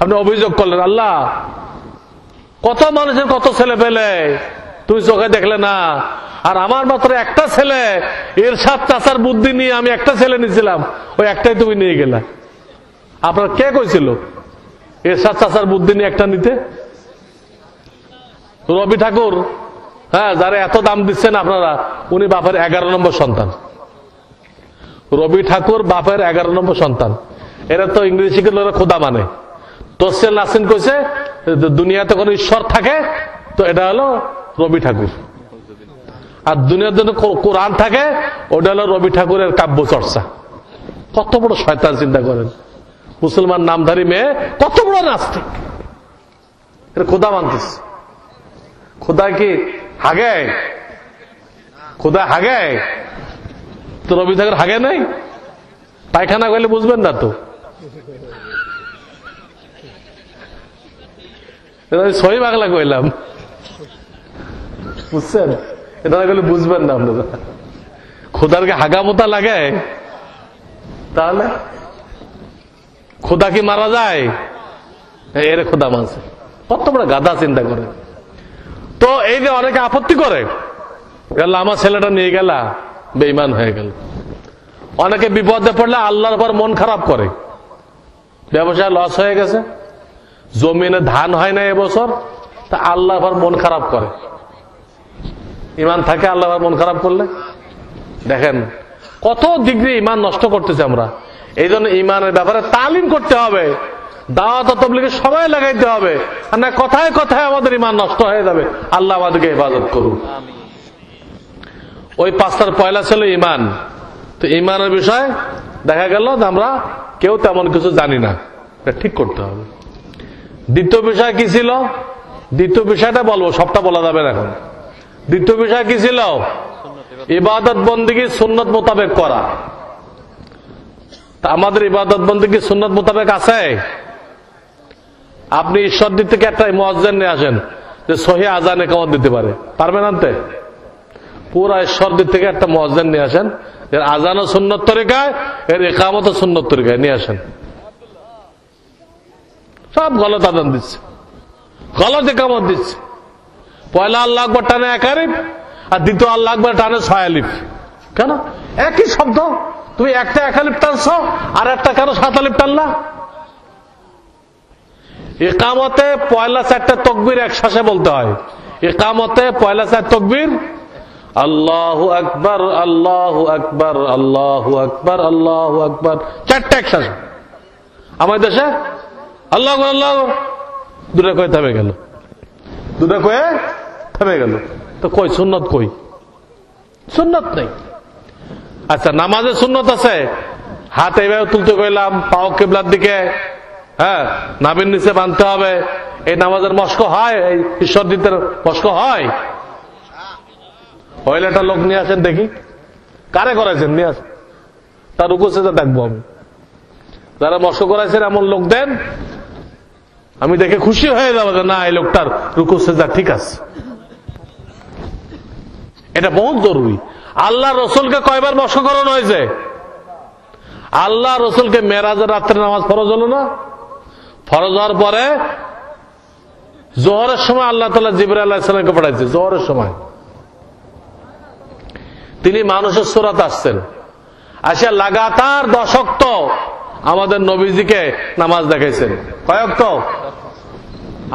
আপনি অভিযোগ করলেন, আল্লাহ কত মানুষের কত ছেলে পেলে তুমি চোখে দেখলে না, আর আমার মাত্র একটা ছেলে, এরশাদ চাচার বুদ্ধি নিয়ে আমি একটা ছেলে নিয়েছিলাম, ওই একটাই তুমি নিয়ে গেলা। আপনার কে কইছিল এরশাদ চাচার বুদ্ধি নিয়ে একটা নিতে? রবি ঠাকুর, হ্যাঁ, যারা এত দাম দিচ্ছেন আপনারা, উনি বাপের 11 নম্বর সন্তান। রবি ঠাকুর বাপের 11 নম্বর সন্তান। এরা তো ইংরেজি শিখে খোদা মানে। তোসেল নাসিন কইছে দুনিয়াতে কোন ঈশ্বর থাকে তো এটা হলো রবি ঠাকুর, আর দুনিয়ার জন্য কোরআন থাকে ওটা হলো রবি ঠাকুরের কাব্য চর্চা। কত বড় শয়তান চিন্তা করেন। মুসলমান নামধারী মেয়ে কত বড় নাস্তিক, এটা খোদা মানতেছে। খোদা কি হাগে খোদা হাগে তো রবি ঠাকুর হাগে নাই? পায়খানা করলে বুঝবেন না তো। সহি বাংলা কইলাম, বুঝছেন? এটা করলে বুঝবেন না আপনারা। খোদারকে হাগা মোতা লাগে? তাহলে খোদা কি মারা যায়? এর খোদা মানছে, কত বড় গাধা চিন্তা করে। তো এই যে অনেকে আপত্তি করে, গেল আমার ছেলেটা নিয়ে গেলা, বেঈমান হয়ে গেল। অনেকে বিপদে পড়লে আল্লাহর উপর মন খারাপ করে, ব্যবসায় লস হয়ে গেছে, জমিনে ধান হয় না এবছর, তা আল্লাহর উপর মন খারাপ করে। ইমান থাকে আল্লাহর উপর মন খারাপ করলে? দেখেন কত ডিগ্রি ইমান নষ্ট করতেছে আমরা। এই জন্য ইমানের ব্যাপারে তালিম করতে হবে, দাওয়াত ও তাবলীগে সময় লাগাইতে হবে, আর না কথায় কথায় আমাদের ইমান নষ্ট হয়ে যাবে। আল্লাহ আমাদেরকে হেফাজত করুন। ওই পাঁচটার পয়লা ছিল ইমান। তো ইমানের বিষয় দেখা গেল আমরা কেউ তেমন কিছু জানি না, এটা ঠিক করতে হবে। দ্বিতীয় বিষয় কি ছিল? দ্বিতীয় বিষয়টা বলবো, সবটা বলা যাবে না এখন। দ্বিতীয় বিষয় কি ছিল? ইবাদত বন্দেগী সুন্নত মোতাবেক করা। তা আমাদের ইবাদত বন্দেগী সুন্নত মোতাবেক আছে? আপনি ঈশ্বর দিক থেকে একটা মুয়াজ্জিন নিয়ে আসেন যে সহি আজান ইকামত দিতে পারে, পারবেন আনতে? পুরা ঈশ্বর দিক থেকে একটা মুয়াজ্জিন নিয়ে আসেন, এর আজানও সুন্নত তরিকায়, এর ইকামতও সুন্নত তরিকায় নিয়ে আসেন। সব গলত আজান দিচ্ছে, গলত ইকামত দিচ্ছে। পয়লা আল্লাহু আকবার টানে এক আলিফ, আর দ্বিতীয় আল্লাহু আকবার টানে 6 আলিফ। কেন? একই শব্দ, তুমি একটা 1 আলিফ টানছো, আর একটা কেন 7 আলিফ টানলা? ইকামতে পয়লা 4টা তাকবীর একসাথে বলতে হয়। ইকামতে পয়লা 4 তাকবীর, আল্লাহু আকবার, আল্লাহু আকবার, আল্লাহু আকবার, আল্লাহু আকবার, 4টা একসাথে। আমাদের দেশে আল্লাহু আকবার, আল্লাহু দুটো কয়ে থেমে গেল, দুটো কয়ে থেমে গেল। তো কই সুন্নত? কই সুন্নত নেই। আচ্ছা, নামাজে সুন্নত আছে, হাত এইভাবে তুলতে কইলাম, পাও কিবলার দিকে, হ্যাঁ, নাভির নিচে বাঁধতে হবে। এই নামাজের মস্ক হয়? এই ঈশ্বর দিতের মস্ক হয়? হইলে একটা লোক নিয়ে আসেন দেখি, কারে করাইছেন, নিয়ে আসেন, তার রুকু সেজদা দেখবো আমি। যারা মস্ক করাইছেন এমন লোক দেন, আমি দেখে খুশি হয়ে যাবো যে না, এই লোকটার রুকু সেজদা ঠিক আছে। এটা বহুত জরুরি। আল্লাহ রসুলকে কয়বার মস্ক করানো হয়েছে? আল্লাহ রসুলকে মেরাজের রাত্রে নামাজ ফরজ হলো না? ফরজ হওয়ার পরে জোহরের সময় আল্লাহ তাআলা জিবরাইল আলাইহিস সালামকে পাঠাইছে। জোহরের সময় তিনি মানুষের সূরাত আসছেন, আসে লাগাতার 10 ওয়াক্ত আমাদের নবীজিকে নামাজ দেখাইছেন। কয় ওয়াক্ত?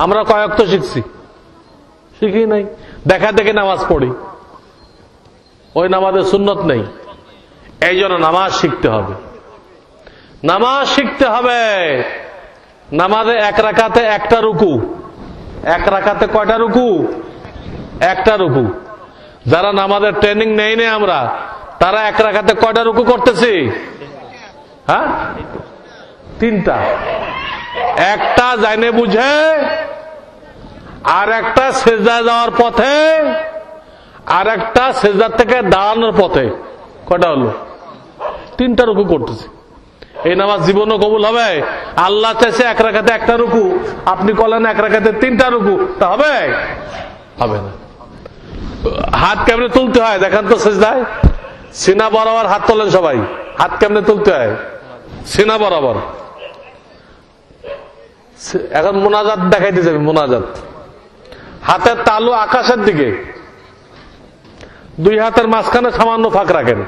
আমরা কয় ওয়াক্ত শিখছি? শিখি নাই, দেখা দেখে নামাজ পড়ি। ওই নামাজের সুন্নত নেই। এই জন্য নামাজ শিখতে হবে, নামাজ শিখতে হবে। নামাজে 1 রাকাতে 1টা রুকু। 1 রাকাতে কয়টা রুকু? 1টা রুকু। যারা নামাজের ট্রেনিং নেই না আমরা, তারা 1 রাকাতে কয়টা রুকু করতেছি? হ্যাঁ, 3টা। একটা জানে বুঝে, আর একটা সেজদা যাওয়ার পথে, আর একটা সেজদার থেকে দাঁড়ানোর পথে। কয়টা হলো? 3টা রুকু করতেছি। এই নামাজ জীবনও কবুল হবে? আল্লাহ চাইছে 1 রাকাতে 1টা রুকু, আপনি করলেন 1 রাকাতে 3টা রুকু, তা হবে? হবে না। হাত কেমনে তুলতে হয় দেখান তো সেজদায়? সিনা বরাবর হাত তোলেন সবাই। হাত কেমনে তুলতে হয়? সিনা বরাবর। এখন মোনাজাত দেখাইতে যাবে। মোনাজাত, হাতের তালু আকাশের দিকে, 2 হাতের মাঝখানে সামান্য ফাঁক রাখেন,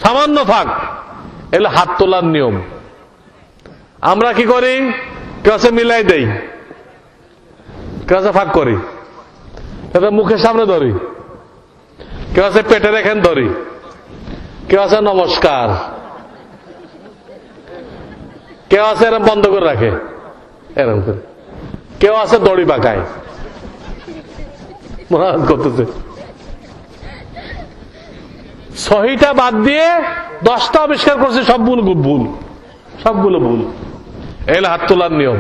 সামান্য ফাঁক। এলে হাত তোলার নিয়ম। আমরা কি করি? কেউ আছে মিলাই দেই, কেউ আছে ফাঁক করি, কেউ মুখের সামনে ধরি, কেউ আছে পেটে রেখেন ধরি, কেউ আছে নমস্কার, কেউ আছে এরকম বন্ধ করে রাখে, এরকম করে, কেউ আছে দড়ি পাকায়, মোনাজাত করতেছে। সহিটা বাদ দিয়ে 10টা আবিষ্কার করছে, সবগুলো ভুল, সবগুলো ভুল। এলে হাত তোলার নিয়ম।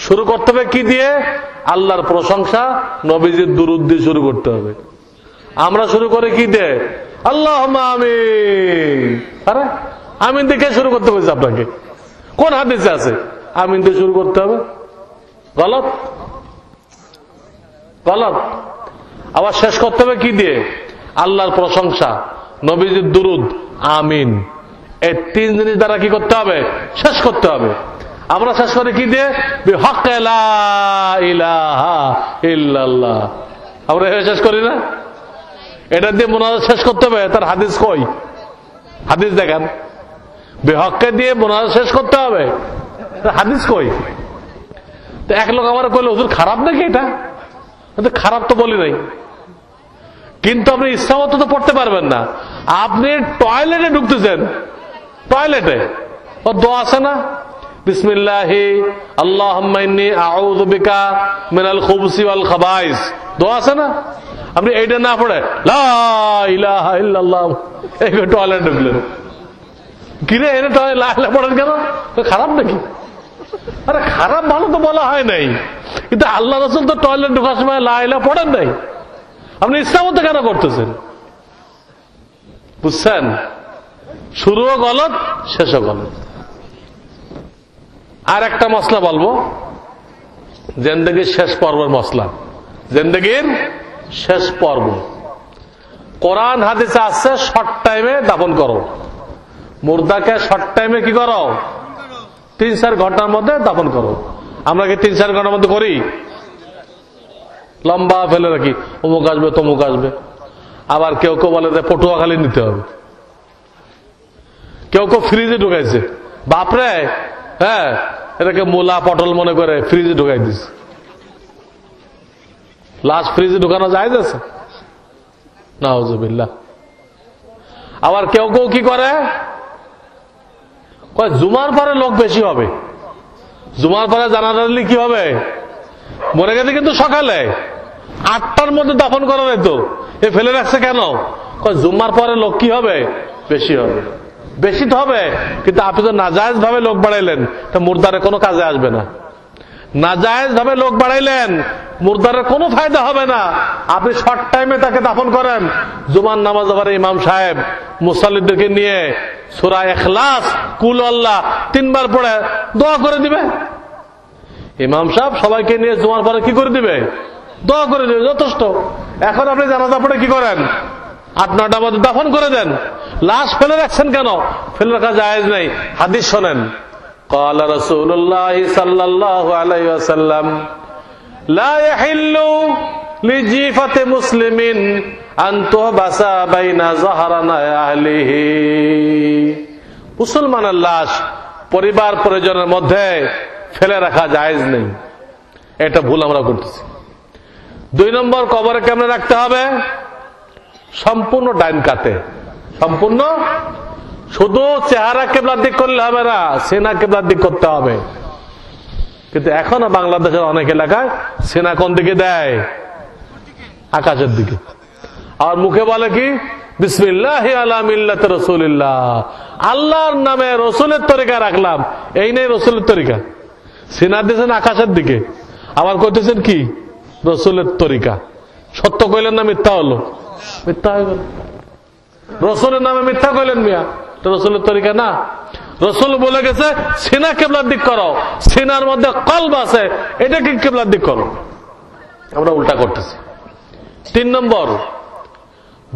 শুরু করতে হবে কি দিয়ে? আল্লাহর প্রশংসা, নবীজির দুরূদ দিয়ে শুরু করতে হবে। আমরা শুরু করে কি দিয়ে? আল্লাহুম্মা আমিন। আরে আমিন দিয়ে কে শুরু করতে বলছে আপনাকে? কোন হাদিসে আছে আমিন দিয়ে শুরু করতে হবে? গলত, গলত। আবার শেষ করতে হবে কি দিয়ে? আল্লাহর প্রশংসা, নবীজির দুরূদ, আমিন। এই তিন জিনিস দ্বারা কি করতে হবে? শেষ করতে হবে। আমরা শেষ করে কি দিয়ে? বিহাক্কে লা ইলাহা ইল্লাল্লাহ। আমরা শেষ করি না? এটা দিয়ে মুনাজাত শেষ করতে হবে। তার হাদিস কই? হাদিস দেখান। বিহাক্কে দিয়ে মুনাজাত শেষ করতে হবে, হাদিস কই? তো এক লোক আমার কইল, হুজুর খারাপ নাকি এটা? খারাপ তো বলি নাই, কিন্তু আপনি ইচ্ছা মতো তো পড়তে পারবেন না। আপনি টয়লেটে ঢুকতেছেন, টয়লেটে ও দোয়া আছে না? বিসমিল্লাহি আল্লাহুম্মা ইন্নী আউযু বিকা মিনাল খুবুসি ওয়াল খাবাইস, দোয়া আছে না? আপনি এইটা না পড়ে লা ইলাহা ইল্লাল্লাহ এই টয়লেটে ঢুকলেন। কিরে এনে টয়লেট লা ইলাহা পড়েন কেন? খারাপ নাকি? আরে খারাপ ভালো তো বলা হয় নাই, কিন্তু আল্লাহ রাসূল তো টয়লেট ঢোকার সময় লা ইলাহা পড়েন নাই। আপনি ইচ্ছা মতো কেন করতেছেন? বুঝছেন? শুরুও গলত, শেষও গলত। আর একটা মসলা বলবো, জিন্দেগির শেষ পর্বের মসলা, জিন্দেগির শেষ পর্ব। কোরআন হাদিসে আছে শর্ট টাইমে দাফন করো, মুর্দাকে শর্ট টাইমে কি করো? 3-4 ঘন্টার মধ্যে দাফন করো। আমরা কি 3-4 ঘন্টার মধ্যে করি? লম্বা ফেলে রাখি, অমুক আসবে তমুক আসবে। আবার কেউ কেউ বলে যে পটুয়াখালী নিতে হবে, কেউ কেউ ফ্রিজে ঢুকাইছে। বাপরে, হ্যাঁ, এটাকে মূলা পটল মনে করে ফ্রিজে ঢুকাই দিস। লাশ ফ্রিজে ঢুকানো যায় আছে? নাউজুবিল্লাহ। আবার কেউ কেউ কি করে? জুমার পরে লোক বেশি হবে, জুমার পরে জানাজা দিলে কি হবে? মরে গেছে কিন্তু সকালে 8টার মধ্যে দাফন করা যেত, এ ফেলে রাখছে কেন? জুম্মার পরে লোক কি হবে? বেশি হবে। বেশি তো হবে, কিন্তু আপনি তো নাজায়েজ ভাবে লোক বাড়াইলেন, তা মুর্দারে কোনো কাজে আসবে না। নাজায়েজ ভাবে লোক বাড়াইলেন, মুর্দারের কোনো ফায়দা হবে না। আপনি শর্ট টাইমে তাকে দাফন করেন। জুমার নামাজ আবার ইমাম সাহেব মুসাল্লিদেরকে নিয়ে সূরা ইখলাস, কুল আল্লাহ 3 বার পড়ে দোয়া করে দিবে। ইমাম সাহেব সবাইকে নিয়ে জুমার পরে কি করে দিবে? দোয়া করে দিবে, যথেষ্ট। এখন আপনি জানাজা পড়ে কি করেন? 8-9টার মধ্যে দাফন করে দেন। লাশ ফেলে রাখছেন কেন? ফেলে রাখা জায়েজ নাই। হাদিস শোনেন, قال رسول الله صلى الله عليه وسلم لا يحل لجيفة مسلم أن تحبس بين ظهراني أهله। মুসলমানের লাশ পরিবার পরিজনের মধ্যে ফেলে রাখা জায়েজ নেই। এটা ভুল আমরা করতেছি। 2 নম্বর, কবরে কেমনে রাখতে হবে? সম্পূর্ণ ডাইন কাতে, সম্পূর্ণ। শুধু চেহারা কিবলার দিক করলে হবে না, সিনা কিবলার দিক করতে হবে। কিন্তু এখনো বাংলাদেশের অনেক এলাকায় সিনা কোন দিকে দেয়? আকাশের দিকে। আর মুখে বলে কি? বিসমিল্লাহি আলা মিল্লাতি রাসূলিল্লাহ, আল্লাহর নামে রসুলের তরিকা রাখলাম। এই নেই রসুলের তরিকা। সিনা দিয়েছেন আকাশের দিকে, আবার করতেছেন কি? রসুলের তরিকা। সত্য কইলেন না মিথ্যা হলো? মিথ্যা হয়ে গেল। রসুলের নামে মিথ্যা কইলেন মিয়া, রসুলের তরিকা না। রসুল বলে গেছে সিনা কিবলার দিক করো, সিনার মধ্যে কলব আছে, এটাকে কিবলার দিক করো। আমরা উল্টা করতেছি। 3 নম্বর,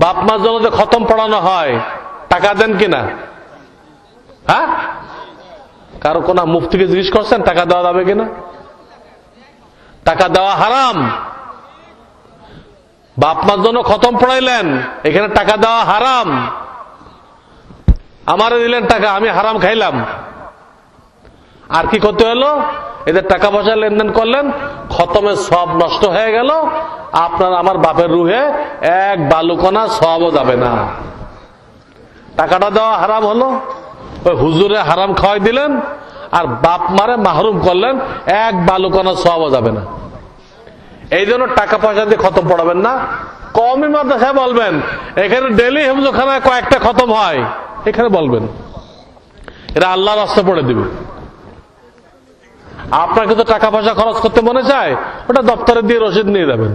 বাপ মার জন্য যে খতম পড়ানো হয়, টাকা দেন কিনা? হ্যাঁ, কারো কোন মুফতিকে জিজ্ঞেস করছেন টাকা দেওয়া যাবে কিনা? টাকা দেওয়া হারাম। বাপ মার জন্য খতম পড়াইলেন, এখানে টাকা দেওয়া হারাম। আমারে দিলেন টাকা, আমি হারাম খাইলাম। আর কি করতে হলো? এদের টাকা পয়সা লেনদেন করলেন, খতমের সব নষ্ট হয়ে গেল। আপনার আমার বাপের রুহে এক বালুকণা সবও যাবে না। টাকাটা দেওয়া হারাম হলো, ওই হুজুরে হারাম খাওয়াই দিলেন, আর বাপ মারে মাহরুম করলেন, এক বালুকণা সবও যাবে না। এই জন্য টাকা পয়সা দিয়ে খতম পড়াবেন না। কওমি মাদ্রাসায় বলবেন, এখানে ডেলি হেফজখানায় কয়েকটা খতম হয়, এখানে বলবেন, এরা আল্লাহর রাস্তায় পড়ে দিবে। আপনাকে তো টাকা পয়সা খরচ করতে মনে চায়, ওটা দপ্তরে দিয়ে রসিদ নিয়ে যাবেন।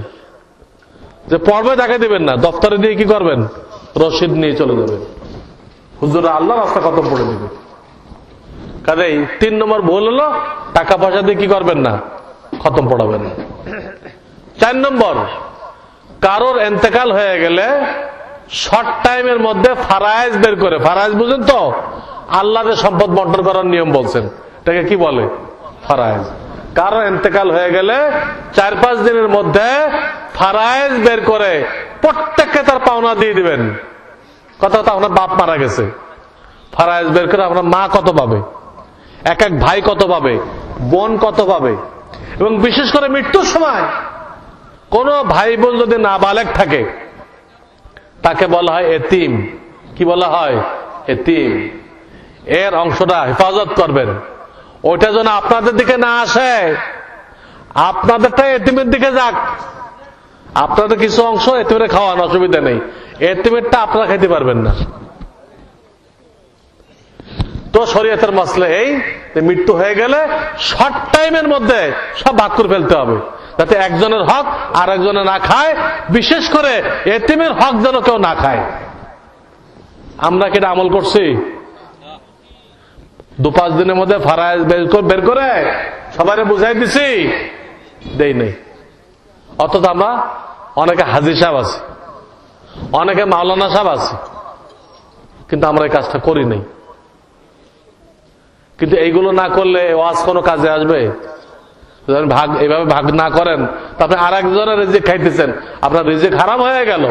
যে পড়বে তাকে দিবেন না, দপ্তরে দিয়ে কি করবেন, রসিদ নিয়ে চলে যাবেন। হুজুরা আল্লাহ রাস্তা খতম করে দেবে। কাজেই 3 নম্বর ভুল হলো, টাকা পয়সা দিয়ে কি করবেন না, খতম পড়াবেন না। 4 নম্বর, কারোর এন্তেকাল হয়ে গেলে শর্ট টাইমের মধ্যে ফারায়েজ বের করে, ফারায়েজ বুঝেন তো, আল্লাহর সম্পদ বন্টন করার নিয়ম বলছেন, এটাকে কি বলে, ফারায়েজ। কারো এন্তেকাল হয়ে গেলে 4-5 দিনের মধ্যে ফারায়েজ বের করে প্রত্যেককে তার পাওনা দিয়ে দিবেন। কথা, আপনার বাপ মারা গেছে, ফারায়েজ বের করে আপনার মা কত পাবে, এক এক ভাই কত পাবে, বোন কত পাবে। এবং বিশেষ করে মৃত্যুর সময় কোন ভাই বোন যদি নাবালেগ থাকে তাকে বলা হয় এতিম। কি বলা হয়, এতিম। এর অংশটা হেফাজত করবেন, ওইটা যেন আপনাদের দিকে না আসে, আপনাদেরটা এতিমের দিকে যাক। আপনাদের কিছু অংশ এতিমের খাওয়ান, অসুবিধা নেই, এতিমেরটা আপনারা খাইতে পারবেন না। তো শরীয়তের মাসলা এই, মৃত্যু হয়ে গেলে শর্ট টাইমের মধ্যে সব ভাগ করে ফেলতে হবে, যাতে একজনের হক আর একজনে না খায়, বিশেষ করে এতিমের হক যেন কেউ না খায়। আমরা কি এটা আমল করছি? 2-5 দিনের মধ্যে ফারায়েজ বের করে সবাই বুঝাই দিছি, দেই নেই। অথচ আমরা অনেকে হাজী সাহেব আছি, অনেকে মাওলানা সাহেব আছি, কিন্তু আমরা এই কাজটা করি নাই। কিন্তু এইগুলো না করলে ওয়াজ কোনো কাজে আসবে? ভাগ এইভাবে ভাগ না করেন, তারপরে আর একজনের রিজিক খাইতেছেন, আপনার রিজিক হারাম হয়ে গেল।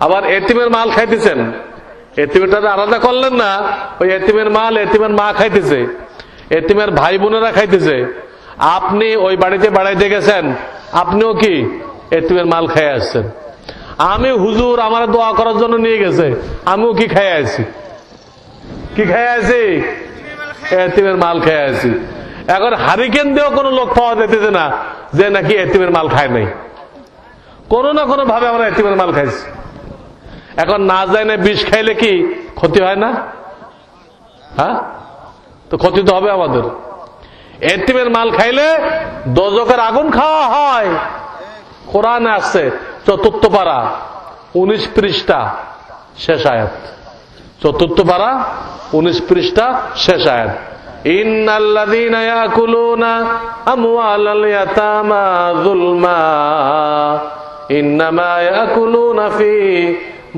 আবার এতিমের মাল খাইতেছেন, এতিমেরটা আলাদা করলেন না, ওই এতিমের মাল এতিমের মা খাইতেছে, এতিমের ভাই বোনেরা খাইতেছে, আপনি ওই বাড়িতে বাড়াইতে গেছেন, আপনিও কি এতিমের মাল খেয়ে আসছেন। আমি হুজুর আমার দোয়া করার জন্য নিয়ে গেছে, আমিও কি খেয়ে আছি, কি খেয়ে আছি, এতিমের মাল খেয়ে আছি। এখন হারিকেন দিয়েও কোনো লোক পাওয়া যেতেছে না যে নাকি এতিমের মাল খায় নাই। কোনো না কোনো ভাবে আমরা এতিমের মাল খাইছি। এখন না যায় না, বিষ খাইলে কি ক্ষতি হয় না? হ্যাঁ, তো ক্ষতি তো হবে আমাদের। এতিমের মাল খাইলে দোজখের আগুন খাওয়া হয়। কোরআনে আসছে 4th পারা 19 পৃষ্ঠা শেষ আয়াত, 4th পারা 19 পৃষ্ঠা শেষ আয়াত। ইন্নাল্লাযীনা ইয়াকুলুনা আমওয়ালাল ইয়াতামা যুলমা ইন্নামা ইয়াকুলুনা ফি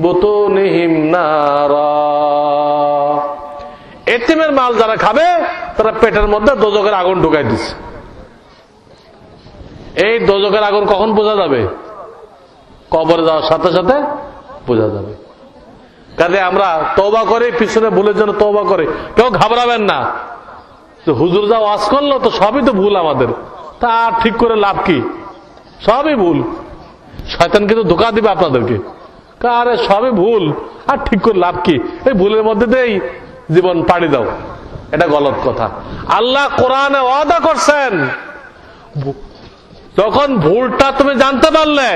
বুতুনিহিম নারা। এতিমের মাল যারা খাবে তারা পেটের মধ্যে দোজখের আগুন ঢুকাই দিচ্ছে। এই দোজখের আগুন কখন বোঝা যাবে? কবরে যাওয়ার সাথে সাথে বোঝা যাবে। কাজে আমরা তওবা করে, পিছনে ভুলের জন্য তওবা করে, কেউ ঘাবড়াবেন না। হুজুর যা ওয়াজ করলো তো সবই তো ভুল আমাদের, তা ঠিক করে লাভ কি? সবই ভুল। শয়তান কিন্তু ধোঁকা দিবে আপনাদেরকে, আরে সবই ভুল আর ঠিক করে লাভ কি, এই ভুলের মধ্যে দিয়েই জীবন পাড়ি দাও, এটা গলত কথা। আল্লাহ কোরআনে ওয়াদা করছেন, যখন ভুলটা তুমি জানতে পারলে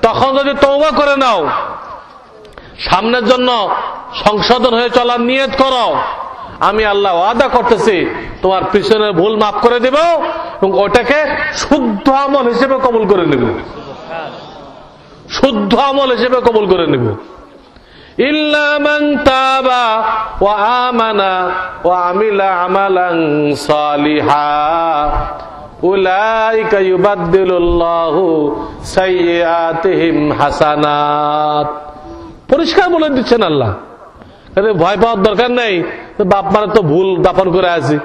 তখন যদি তওবা করে নাও, সামনের জন্য সংশোধন হয়ে চলার নিয়ত করো, আমি আল্লাহ ওয়াদা করতেছি তোমার পিছনের ভুল মাফ করে দেব এবং ওটাকে শুদ্ধ আমল হিসেবে কবুল করে নেব, শুদ্ধ আমল হিসেবে কবুল করে নেব। ইল্লা মান তাবা ওয়া আমানা ওয়া আমিলা আমালান সালিহা উলাইকা ইউবাদদিলুল্লাহু সাইয়্যাতিহিম হাসানাত। পরিষ্কার বলে দিচ্ছেন আল্লাহ। ভয় পাওয়ার দরকার নেই, বাপ মারা তো ভুল দাপন করে আছি,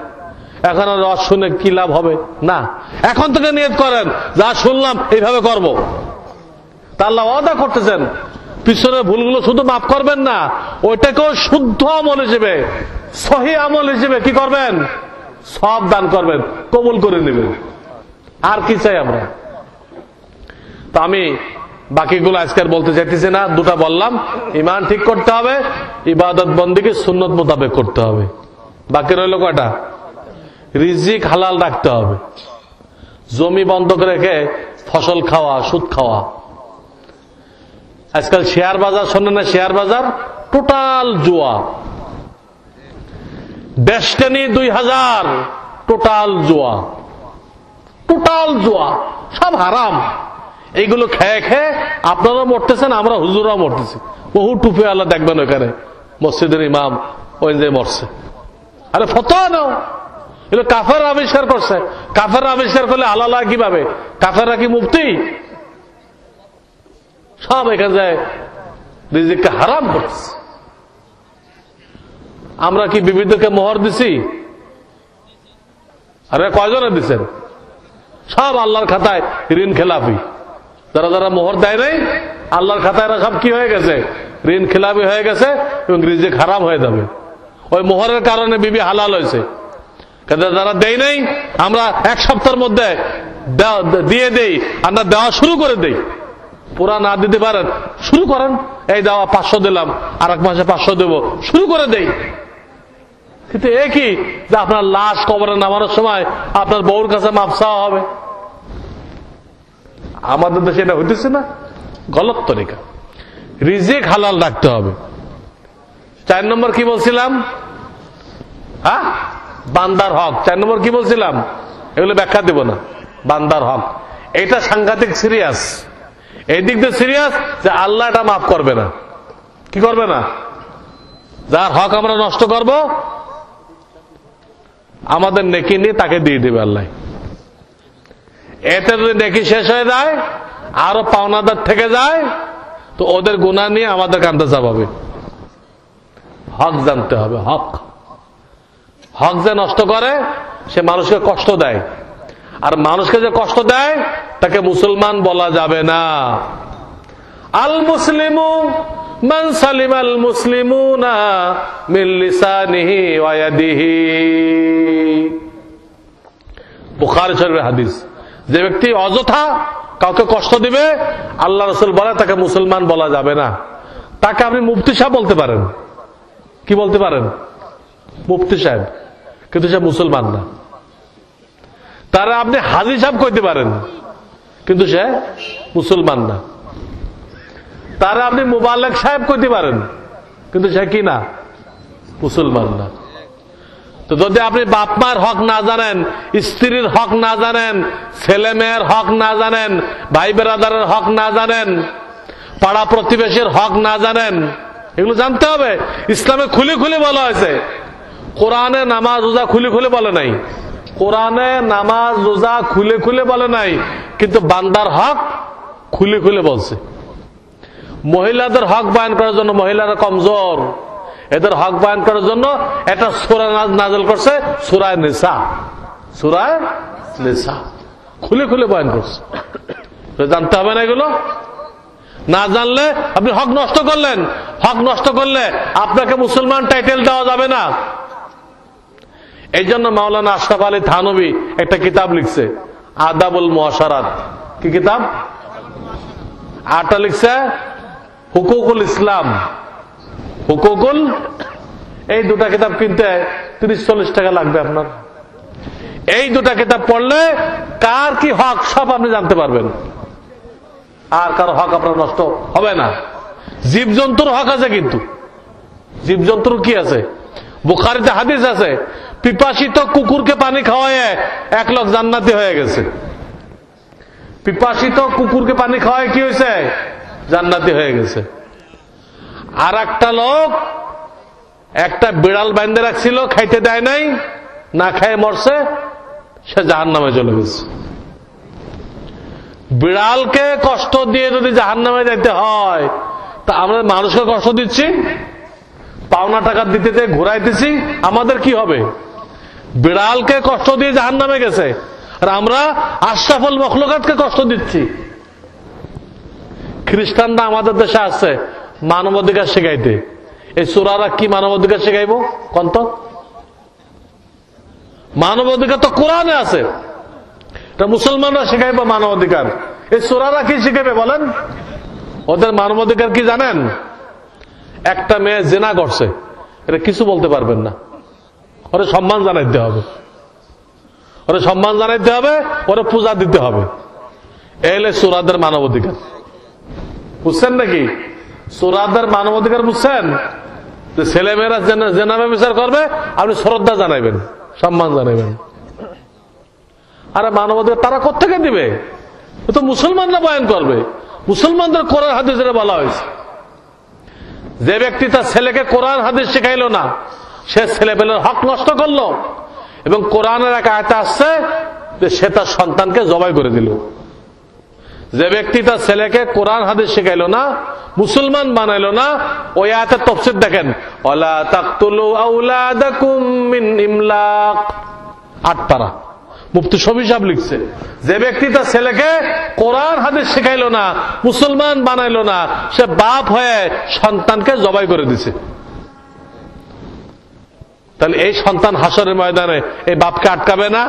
এখন আর রস শুনে কি লাভ হবে না। এখন থেকে নিয়ত করেন, যা শুনলাম এইভাবে করব। তা আল্লাহ ওয়াদা করতেছেন পিছনের ভুলগুলো শুধু মাফ করবেন না, ওইটাকেও শুদ্ধ আমল হিসেবে, সহি আমল হিসেবে কি করবেন, সব দান করবেন, কবুল করে নেবেন। আর কি চাই আমরা? তো আমি বাকিগুলো আজকে আর বলতে চাইতেছি না, দুটা বললাম। ঈমান ঠিক করতে হবে, ইবাদত বন্দেগী সুন্নত মোতাবেক করতে হবে। বাকি রইল কয়টা? রিজিক হালাল রাখতে হবে, জমি বন্ধক রেখে ফসল খাওয়া, সুদ খাওয়া। আজকাল শেয়ার বাজার শোনেন না, শেয়ার বাজার টোটাল জুয়া। ডেস্টিনি 2000 টোটাল জুয়া, টোটাল জুয়া, সব হারাম। এইগুলো খেয়ে খেয়ে আপনারাও মরতেছেন, আমরা হুজুরাও মরতেছি। বহু টুপি আল্লাহ দেখবেন ওখানে মসজিদের ইমাম ওই যে মরছে। আরে ফতোয়া নাও, এগুলো কাফের আবিষ্কার করছে। কাফের আবিষ্কার করলে হালাল হয় কিভাবে? কাফেররা কি মুফতি? সব এখানে যায় রিজিককে হারাম করছে। আমরা কি বিবিধকে মোহর দিছি? আরে কয়জনে দিচ্ছেন? সব আল্লাহর খাতায় ঋণ খেলাফি। যারা যারা মোহর দেয় নাই আল্লাহর খাতায় এরা সব কি হয়ে গেছে? ঋণ খেলাফি হয়ে গেছে এবং রিজিক হারাম হয়ে যাবে। ওই মোহরের কারণে বিবি হালাল হয়েছে। যারা দেয় নাই আমরা এক সপ্তাহের মধ্যে দিয়ে দেই, আমরা দেওয়া শুরু করে দেই। পুরা না দিতে পারেন শুরু করেন, এই দেওয়া 500 দিলাম, আর এক মাসে 500 দেব, শুরু করে দেই। কিন্তু একই যে আপনার লাশ কবরে নামানোর সময় আপনার বউর কাছে মাপ চাওয়া হবে। আমাদের দেশে এটা হইতেছে না, গলত তরিকা। রিজিক হালাল রাখতে হবে। 4 নম্বর কি বলছিলাম? হ্যাঁ, বান্দার হক। 4 নম্বর কি বলছিলাম? এগুলো ব্যাখ্যা দেব না। বান্দার হক এটা সাংঘাতিক সিরিয়াস। এই দিক দিয়ে সিরিয়াস যে আল্লাহ এটা মাফ করবে না। কি করবে না? যার হক আমরা নষ্ট করব আমাদের নেকি নিয়ে তাকে দিয়ে দেবে আল্লাহ। এতে যদি নেকি শেষ হয়ে যায়, আরো পাওনাদার থেকে যায়, তো ওদের গুনাহ নিয়ে আমাদের কাঁদতে চাপাবে। হক জানতে হবে। হক হক যে নষ্ট করে সে মানুষকে কষ্ট দেয়, আর মানুষকে যে কষ্ট দেয় তাকে মুসলমান বলা যাবে না। আল মুসলিমু মান সালিমাল মুসলিমুনা মিন লিসানিহি ওয়া ইয়াদিহি। বুখারী শরীফের হাদিস। যে ব্যক্তি অযথা কাউকে কষ্ট দিবে, আল্লাহ রাসূল বলে তাকে মুসলমান বলা যাবে না। তাকে আপনি মুফতি সাহেব বলতে পারেন। কি বলতে পারেন? মুফতি সাহেব, কিন্তু সে মুসলমান না। তারা আপনি হাজী সাহেব কইতে পারেন, কিন্তু সে মুসলমান না। তারা আপনি মুবাল্লিগ সাহেব কইতে পারেন, কিন্তু সে কি না? মুসলমান না। তো যদি আপনি বাপ মার হক না জানেন, স্ত্রীর হক না জানেন, ছেলে মেয়ের হক না জানেন, ভাই বেরাদারের হক না জানেন, পাড়া প্রতিবেশীর হক না জানেন, এগুলো জানতে হবে। ইসলামে খুলে খুলে বলা হয়েছে। কোরআনে নামাজ রোজা খুলে খুলে বলে নাই। কোরআনে নামাজ রোজা খুলে খুলে বলে নাই, কিন্তু বান্দার হক খুলে খুলে বলছে। মহিলাদের হক বয়ান করার জন্য, মহিলারা কমজোর, এদের হক বয়ান করার জন্য একটা সূরা নাযিল করছে, সূরা নিসা। সূরা নিসা খুলে খুলে বয়ান করছে। জানতে হবে না এগুলো। না জানলে আপনি হক নষ্ট করলেন। হক নষ্ট করলে আপনাকে মুসলমান টাইটেল দেওয়া যাবে না। এই জন্য মাওলানা আশরাফ আলী থানভী একটা কিতাব লিখছে, আদাবুল মুআশারাত। কি কিতাব? আরটা লিখছে হুকুকুল ইসলাম, হুকুকুল। এই দুটা কিতাব কিনতে 30-40 টাকা লাগবে আপনার। এই দুটা কিতাব পড়লে কার কি হক সব আপনি জানতে পারবেন, আর কারো হক আপনার নষ্ট হবে না। জীবজন্তুর হক আছে, কিন্তু জীবজন্তুর কি আছে? বুখারীতে হাদিস আছে, পিপাসিত কুকুরকে পানি খাওয়ায় 1 লোক জান্নাতি হয়ে গেছে। পিপাসিত কুকুরকে পানি খাওয়ায় কি হয়েছে? জান্নাতি হয়ে গেছে। আর একটা লোক একটা বিড়াল বাঁধে রাখছিল, খাইতে দেয় নাই, না খায় মরছে, সে জাহান্নামে চলে গেছে। বিড়ালকে কষ্ট দিয়ে যদি জাহান্নামে যেতে হয়, তা আমরা মানুষকে কষ্ট দিচ্ছি, পাওনা টাকা দিতে ঘুরাইতেছি, আমাদের কি হবে? বিড়ালকে কষ্ট দিয়ে জাহান্নামে গেছে, আর আমরা আশরাফুল মখলুকাতকে কষ্ট দিচ্ছি। খ্রিস্টানরা আমাদের দেশে আসছে মানবাধিকার শেখাইতে। এই সূরারা কি মানবাধিকার শেখাইব? কন্ত মানবাধিকার তো কোরআনে আছে, এটা মুসলমানরা শেখাইব মানবাধিকার। এই সূরারা কি শিখাইবে বলেন? ওদের মানবাধিকার কি জানেন? একটা মেয়ে জিনা করছে, এটা কিছু বলতে পারবেন না, ওরে সম্মান জানাইতে হবে, ওরে সম্মান জানাইতে হবে, ওরে পূজা দিতে হবে। এলে সূরাদের মানবাধিকার বুঝছেন নাকি? সূরাদের মানবাধিকার বুঝছেন? যে ছেলেমেয়েরা জেনা বিচার করবে, আপনি শ্রদ্ধা জানাইবেন, সম্মান জানাইবেন। আরে মানবাধিকার তারা কোত্থেকে দিবে? ও তো মুসলমানরা বয়ান করবে। মুসলমানদের কোরআন হাদিসে বলা হয়েছে, যে ব্যক্তি তার ছেলেকে কোরআন হাদিস শেখাইল না, সে ছেলেপেলের হক নষ্ট করলো। এবং কোরআনের এক আয়াতে আসছে যে সে তার সন্তানকে জবাই করে দিল। যে ব্যক্তি তার ছেলেকে কোরআন হাদিস শেখাইল না, মুসলমান বানাইল না, ওই আয়াতের তাফসীর দেখেন, ওয়ালা তাকতুলু আওলাদাকুম মিন ইমলাক, 8 পারা। মুফতি শফি সাহেব লিখছে, যে ব্যক্তি তার ছেলেকে কোরআন হাদিস শেখাইল না, মুসলমান বানাইল না, সে বাপ হয়ে সন্তানকে জবাই করে দিছে। তাহলে এই সন্তান হাসরের ময়দানে এই বাপকে আটকাবে না?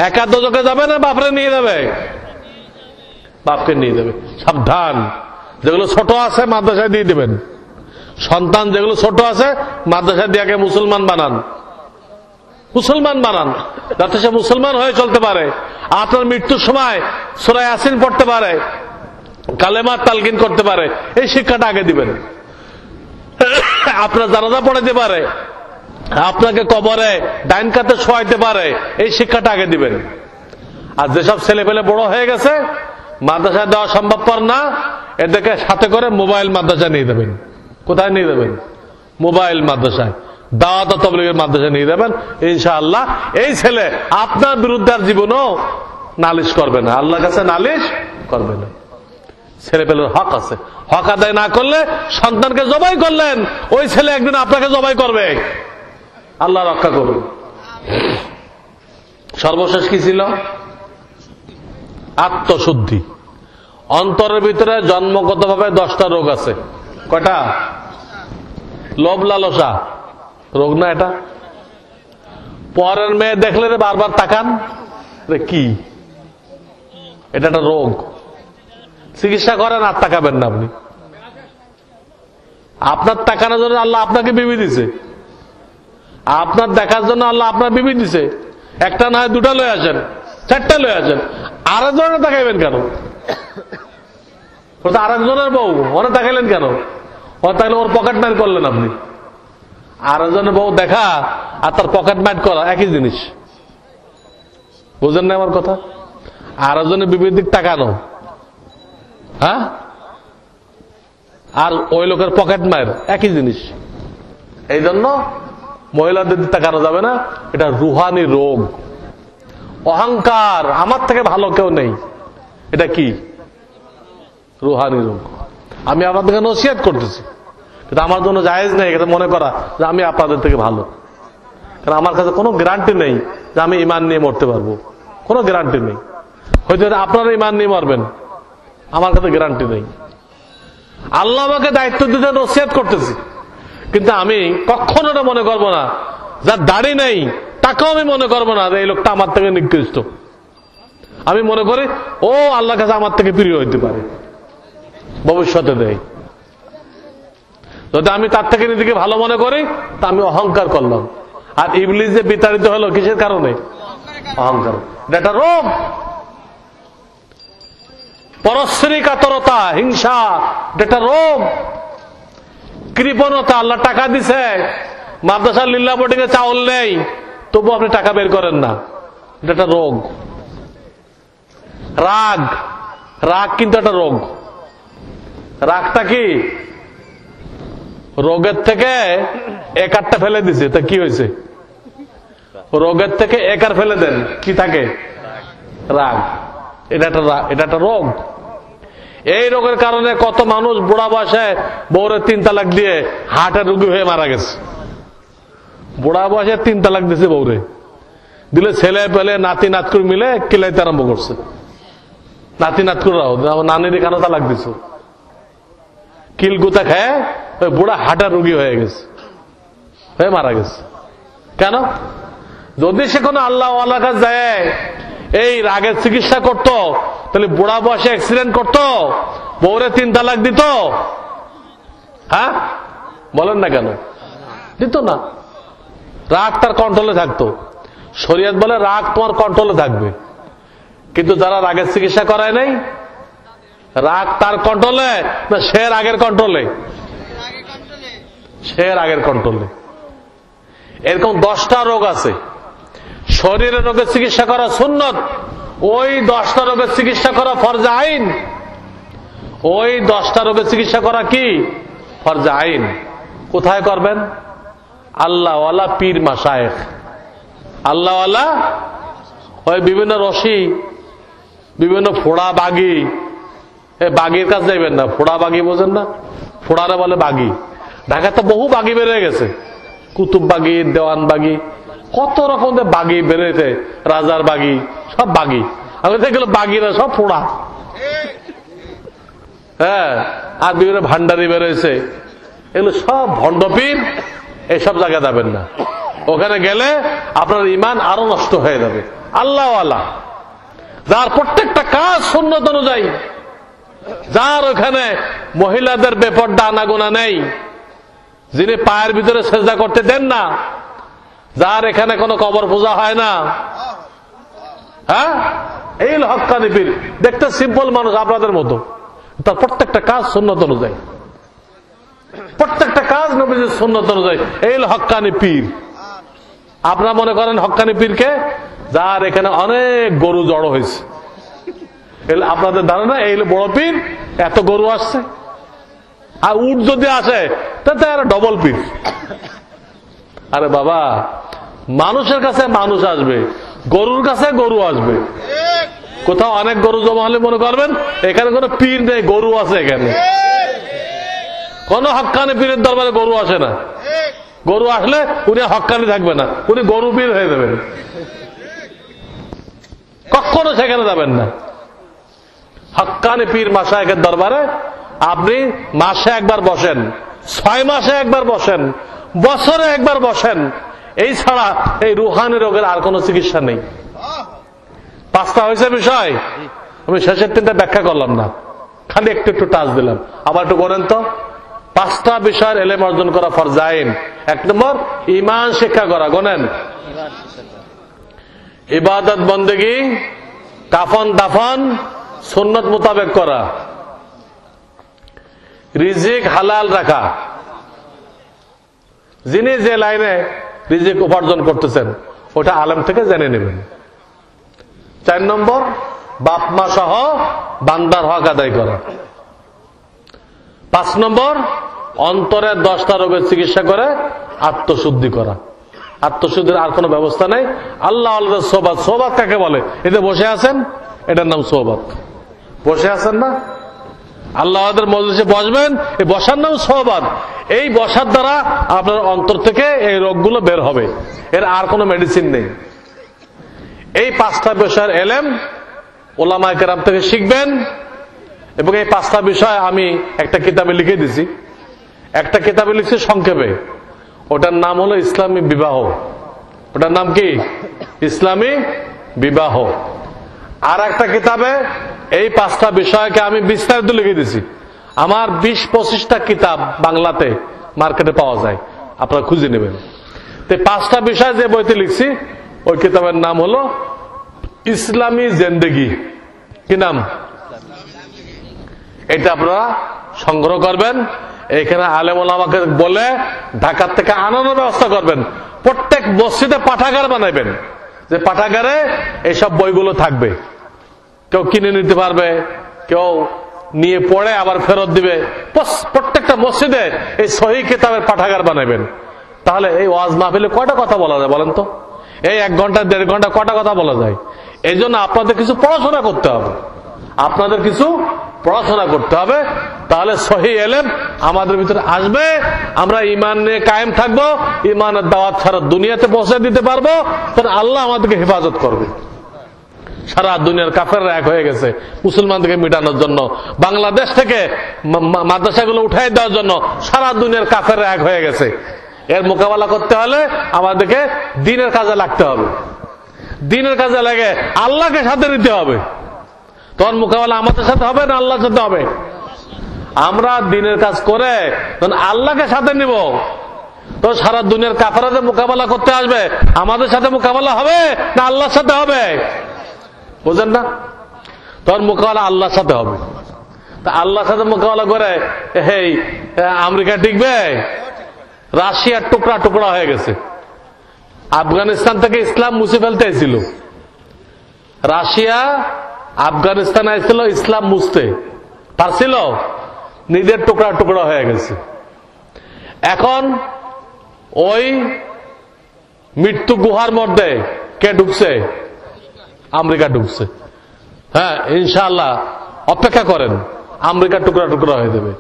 একা দোজকে যাবে না বাপরে নিয়ে যাবে? বাপকে নিয়ে যাবে। সাবধান, যেগুলো ছোট আছে মাদ্রাসায় দিয়ে দেবেন। সন্তান যেগুলো ছোট আছে মাদ্রাসায় দিয়ে আগে মুসলমান বানান, মুসলমান বানান, যাতে সে মুসলমান হয়ে চলতে পারে। আপনার মৃত্যুর সময় সূরা ইয়াসিন পড়তে পারে, কালেমা তালকিন করতে পারে, এই শিক্ষাটা আগে দিবেন। আপনার জানাজা পড়াইতে পারে, আপনাকে কবরে ডাইন কাতে শোয়াইতে পারে, এই শিক্ষাটা আগে দিবেন। আর যেসব ছেলে পেলে বড় হয়ে গেছে, মাদ্রাসায় দেওয়া সম্ভবপর না, এদেরকে সাথে করে মোবাইল মাদ্রাসা নিয়ে দেবেন। কোথায় নিয়ে দেবেন? মোবাইল মাদ্রাসায়, দাওয়াত ও তাবলীগের মাদ্রাসায় নিয়ে দেবেন। ইনশাআল্লাহ এই ছেলে আপনার বিরুদ্ধে আর জীবনও নালিশ করবে না, আল্লাহর কাছে নালিশ করবে না। ছেলে পেলের হক আছে, হক আদায় না করলে সন্তানকে জবাই করলেন, ওই ছেলে একদিন আপনাকে জবাই করবে। আল্লাহ রক্ষা করুন। সর্বশেষ কি ছিল? আত্মশুদ্ধি। অন্তরের ভিতরে জন্মগতভাবে 10টা রোগ আছে। কয়টা? লোভ লালসা রোগ না এটা? পরের মেয়ে দেখলে বারবার তাকান, কি এটা? একটা রোগ। চিকিৎসা করেন আর তাকাবেন না আপনি। আপনার তাকানোর জন্য আল্লাহ আপনাকে বিবি দিছে, আপনার দেখার জন্য আল্লাহ আপনার বিবি দিছে। একটা না হয় 2টা লয়ে আসেন, 4টা লয়ে আসেন, আরেকজনের তাকাইবেন কেন? আরেকজনের বউ ওরা দেখাইলেন কেন? ওরা তাহলে ওর পকেট মার করলেন আপনি। আরেকজনের বউ দেখা আর তার পকেট মার করা একই জিনিস, বুঝেন না আমার কথা? আরেকজনের বিবির দিক তাকানো, হ্যাঁ, আর ওই লোকের পকেট মার একই জিনিস। এই জন্য মহিলাদের দিক তাকানো যাবে না, এটা রুহানি রোগ। অহংকার, আমার থেকে ভালো কেউ নেই, এটা কি? রুহানি রোগ। আমি আপনাদেরকে নসিহত করতেছি, কিন্তু আমার জন্য জায়েজ নেই এটা মনে করা যে আমি আপনাদের থেকে ভালো। কারণ আমার কাছে কোনো গ্যারান্টি নেই যে আমি ঈমান নিয়ে মরতে পারবো, কোনো গ্যারান্টি নেই। হয়তো আপনারা ঈমান নিয়ে মরবেন, আমার কাছে গ্যারান্টি নেই। আল্লাহ আমাকে দায়িত্ব দিতে নসিহত করতেছি, কিন্তু আমি কখনো এটা মনে করবো না, যার দাড়ি নেই তাকেও আমি মনে করবো না যে এই লোকটা আমার থেকে নিকৃষ্ট। আমি মনে করি ও আল্লাহর কাছে আমার থেকে প্রিয় হইতে পারে, ভবিষ্যতে দেয়। যদি আমি তার থেকে নিজেকে ভালো মনে করি তা আমি অহংকার করলাম। আর ইবলিস যে বিতাড়িত হলো কিসের কারণে? অহংকার। এটা রোগ। পরশ্রী কাতরতা, হিংসা, এটা রোগ। কৃপণতা, আল্লাহ টাকা দিছে, মাদ্রাসা লিল্লাহ বোর্ডিং এ চাউল নেই, তবু আপনি টাকা বের করেন না, এটা রোগ। রাগ, রাগ কিন্তু একটা রোগ। রাগটা কি? রোগের থেকে একারটা ফেলে দিছে, তা কি হয়েছে? রোগের থেকে একার ফেলে দেন, কি থাকে? রাগ। এটা একটা রোগ। এই রোগের কারণে কত মানুষ বুড়া বয়সে বউরে 3 তালাক দিয়ে হার্টের রোগী হয়ে মারা গেছে। বুড়া বয়সে 3 তালাক দিছে বউরে, দিলে ছেলে পেলে নাতি নাতকুর মিলে কিলাইতে আরম্ভ করছে। নাতি নাতকুরাও নানির কেন তালাক দিছ, কিলগুতা খায় ওই বুড়া হার্টের রোগী হয়ে গেছে, হয়ে মারা গেছে। কেন? যদি সে কোনো আল্লাহ ওয়ালার কাছে যায় এই রাগের চিকিৎসা করত, তাহলে বুড়া বয়সে অ্যাক্সিডেন্ট করত, বউরে 3 তালাক দিত? হ্যাঁ বলেন না কেন? দিত না। রাগ তার কন্ট্রোলে থাকতো। শরীয়ত বলে রাগ তোমার কন্ট্রোলে থাকবে, কিন্তু যারা রাগের চিকিৎসা করায় নাই, রাগ তার কন্ট্রোলে না সে রাগের কন্ট্রোলে? সে রাগের কন্ট্রোলে। এরকম 10টা রোগ আছে। শরীরের রোগের চিকিৎসা করা সুন্নত, ওই 10টা রোগের চিকিৎসা করা ফরজ আইন। ওই 10টা রোগের চিকিৎসা করা কি ফরজ আইন। কোথায় করবেন? আল্লাহওয়ালা পীর মাশায়েখ, আল্লাহওয়ালা ওই বিভিন্ন রশি, বিভিন্ন ফোড়া বাগি, বাগির কাছে যাইবেন না। ফোড়া বাগি বোঝেন না? ফোড়ারে বলে বাগি। ঢাকাতে বহু বাগি বেড়ে গেছে, কুতুব বাগি, দেওয়ান বাগি, কত রকমের বাগি বেড়েছে, রাজার বাগি, সব বাগি। আমি দেখলাম বাগিরা সব ফোড়া। হ্যাঁ, আর বিভিন্ন ভান্ডারি বেরোয়েছে, এগুলো সব ভণ্ডপীর। এসব জায়গায় যাবেন না, ওখানে গেলে আপনার ঈমান আরো নষ্ট হয়ে যাবে। আল্লাহওয়ালা যার প্রত্যেকটা কাজ সুন্নত অনুযায়ী, যার ওখানে মহিলাদের বেপরদা আনাগোনা নেই, যিনি পায়ের ভিতরে সেজদা করতে দেন না, যার এখানে কোনো কবর পূজা হয় না। হ্যাঁ, এই হক্কানি পীর। দেখতে সিম্পল মানুষ আপনাদের মতো, তার প্রত্যেকটা কাজ সুন্নত অনুযায়ী, প্রত্যেকটা কাজ নবীজির সুন্নত অনুযায়ী। এই হক্কানি পীর। আপনারা মনে করেন হক্কানি পীরকে? যার এখানে অনেক গরু জড়ো হয়েছে, আপনাদের ধারণা এই বড় পীর, এত গরু আসছে। আর উট যদি আসে তাতে আর ডবল পীর। আরে বাবা, মানুষের কাছে মানুষ আসবে, গরুর কাছে গরু আসবে। কোথাও অনেক গরু জমা হলে মনে করবেন এখানে কোনো পীর নেই, গরু আছে এখানে। কোন হক্কানি পীরের দরবারে গরু আসে না। গরু আসলে উনি হক্কানি থাকবে না, উনি গরু পীর হয়ে যাবেন। কখনো সেখানে যাবেন না। হক্কানি পীর মাশায়েখের দরবারে আপনি মাসে একবার বসেন, 6 মাসে একবার বসেন, বছরে একবার বসেন। এই ছাড়া এই রুহানি রোগের আর কোন চিকিৎসা নেই। 5টা হয়েছে বিষয়, আমি শেষের 3টা ব্যাখ্যা করলাম না, খালি একটু একটু টাচ দিলাম। আবার একটু বলেন তো, 5টা বিষয়ের এলেম অর্জন করা ফরজ আইন। 1 নম্বর ঈমান শিক্ষা করা, গনেন। ইবাদত বন্দেগী, কাফন দাফন সুন্নত মোতাবেক করা, রিজিক হালাল রাখা। যিনি যে লাইনে রিজিক উপার্জন করতেছেন ওটা আলেম থেকে জেনে নেবেন। 4 নম্বর বাপ মা সহ বান্দার হক আদায় করা। 5 নম্বর অন্তরের 10টা রোগের চিকিৎসা করে আত্মশুদ্ধি করা। আত্মশুদ্ধির আর কোন ব্যবস্থা নেই। আল্লাহ আল্লাহ সোহবত। সোহবত কাকে বলে? এতে বসে আছেন, এটার নাম সোহবত। বসে আছেন না, আল্লাহদের মজলিসে বসবেন, এই বসার নাম সোহবত। এই বসার দ্বারা আপনার অন্তর থেকে এই রোগগুলো বের হবে, এর আর কোনো মেডিসিন নেই। এই 5টা বিষয়ের এলেম ওলামায়ে কেরাম থেকে শিখবেন। এবং এই 5টা বিষয় আমি একটা কিতাবে লিখে দিছি। একটা কিতাবে লিখছি সংক্ষেপে, ওটার নাম হলো ইসলামী বিবাহ। ওটার নাম কি? ইসলামী বিবাহ। আর একটা কিতাবে এই 5টা বিষয়কে আমি বিস্তারিত লিখে দিছি। আমার 20-25টা কিতাব বাংলাতে মার্কেটে পাওয়া যায়, আপনারা খুঁজে নেবেন। তো 5টা বিষয় যে বইতে লিখছি ওই কিতাবের নাম হলো ইসলামী জিন্দেগি। কি নাম? এটা আপনারা সংগ্রহ করবেন। এখানে আলেম ওলামাকে বলে ঢাকা থেকে আনানোর ব্যবস্থা করবেন। প্রত্যেক মসজিদে পাঠাগার বানাবেন, যে পাঠাগারে এইসব বইগুলো থাকবে। কেউ কিনে নিতে পারবে, কেউ নিয়ে পড়ে আবার ফেরত দিবে। প্রত্যেকটা মসজিদে এই সহিহ কিতাবের পাঠাগার বানাবেন। তাহলে এই ওয়াজ মাহফিলে কয়টা কথা বলা যায় বলেন তো? এই 1 ঘন্টা 1.5 ঘন্টা কয়টা কথা বলা যায়? এই জন্য আপনাদের কিছু পড়াশোনা করতে হবে, আপনাদের কিছু পড়াশোনা করতে হবে। তাহলে সহিহ ইলম আমাদের ভিতরে আসবে, আমরা ঈমান নিয়ে কায়েম থাকবো। ঈমানের দাওয়াত সারা দুনিয়াতে পৌঁছে দিতে পারবো, তাহলে আল্লাহ আমাদেরকে হেফাজত করবে। সারা দুনিয়ার কাফেররা এক হয়ে গেছে মুসলমানদেরকে মিটানোর জন্য, বাংলাদেশ থেকে মাদ্রাসাগুলো উঠাই দেওয়ার জন্য সারা দুনিয়ার কাফেররা এক হয়ে গেছে। এর মোকাবেলা করতে হলে আমাদেরকে দ্বীনের কাজে লাগতে হবে। দ্বীনের কাজে লাগে আল্লাহকে সাথে নিতে হবে। তখন মোকাবেলা আমাদের সাথে হবে না আল্লাহর সাথে হবে? আমরা দ্বীনের কাজ করে তখন আল্লাহকে সাথে নিব, তো সারা দুনিয়ার কাফেরদের মোকাবেলা করতে আসবে, আমাদের সাথে মোকাবেলা হবে না আল্লাহর সাথে হবে? বুঝেন না? তখন মোকাবেলা আল্লাহর সাথে হবে। তা আল্লাহর সাথে মোকাবেলা করে এই আমেরিকা টিকবে? রাশিয়ার টুকরা টুকরা হয়ে গেছে। আফগানিস্তান থেকে ইসলাম মুছে ফেলতে এসেছিল, রাশিয়া আফগানিস্তান আসছিল ইসলাম মুছতে পারছিল, নিজের টুকরা টুকরা হয়ে গেছে। এখন ওই মৃত্যু গুহার মধ্যে কে ঢুকছে? আমেরিকা ঢুকছে। হ্যাঁ, ইনশাআল্লাহ অপেক্ষা করেন, আমেরিকা টুকরা টুকরা হয়ে যাবে।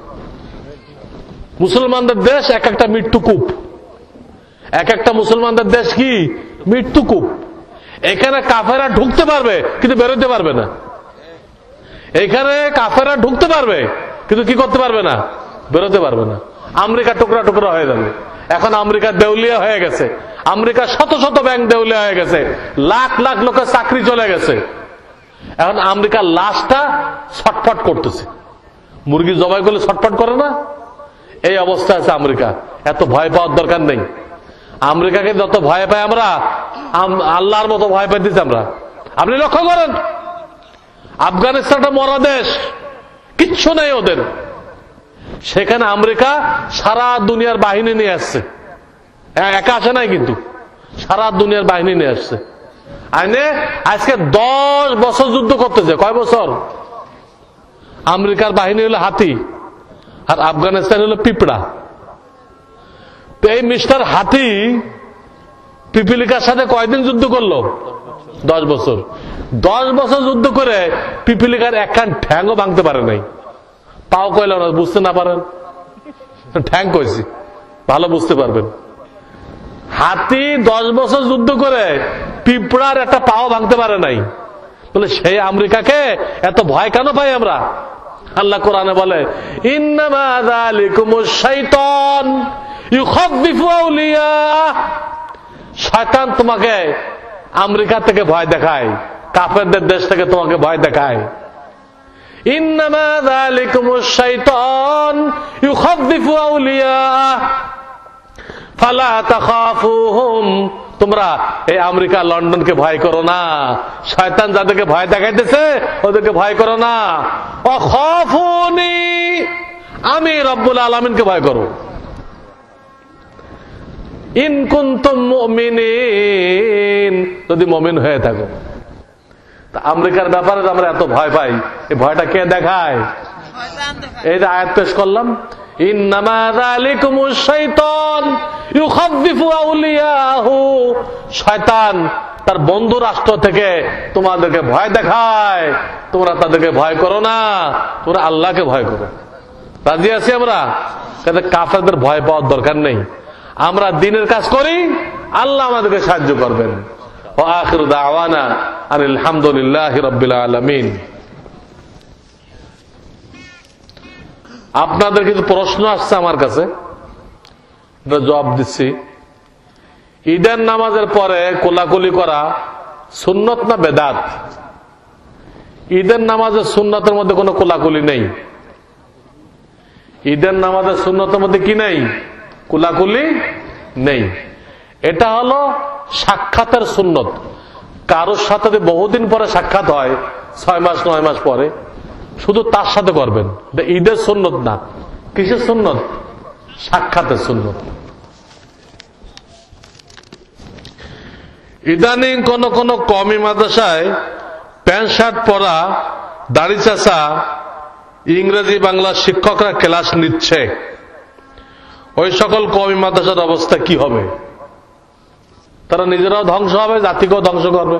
মুসলমানদের দেশ এক একটা মৃত্যুকূপ, এক একটা মুসলমানদের দেশ কি মৃত্যুকূপ। এখানে কাফেরা ঢুকতে পারবে কিন্তু বেরোতে পারবে না। এখানে কাফেরা ঢুকতে পারবে কিন্তু কি করতে পারবে না? বেরোতে পারবে না। আমেরিকা টুকরা টুকরা হয়ে যাবে। এখন আমেরিকা দেউলিয়া হয়ে গেছে, আমেরিকা শত শত ব্যাংক দেউলিয়া হয়ে গেছে, লাখ লাখ লোকের চাকরি চলে গেছে। এখন আমেরিকার লাশটা ছটফট করতেছে, মুরগি জবাই করলে ছটফট করে না? এই অবস্থা আছে আমেরিকা। এত ভয় পাওয়ার দরকার নেই। আমেরিকাকে যত ভয় পাই আমরা, আল্লাহর মতো ভয় পাইতেছি আমরা। আপনি লক্ষ্য করেন, আফগানিস্তানটা মরা দেশ, কিচ্ছু নেই ওদের, সেখানে আমেরিকা সারা দুনিয়ার বাহিনী নিয়ে আসছে। একা আসে নাই কিন্তু, সারা দুনিয়ার বাহিনী নিয়ে আসছে। আইনে আজকে 10 বছর যুদ্ধ করতেছে। কয় বছর? আমেরিকার বাহিনী হলো হাতি আর আফগানিস্তান হলো পিঁপড়া। তো এই মিস্টার হাতি পিপিলিকার সাথে কয়দিন যুদ্ধ করলো? 10 বছর। 10 বছর যুদ্ধ করে পিপিলিকার একখান ঠ্যাংও ভাঙতে পারে নাই। পাও কইল না, বুঝতে না পারেন? ঠ্যাং কইছি, ভালো বুঝতে পারবেন। হাতি 10 বছর যুদ্ধ করে পিঁপড়ার একটা পাও ভাঙতে পারে নাই, বলে সেই আমেরিকাকে এত ভয় কেন পাই আমরা? আল্লাহ কোরআনে বলে, ইন্নামা যালিকুমুশ শাইতান ইউখাব্বিফু আউলিয়াহ। শয়তান তোমাকে আমেরিকা থেকে ভয় দেখায়, কাফেরদের দেশ থেকে তোমাকে ভয় দেখায়। ইন্নামা যালিকুমুশ শাইতান ইউখাব্বিফু আউলিয়াহ ফালা তাখাফুহুম। তোমরা এই আমেরিকা লন্ডনকে ভয় করো না, শয়তান যাদেরকে ভয় দেখাইতেছে ওদেরকে ভয় করো না। অখাফুনি, আমি রব্বুল আলামিনকে ভয় করো। ইন কুনতুম মুমিনিন, যদি মুমিন হয়ে থাকো। আমেরিকার ব্যাপারে আমরা এত ভয় পাই, এই ভয়টা কে দেখায়? এই যে আয়াত পেশ করলাম, ইন্নামা যালিকুমুশ শাইতান ইউখাব্বিফু আউলিয়াহু। শয়তান তার বন্ধু রাষ্ট্র থেকে তোমাদেরকে ভয় দেখায়, তোমরা তাদেরকে ভয় করো না, তোমরা আল্লাহকে ভয় করো। রাজি আছি আমরা? কাফেরদের ভয় পাওয়ার দরকার নেই। আমরা দ্বীনের কাজ করি, আল্লাহ আমাদেরকে সাহায্য করবেন। ওয়া আখিরু দাওয়ানা আনিল হামদুলিল্লাহি রাব্বিল আলামিন। আপনাদের কিছু প্রশ্ন আসছে আমার কাছে, জবাব দিচ্ছি। ঈদের নামাজের পরে কোলাকুলি করা সুন্নত না বেদাত? ঈদের নামাজের সুন্নতের মধ্যে কোনো কোলাকুলি নেই। ঈদের নামাজের সুন্নতের মধ্যে কি নেই? কোলাকুলি নেই। এটা হলো সাক্ষাতের সুন্নত। কারোর সাথে যদি বহুদিন পরে সাক্ষাৎ হয়, 6 মাস 9 মাস পরে, শুধু তার সাথে করবেন। ঈদের সুন্নত না। কিসের সুন্নত? সাক্ষাতের সুন্নত। ইদানিং কোন কোন কওমি মাদ্রাসায় প্যান্ট শার্ট পরা দাড়ি চাচা ইংরেজি বাংলা শিক্ষকরা ক্লাস নিচ্ছে। ওই সকল কওমি মাদ্রাসার অবস্থা কি হবে? তারা নিজেরাও ধ্বংস হবে, জাতিকেও ধ্বংস করবে।